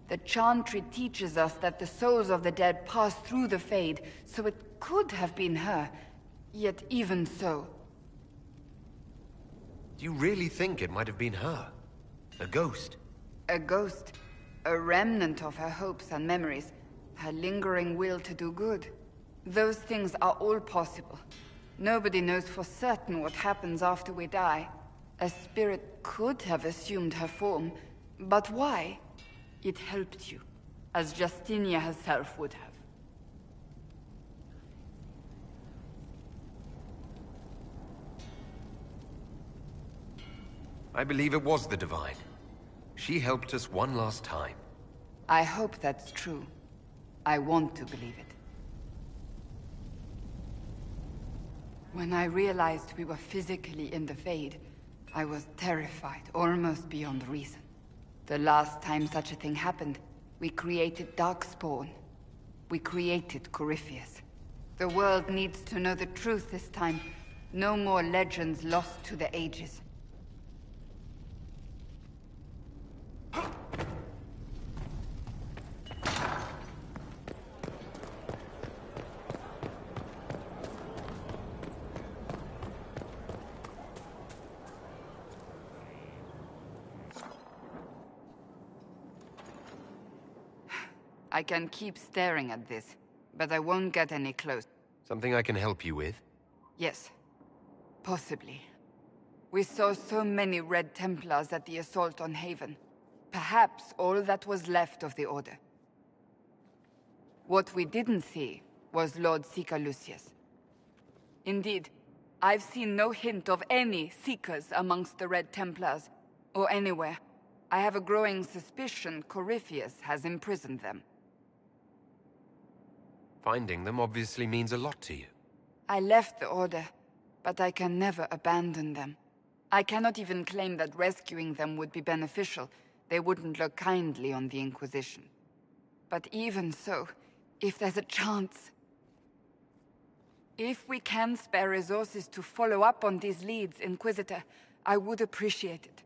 The Chantry teaches us that the souls of the dead pass through the Fade, so it could have been her. Yet even so... Do you really think it might have been her? A ghost? A ghost. A remnant of her hopes and memories. Her lingering will to do good. Those things are all possible. Nobody knows for certain what happens after we die. A spirit could have assumed her form, but why? It helped you, as Justinia herself would have. I believe it was the Divine. She helped us one last time. I hope that's true. I want to believe it. When I realized we were physically in the Fade, I was terrified, almost beyond reason. The last time such a thing happened, we created Darkspawn. We created Corypheus. The world needs to know the truth this time. No more legends lost to the ages. I can keep staring at this, but I won't get any close. Something I can help you with? Yes. Possibly. We saw so many Red Templars at the assault on Haven. Perhaps all that was left of the Order. What we didn't see was Lord Seeker Lucius. Indeed, I've seen no hint of any Seekers amongst the Red Templars, or anywhere. I have a growing suspicion Corypheus has imprisoned them. Finding them obviously means a lot to you. I left the Order, but I can never abandon them. I cannot even claim that rescuing them would be beneficial. They wouldn't look kindly on the Inquisition. But even so, if there's a chance... If we can spare resources to follow up on these leads, Inquisitor, I would appreciate it.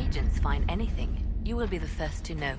agents find anything, you will be the first to know.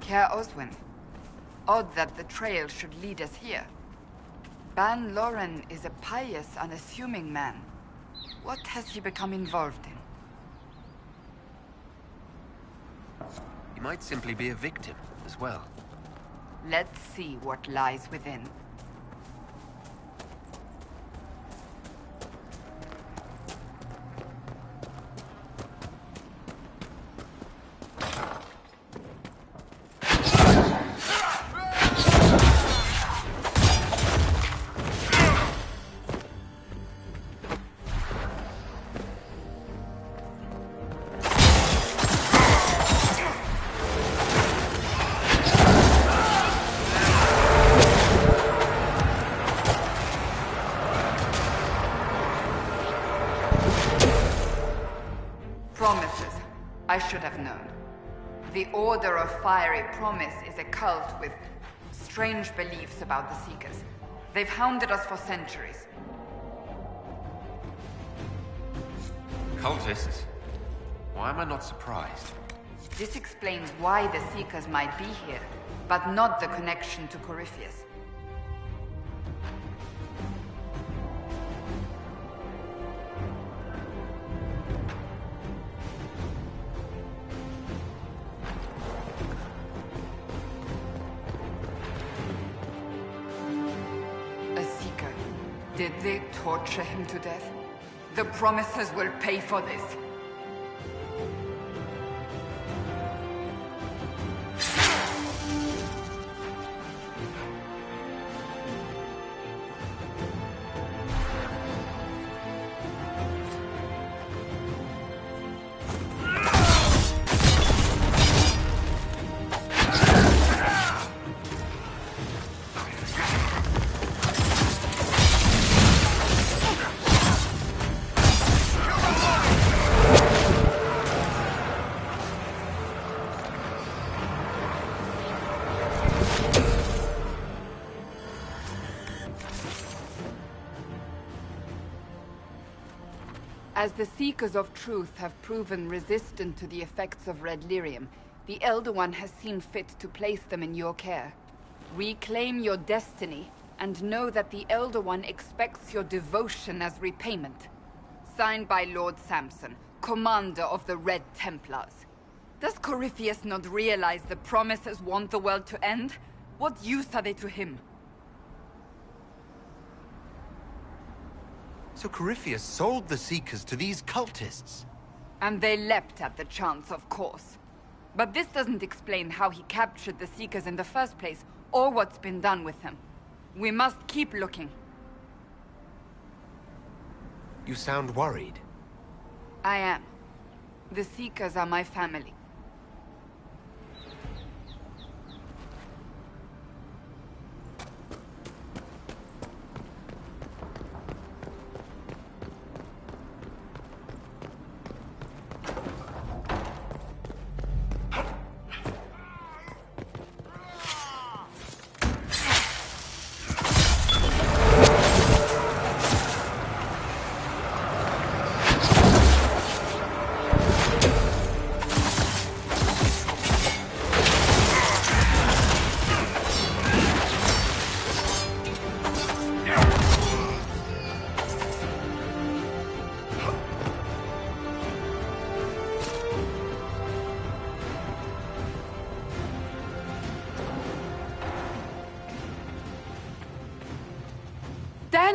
Care Oswin. Odd that the trail should lead us here. Ban Loren is a pious, unassuming man. What has he become involved in? He might simply be a victim as well. Let's see what lies within. Promises. I should have known. The Order of Fiery Promise is a cult with strange beliefs about the Seekers. They've hounded us for centuries. Cultists? Why am I not surprised? This explains why the Seekers might be here, but not the connection to Corypheus. Did they torture him to death? The Promisers will pay for this. As the Seekers of Truth have proven resistant to the effects of red lyrium, the Elder One has seen fit to place them in your care. Reclaim your destiny, and know that the Elder One expects your devotion as repayment. Signed by Lord Samson, Commander of the Red Templars. Does Corypheus not realize the Promisers want the world to end? What use are they to him? So Corypheus sold the Seekers to these cultists? And they leapt at the chance, of course. But this doesn't explain how he captured the Seekers in the first place, or what's been done with them. We must keep looking. You sound worried. I am. The Seekers are my family.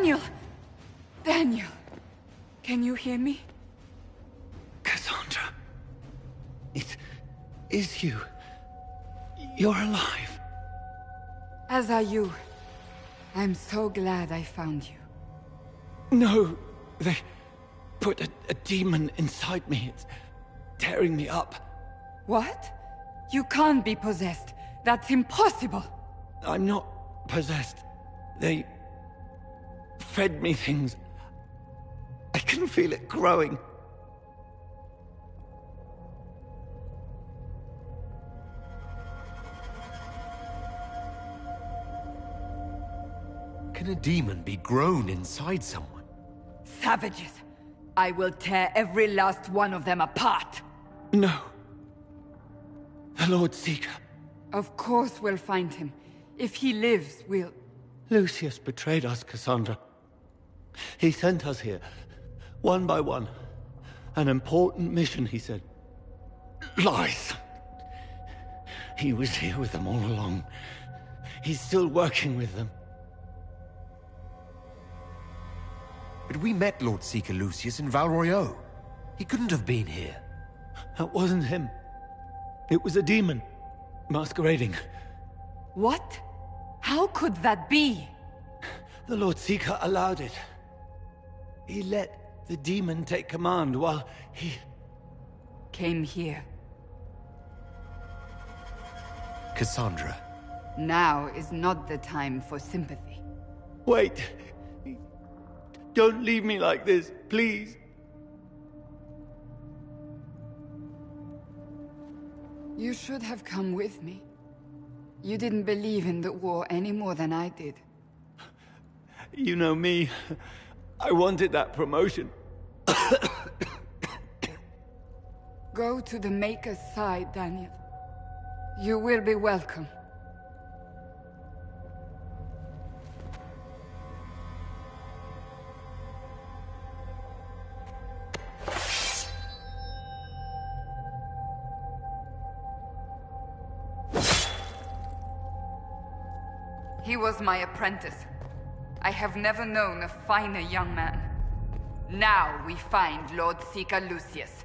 Daniel! Daniel! Can you hear me? Cassandra. It is you. You're alive. As are you. I'm so glad I found you. No, they put a demon inside me. It's tearing me up. What? You can't be possessed. That's impossible. I'm not possessed. They fed me things. I can feel it growing. Can a demon be grown inside someone? Savages! I will tear every last one of them apart! No. The Lord Seeker. Of course we'll find him. If he lives, we'll... Lucius betrayed us, Cassandra. He sent us here, one by one. An important mission, he said. Lies! He was here with them all along. He's still working with them. But we met Lord Seeker Lucius in Val Royeaux. He couldn't have been here. That wasn't him. It was a demon, masquerading. What? How could that be? The Lord Seeker allowed it. He let the demon take command while he... came here. Cassandra. Now is not the time for sympathy. Wait! Don't leave me like this, please. You should have come with me. You didn't believe in the war any more than I did. You know me. I wanted that promotion. Go to the Maker's side, Daniel. You will be welcome. He was my apprentice. I have never known a finer young man. Now we find Lord Seeker Lucius.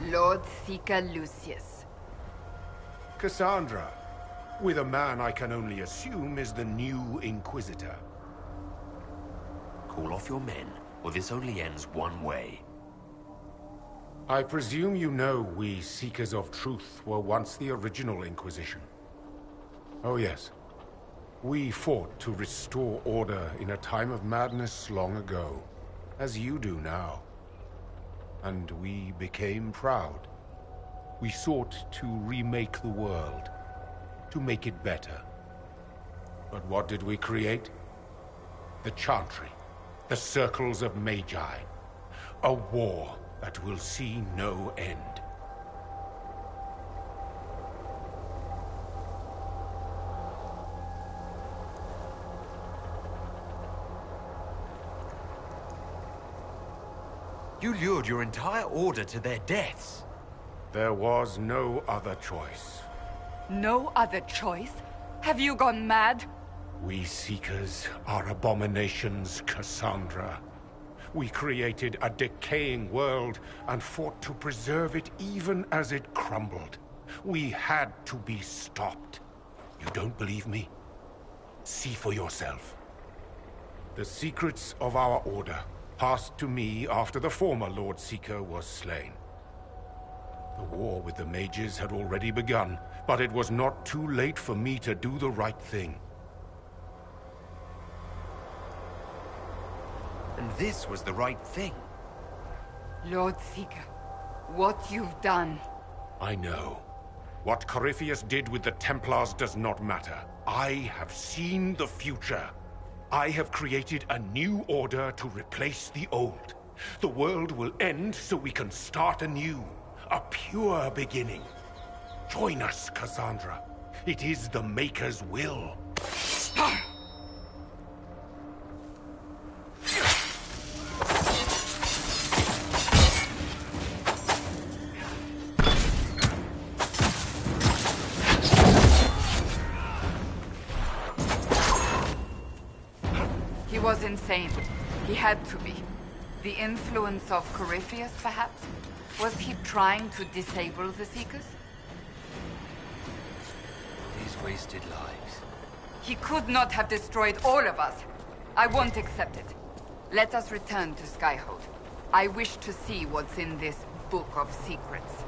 Lord Seeker Lucius. Cassandra, with a man I can only assume is the new Inquisitor. Call off your men, or this only ends one way. I presume you know we Seekers of Truth were once the original Inquisition. Oh yes. We fought to restore order in a time of madness long ago, as you do now. And we became proud. We sought to remake the world, to make it better. But what did we create? The Chantry, the Circles of Magi. A war that will see no end. You lured your entire order to their deaths. There was no other choice. No other choice? Have you gone mad? We Seekers are abominations, Cassandra. We created a decaying world and fought to preserve it even as it crumbled. We had to be stopped. You don't believe me? See for yourself. The secrets of our order passed to me after the former Lord Seeker was slain. The war with the mages had already begun, but it was not too late for me to do the right thing. And this was the right thing. Lord Seeker, what you've done... I know. What Corypheus did with the Templars does not matter. I have seen the future. I have created a new order to replace the old. The world will end so we can start anew. A pure beginning. Join us, Cassandra. It is the Maker's will. He was insane. He had to be. The influence of Corypheus, perhaps? Was he trying to disable the Seekers? These wasted lives. He could not have destroyed all of us. I won't accept it. Let us return to Skyhold. I wish to see what's in this Book of Secrets.